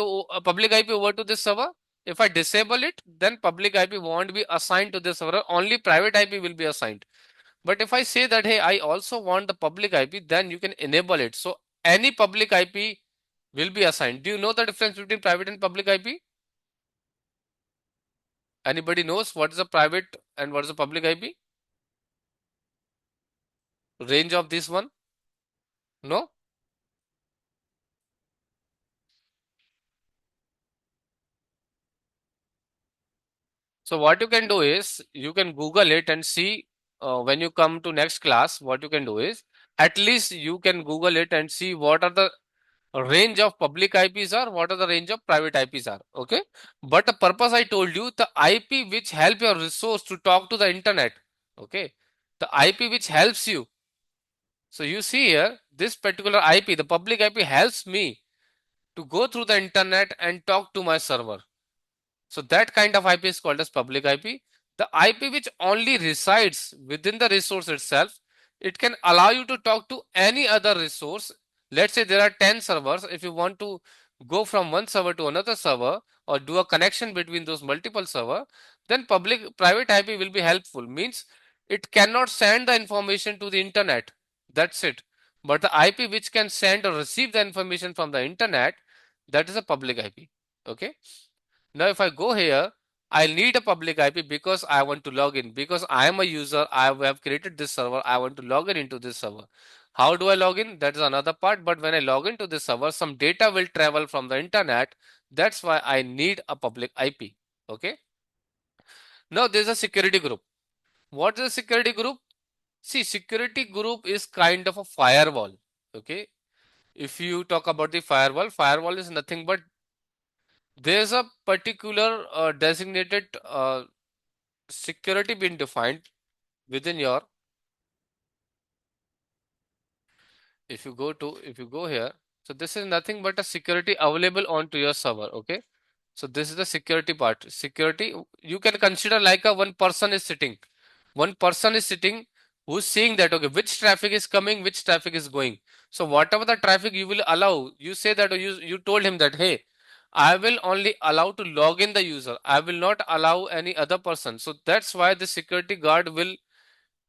over to this server? If I disable it, then public IP won't be assigned to this server. Only private IP will be assigned. But if I say that, hey, I also want the public IP, then you can enable it. So any public IP will be assigned. Do you know the difference between private and public IP? Anybody knows what is a private and what is a public IP? Range of this one? No? So what you can do is you can Google it and see when you come to next class, what you can do is at least you can Google it and see what are the range of public IPs are, what are the range of private IPs are. Okay. But the purpose I told you, the IP which help your resource to talk to the internet. Okay. The IP which helps you. So you see here, this particular IP, the public IP helps me to go through the internet and talk to my server. So that kind of IP is called as public IP. The IP which only resides within the resource itself, it can allow you to talk to any other resource. Let's say there are 10 servers. If you want to go from one server to another server or do a connection between those multiple server, then public private IP will be helpful. Means it cannot send the information to the internet. That's it. But the IP which can send or receive the information from the internet, that is a public IP. Okay. Now, if I go here, I need a public IP because I want to log in. Because I am a user, I have created this server, I want to log in into this server. How do I log in? That is another part. But when I log into this server, some data will travel from the internet. That's why I need a public IP. Okay. Now, there's a security group. What is a security group? See, security group is kind of a firewall. Okay. If you talk about the firewall, firewall is nothing but there's a particular designated security being defined within your if you go here, so this is nothing but a security available onto your server. Okay, so this is the security part. Security, you can consider like a one person is sitting who's seeing that, okay, which traffic is coming, which traffic is going. So whatever the traffic you will allow, you say that, or you told him that, hey, I will only allow to log in the user, I will not allow any other person. So that's why the security guard will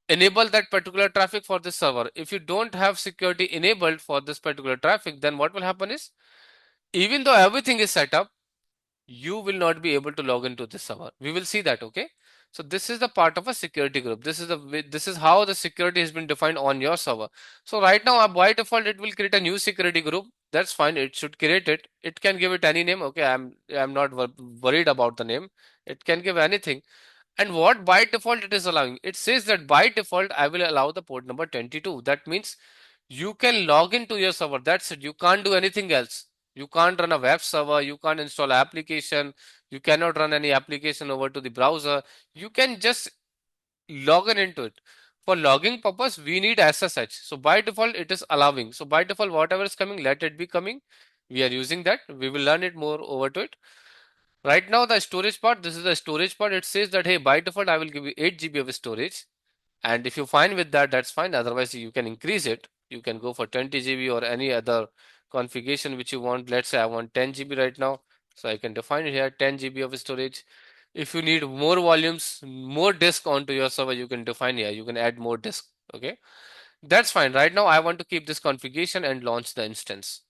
enable that particular traffic for this server. If you don't have security enabled for this particular traffic, then what will happen is, even though everything is set up, you will not be able to log into this server. We will see that. Okay, so this is the part of a security group. This is how the security has been defined on your server. So right now, by default, it will create a new security group. That's fine, it should create it. It can give it any name. Okay, I'm not worried about the name. It can give anything. And what by default it is allowing, it says that by default I will allow the port number 22. That means you can log into your server. That's it. You can't do anything else. You can't run a web server. You can't install application. You cannot run any application over to the browser. You can just log in into it. For logging purpose, we need SSH. So by default, it is allowing. So by default, whatever is coming, let it be coming. We are using that. We will learn it more over to it. Right now, the storage part, this is the storage part. It says that, hey, by default, I will give you 8 GB of storage. And if you're fine with that, that's fine. Otherwise, you can increase it. You can go for 20 GB or any other configuration which you want. Let's say I want 10 GB right now. So I can define it here, 10 GB of storage. If you need more volumes, more disk onto your server, you can define here. You can add more disk. Okay, that's fine. Right now, I want to keep this configuration and launch the instance.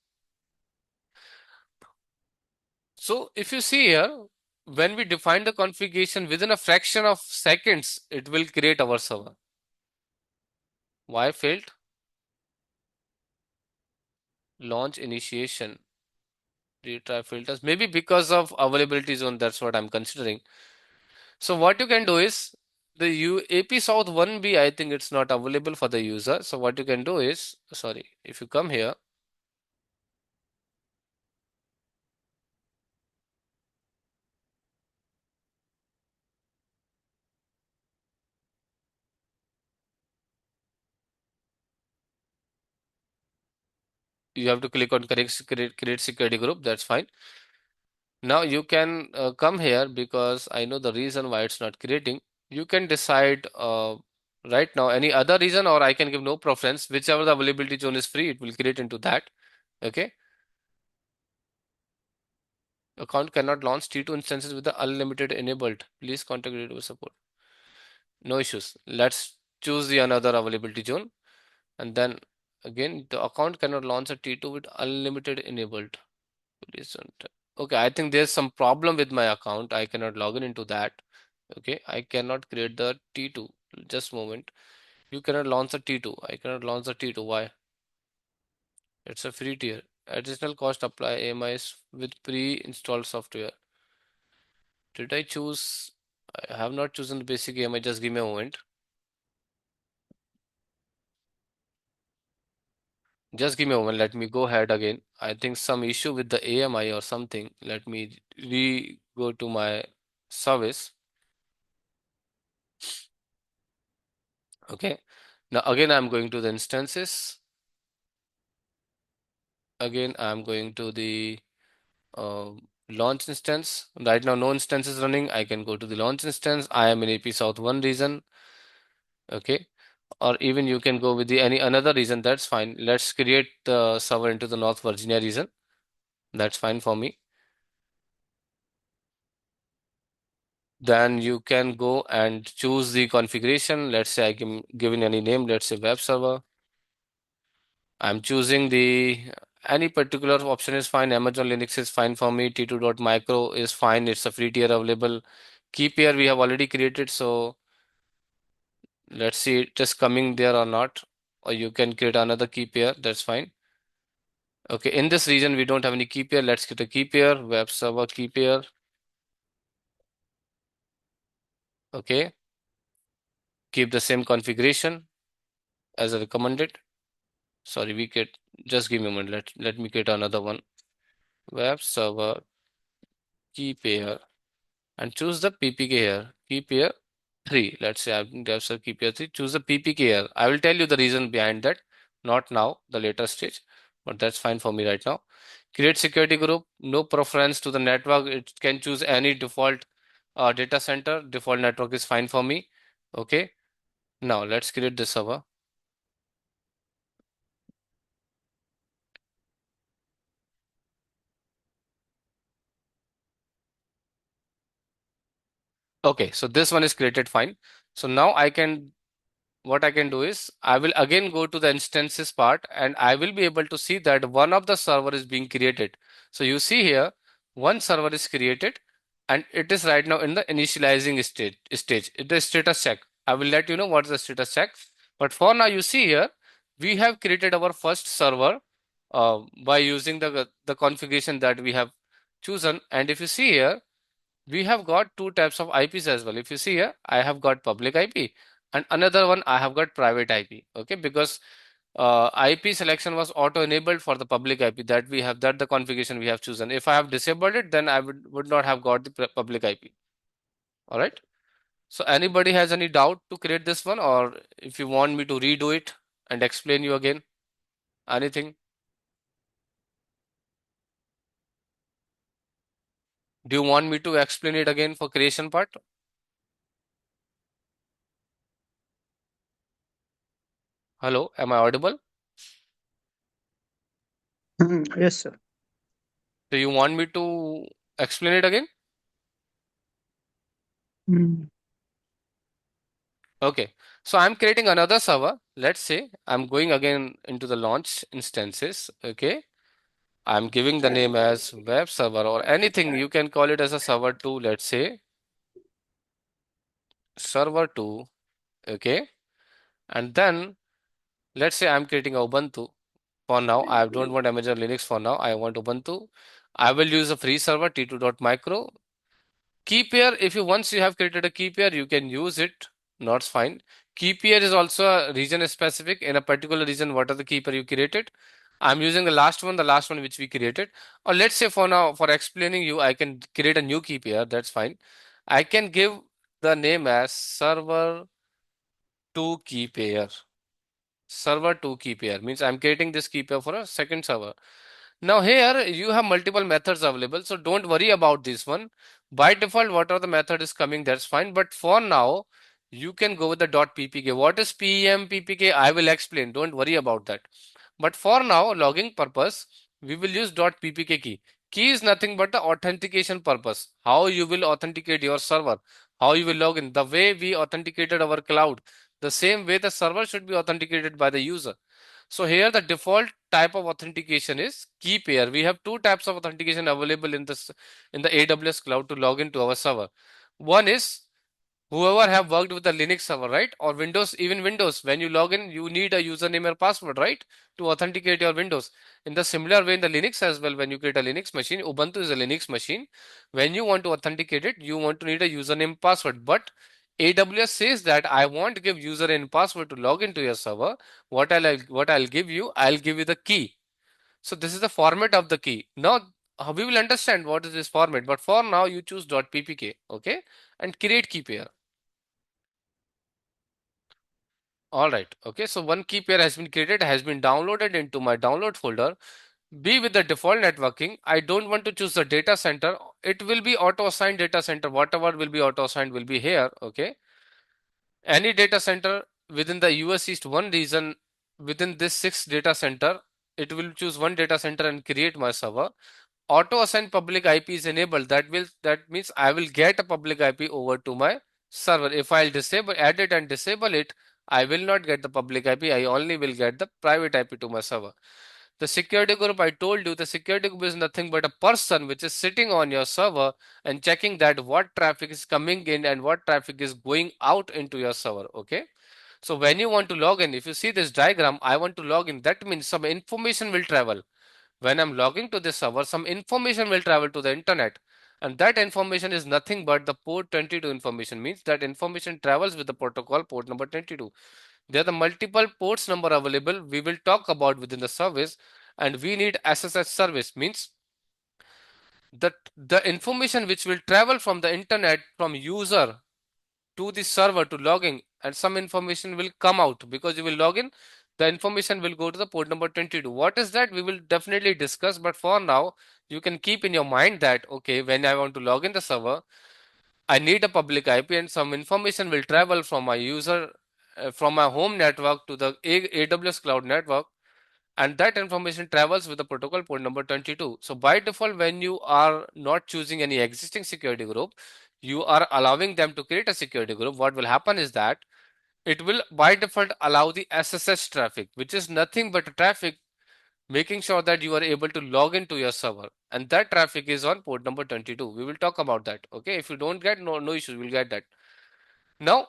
So if you see here, when we define the configuration within a fraction of seconds, it will create our server. Why failed? Launch initiation. Retry filters. Maybe because of availability zone, that's what I'm considering. So what you can do is the AP South 1B, I think it's not available for the user. So what you can do is, sorry, if you come here, you have to click on create security group. That's fine. Now you can come here because I know the reason why it's not creating. You can decide right now any other reason, or I can give no preference. Whichever the availability zone is free, it will create into that. Okay. Account cannot launch T2 instances with the unlimited enabled. Please contact AWS support. No issues. Let's choose the another availability zone, and then again the account cannot launch a T2 with unlimited enabled. Please don't. Okay, I think there's some problem with my account. I cannot log in into that. Okay, I cannot create the T2. Just a moment. You cannot launch a T2. I cannot launch the T2. Why? It's a free tier. Additional cost apply AMIs with pre-installed software. Did I choose? I have not chosen the basic AMI. Just give me a moment. Just give me a moment. Let me go ahead again. I think some issue with the AMI or something. Let me go to my service. Okay. Now again, I'm going to the instances. Again, I'm going to the launch instance. Right now, no instance is running. I can go to the launch instance. I am in AP South 1 region. Okay. Or even you can go with the any another region. That's fine. Let's create the server into the North Virginia region. That's fine for me. Then you can go and choose the configuration. Let's say I can give in any name. Let's say web server. I'm choosing the any particular option is fine. Amazon Linux is fine for me. T2.micro is fine. It's a free tier available. Key pair we have already created. So let's see it just coming there or not. Or you can create another key pair. That's fine. Okay. In this region, we don't have any key pair. Let's get a key pair. Web server key pair. Okay. Keep the same configuration as recommended. Sorry, we get just give me a moment. Let me get another one. Web server key pair and choose the PPK here. Key pair 3. Let's say I have web server key pair 3. Choose the PPK here. I will tell you the reason behind that. not now, the later stage, but that's fine for me right now. Create security group, no preference to the network. It can choose any default data center. Default network is fine for me. Okay. Now let's create this server. Okay, so this one is created fine. So now what I can do is I will again go to the instances part and I will be able to see that one of the server is being created. So you see here, one server is created and it is right now in the initializing stage. It is status check. I will let you know what is the status check. But for now, you see here, we have created our first server by using the configuration that we have chosen. And if you see here, we have got two types of IPs as well. If you see here, I have got public IP and another one I have got private IP. Okay, because IP selection was auto enabled for the public IP that we have, that the configuration we have chosen. If I have disabled it, then I would not have got the public IP. All right. So anybody has any doubt to create this one, or if you want me to redo it and explain you again, anything? Do you want me to explain it again for creation part? Hello, am I audible? Yes, sir. Do you want me to explain it again? Mm. Okay, so I'm creating another server. Let's say I'm going again into the launch instances. Okay, I'm giving the name as web server or anything. You can call it as a server 2. Let's say server 2. Okay, and then let's say I'm creating a Ubuntu. For now, I don't want Amazon Linux for now. I want Ubuntu. I will use a free server t2.micro. Key pair, if you once you have created a key pair, you can use it. Not fine. Key pair is also a region specific. In a particular region, what are the key pair you created? I'm using the last one which we created. Or let's say for now, for explaining you, I can create a new key pair. That's fine. I can give the name as server 2 key pair. Server 2 key pair means I'm creating this key pair for a second server. Now here you have multiple methods available, so don't worry about this one. By default, whatever the method is coming, that's fine. But for now, you can go with the .ppk. What is PEM PPK? I will explain. Don't worry about that. But for now, logging purpose, we will use .ppk key. Key is nothing but the authentication purpose. How you will authenticate your server, how you will log in. The way we authenticated our cloud, the same way the server should be authenticated by the user. So here the default type of authentication is key pair. We have two types of authentication available in the AWS cloud to log into our server. One is whoever have worked with the Linux server, right? Or Windows, even Windows, when you log in, you need a username or password, right? To authenticate your Windows. In the similar way in the Linux as well, when you create a Linux machine, Ubuntu is a Linux machine. When you want to authenticate it, you want to need a username password. But AWS says that I won't give username and password to log into your server. What I'll give you, I'll give you the key. So this is the format of the key. Now we will understand what is this format, but for now you choose .ppk, okay, and create key pair. All right. Okay. So one key pair has been created, has been downloaded into my download folder. Be with the default networking. I don't want to choose the data center. It will be auto assigned data center. Whatever will be auto assigned will be here. Okay. Any data center within the US East one region within this 6 data center, it will choose one data center and create my server. Auto assign public IP is enabled. That means I will get a public IP over to my server. If I'll add it and disable it, I will not get the public IP. I only will get the private IP to my server. The security group, I told you, the security group is nothing but a person which is sitting on your server and checking that what traffic is coming in and what traffic is going out into your server. Okay. So when you want to log in, if you see this diagram, I want to log in. That means some information will travel. When I'm logging to this server, some information will travel to the internet. And that information is nothing but the port 22 information, means that information travels with the protocol port number 22. There are the multiple ports number available. We will talk about within the service, and we need SSH service, means that the information which will travel from the internet from user to the server to login, and some information will come out because you will log in. the information will go to the port number 22. What is that? We will definitely discuss, but for now, you can keep in your mind that, okay, when I want to log in the server, I need a public IP and some information will travel from my user, from my home network to the AWS cloud network, and that information travels with the protocol port number 22. So by default, when you are not choosing any existing security group, you are allowing them to create a security group. What will happen is that it will by default allow the SSH traffic, which is nothing but traffic making sure that you are able to log into your server, and that traffic is on port number 22. We will talk about that. Okay, if you don't get, no issues, we'll get that. Now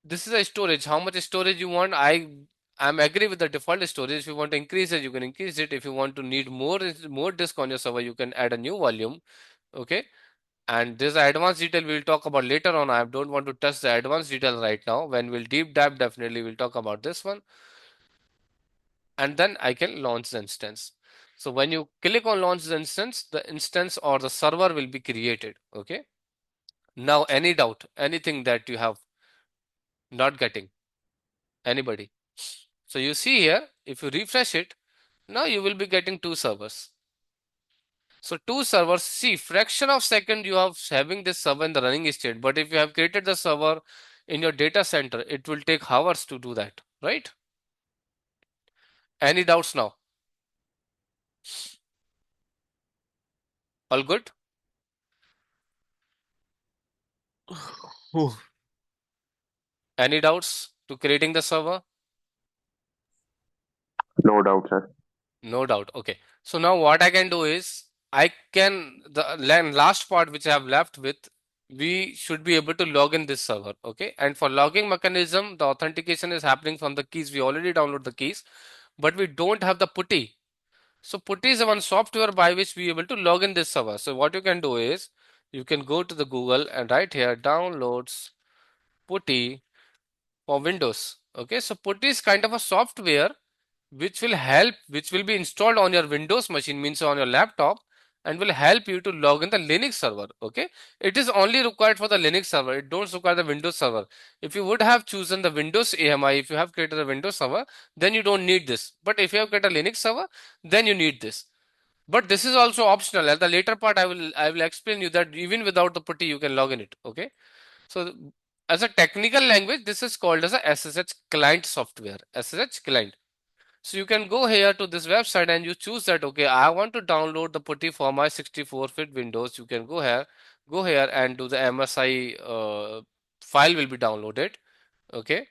this is a storage. How much storage you want? I'm agree with the default storage. If you want to increase it, you can increase it. If you want to need more disk on your server, you can add a new volume. Okay, and there's an advanced detail we'll talk about later on. I don't want to touch the advanced detail right now. When we'll deep dive, definitely we'll talk about this one. And then I can launch the instance. So when you click on launch the instance or the server will be created. Okay. Now any doubt, anything that you have not getting, anybody? So you see here, if you refresh it, now you will be getting two servers. So two servers, see, fraction of second you have having this server in the running state, but if you have created the server in your data center, it will take hours to do that, right? Any doubts now? All good? Any doubts to creating the server? No doubt, sir. No doubt. Okay. So now what I can do is the last part which I have left with, we should be able to log in this server. Okay. And for logging mechanism, the authentication is happening from the keys. We already download the keys, but we don't have the putty. So putty is one software by which we able to log in this server. So what you can do is you can go to the Google and write here downloads putty for Windows. Okay. So putty is kind of a software which will be installed on your Windows machine, means on your laptop, and will help you to log in the Linux server. Okay, it is only required for the Linux server. It don't require the Windows server. If you would have chosen the Windows AMI, if you have created a Windows server, then you don't need this. But if you have created a Linux server, then you need this. But this is also optional. At the later part, I will explain you that even without the putty, you can log in it. Okay, so as a technical language, this is called as a SSH client software. SSH client. So you can go here to this website and you choose that, okay, I want to download the putty for my 64-bit Windows. You can go here and do the MSI file will be downloaded. Okay.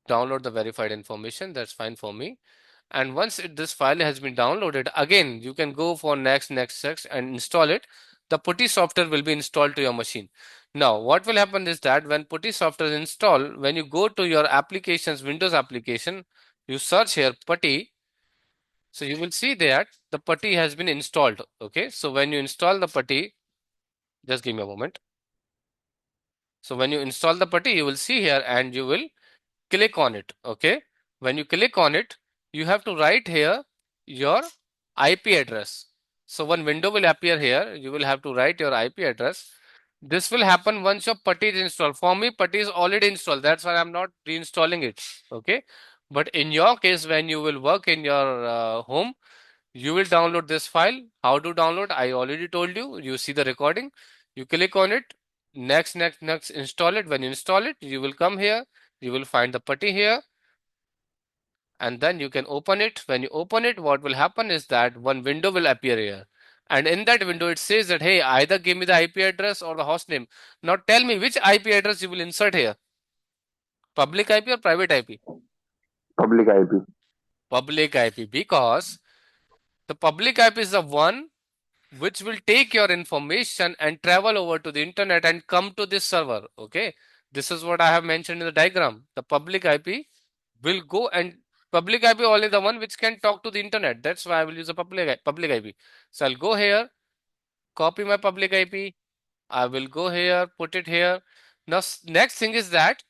Download the verified information. That's fine for me. And once this file has been downloaded, again, you can go for next and install it. The putty software will be installed to your machine. Now, what will happen is that when putty software is installed, when you go to your applications, Windows application, you search here putty. So you will see that the putty has been installed. Okay. So when you install the putty, just give me a moment. So when you install the putty, you will see here and you will click on it. Okay. When you click on it, you have to write here your IP address. So one window will appear here. You will have to write your IP address. This will happen once your putty is installed. For me, putty is already installed. That's why I'm not reinstalling it. Okay. But in your case, when you will work in your home, you will download this file. How to download? I already told you. You see the recording. You click on it. Next, install it. When you install it, you will come here. You will find the putty here. And then you can open it. When you open it, what will happen is that one window will appear here. And in that window, it says that, hey, either give me the IP address or the host name. Now tell me which IP address you will insert here. Public IP or private IP? Public IP. Public IP, because the public IP is the one which will take your information and travel over to the internet and come to this server. Okay. This is what I have mentioned in the diagram. The public IP will go, and public IP only the one which can talk to the internet. That's why I will use a public IP. So I'll go here, copy my public IP. I will go here, put it here. Now, next thing is that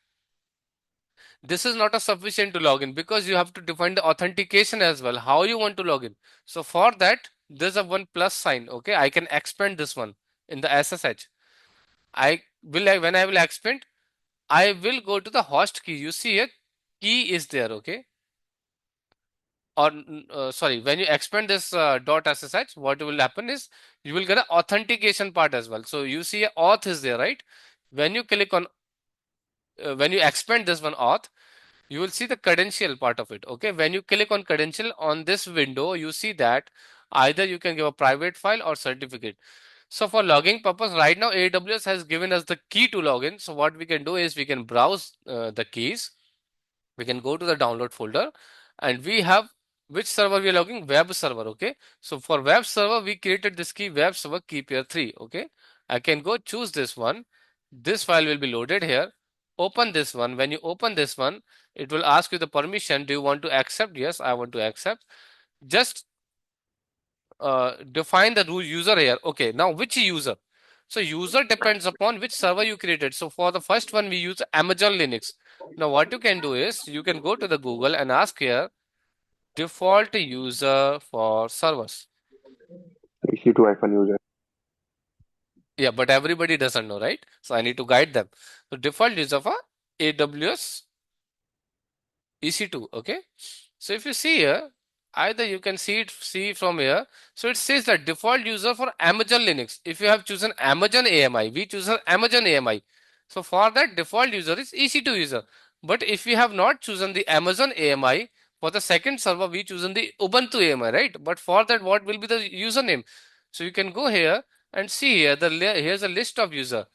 this is not a sufficient to log in, because you have to define the authentication as well, how you want to log in. So for that, there's a one plus sign. Okay, I can expand this one in the SSH. When I will expand, I will go to the host key. You see it, key is there, okay? Or sorry, when you expand this dot SSH, what will happen is you will get an authentication part as well. So you see a auth is there, right? When you click on when you expand this one auth, you will see the credential part of it. Okay, when you click on credential on this window, you see that either you can give a private file or certificate. So for logging purpose, right now AWS has given us the key to login. So what we can do is we can browse the keys. We can go to the download folder, and we have which server we are logging, web server. Okay, so for web server we created this key, web server key pair 3. Okay, I can go choose this one. This file will be loaded here. Open this one. When you open this one, it will ask you the permission. Do you want to accept? Yes, I want to accept. Just define the user here. Okay, now which user? So user depends upon which server you created. So for the first one, we use Amazon Linux. Now what you can do is you can go to the Google and ask here default user for servers. EC2-user. Yeah, but everybody doesn't know, right? So I need to guide them. So default user for AWS EC2. Okay. So if you see here, either you can see from here. So it says that default user for Amazon Linux. If you have chosen Amazon AMI, we choose Amazon AMI. So for that default user is EC2 user. But if we have not chosen the Amazon AMI, for the second server we chosen the Ubuntu AMI, right? But for that, what will be the username? So you can go here and see here here's a list of user.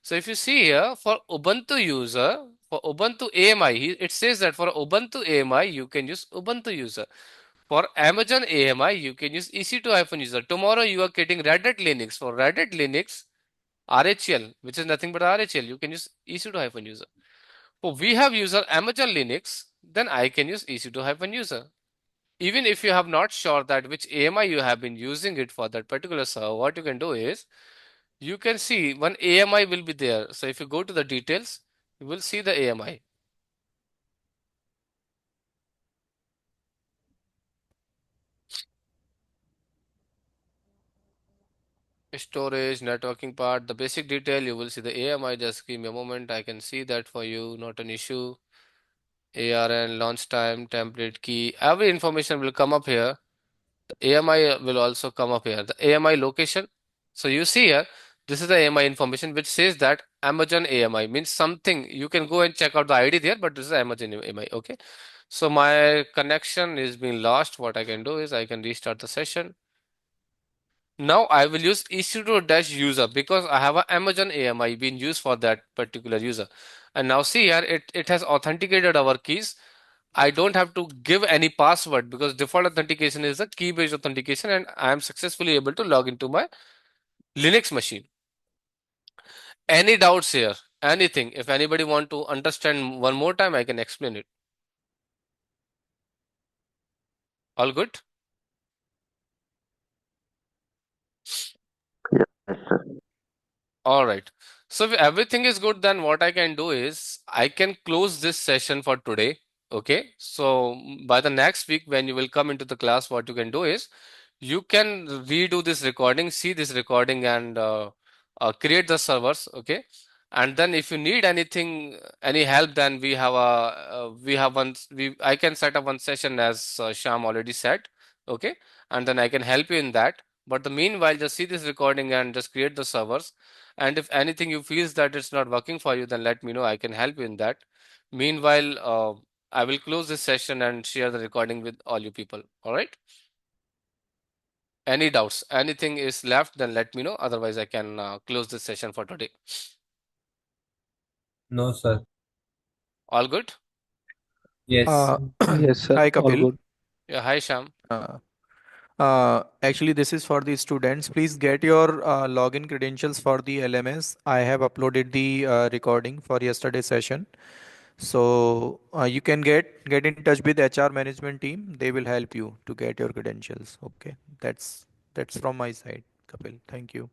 So if you see here for Ubuntu user, for Ubuntu AMI, it says that for Ubuntu AMI, you can use Ubuntu user. For Amazon AMI, you can use EC2-user. Tomorrow you are getting Red Hat Linux. For Red Hat Linux, RHL, which is nothing but RHL, you can use EC2-user. So we have user Amazon Linux, then I can use EC2-user. Even if you have not sure that which AMI you have been using it for that particular server, what you can do is you can see one AMI will be there. So if you go to the details, you will see the AMI. Storage, networking part, the basic detail, you will see the AMI. Just give me a moment. I can see that for you, not an issue. ARN, launch time, template key, every information will come up here. The AMI will also come up here. The AMI location. So you see here, this is the AMI information which says that Amazon AMI means something. You can go and check out the ID there, but this is Amazon AMI. Okay. So my connection is being lost. What I can do is I can restart the session. Now I will use EC2-user because I have an Amazon AMI being used for that particular user. And now see here, it has authenticated our keys. I don't have to give any password because default authentication is a key-based authentication, and I am successfully able to log into my Linux machine. Any doubts here? Anything? If anybody want to understand one more time, I can explain it. All good? Yes, sir. All right. So if everything is good, then what I can do is I can close this session for today. Okay. So by the next week, when you will come into the class, what you can do is you can redo this recording, see this recording, and create the servers. Okay. And then if you need anything, any help, then we have one. I can set up one session as Sham already said. Okay. And then I can help you in that. But the meanwhile, just see this recording and just create the servers. And if anything you feels that it's not working for you, then let me know. I can help you in that. Meanwhile, I will close this session and share the recording with all you people. All right. Any doubts? Anything is left, then let me know. Otherwise, I can close this session for today. No, sir. All good? Yes. Yes, sir. Hi, All Kapil. good. Yeah. Hi, Sham. Actually, this is for the students. Please get your login credentials for the LMS. I have uploaded the recording for yesterday's session. So you can get in touch with HR management team. They will help you to get your credentials. Okay, that's from my side, Kapil. Thank you.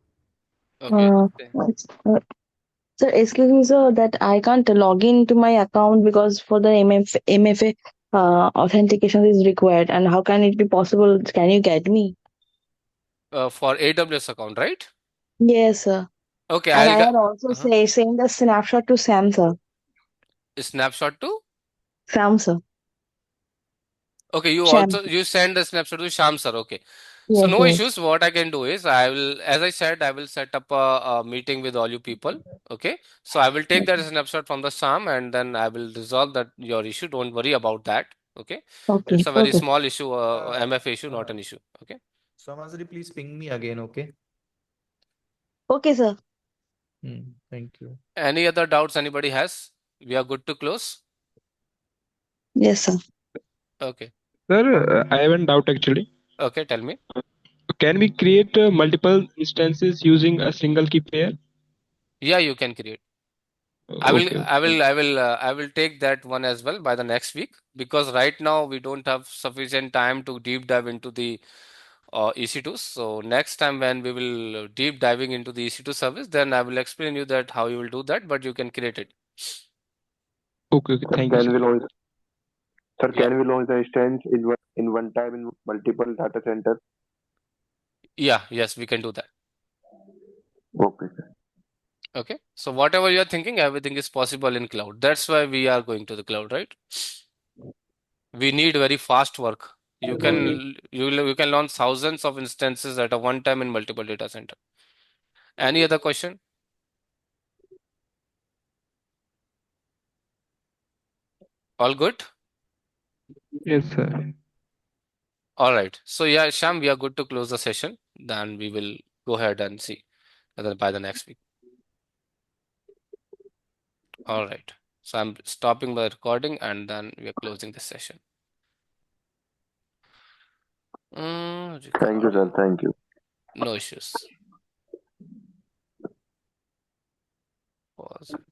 Okay. Uh, Sir, excuse me, sir, that I can't log into my account because for the MFA authentication is required. And how can it be possible? Can you get me? For AWS account, right? Yes, sir. Okay, And I'll I get had also sent the snapshot to Sam, sir. snapshot to. Sam, sir. Okay, Sham. you send the snapshot to Sham sir. Okay. So Yes, no yes. issues. What I can do is I will, as I said, I will set up a meeting with all you people. Okay. So I will take that snapshot from the Sham and then I will resolve that your issue. Don't worry about that. Okay. Okay, It's a very okay. small issue, MF issue, not an issue. Okay. Samazri, please ping me again, okay? Okay, sir. Thank you. Any other doubts anybody has? We are good to close. Yes, sir. Okay. Sir, I have a doubt actually. Okay. Tell me. Can we create multiple instances using a single key pair? Yeah, you can create. Okay. I will take that one as well by the next week because right now we don't have sufficient time to deep dive into the EC2. So next time when we will deep diving into the EC2 service, then I will explain you that how you will do that, but you can create it. Okay. Sir, Thank you, can sir. we launch? Sir, Yeah, can we launch the instance in one time in multiple data centers? yeah, yes, we can do that. Okay, sir. Okay. So whatever you are thinking, everything is possible in cloud. That's why we are going to the cloud, right? We need very fast work. You can launch thousands of instances at a one time in multiple data center. Any other question? All good? Yes, sir. All right. So yeah, Sham, we are good to close the session. Then we will go ahead and see by the next week. All right. So I'm stopping the recording and then we are closing the session. Thank you, sir. Recording. Thank you. No issues. Pause.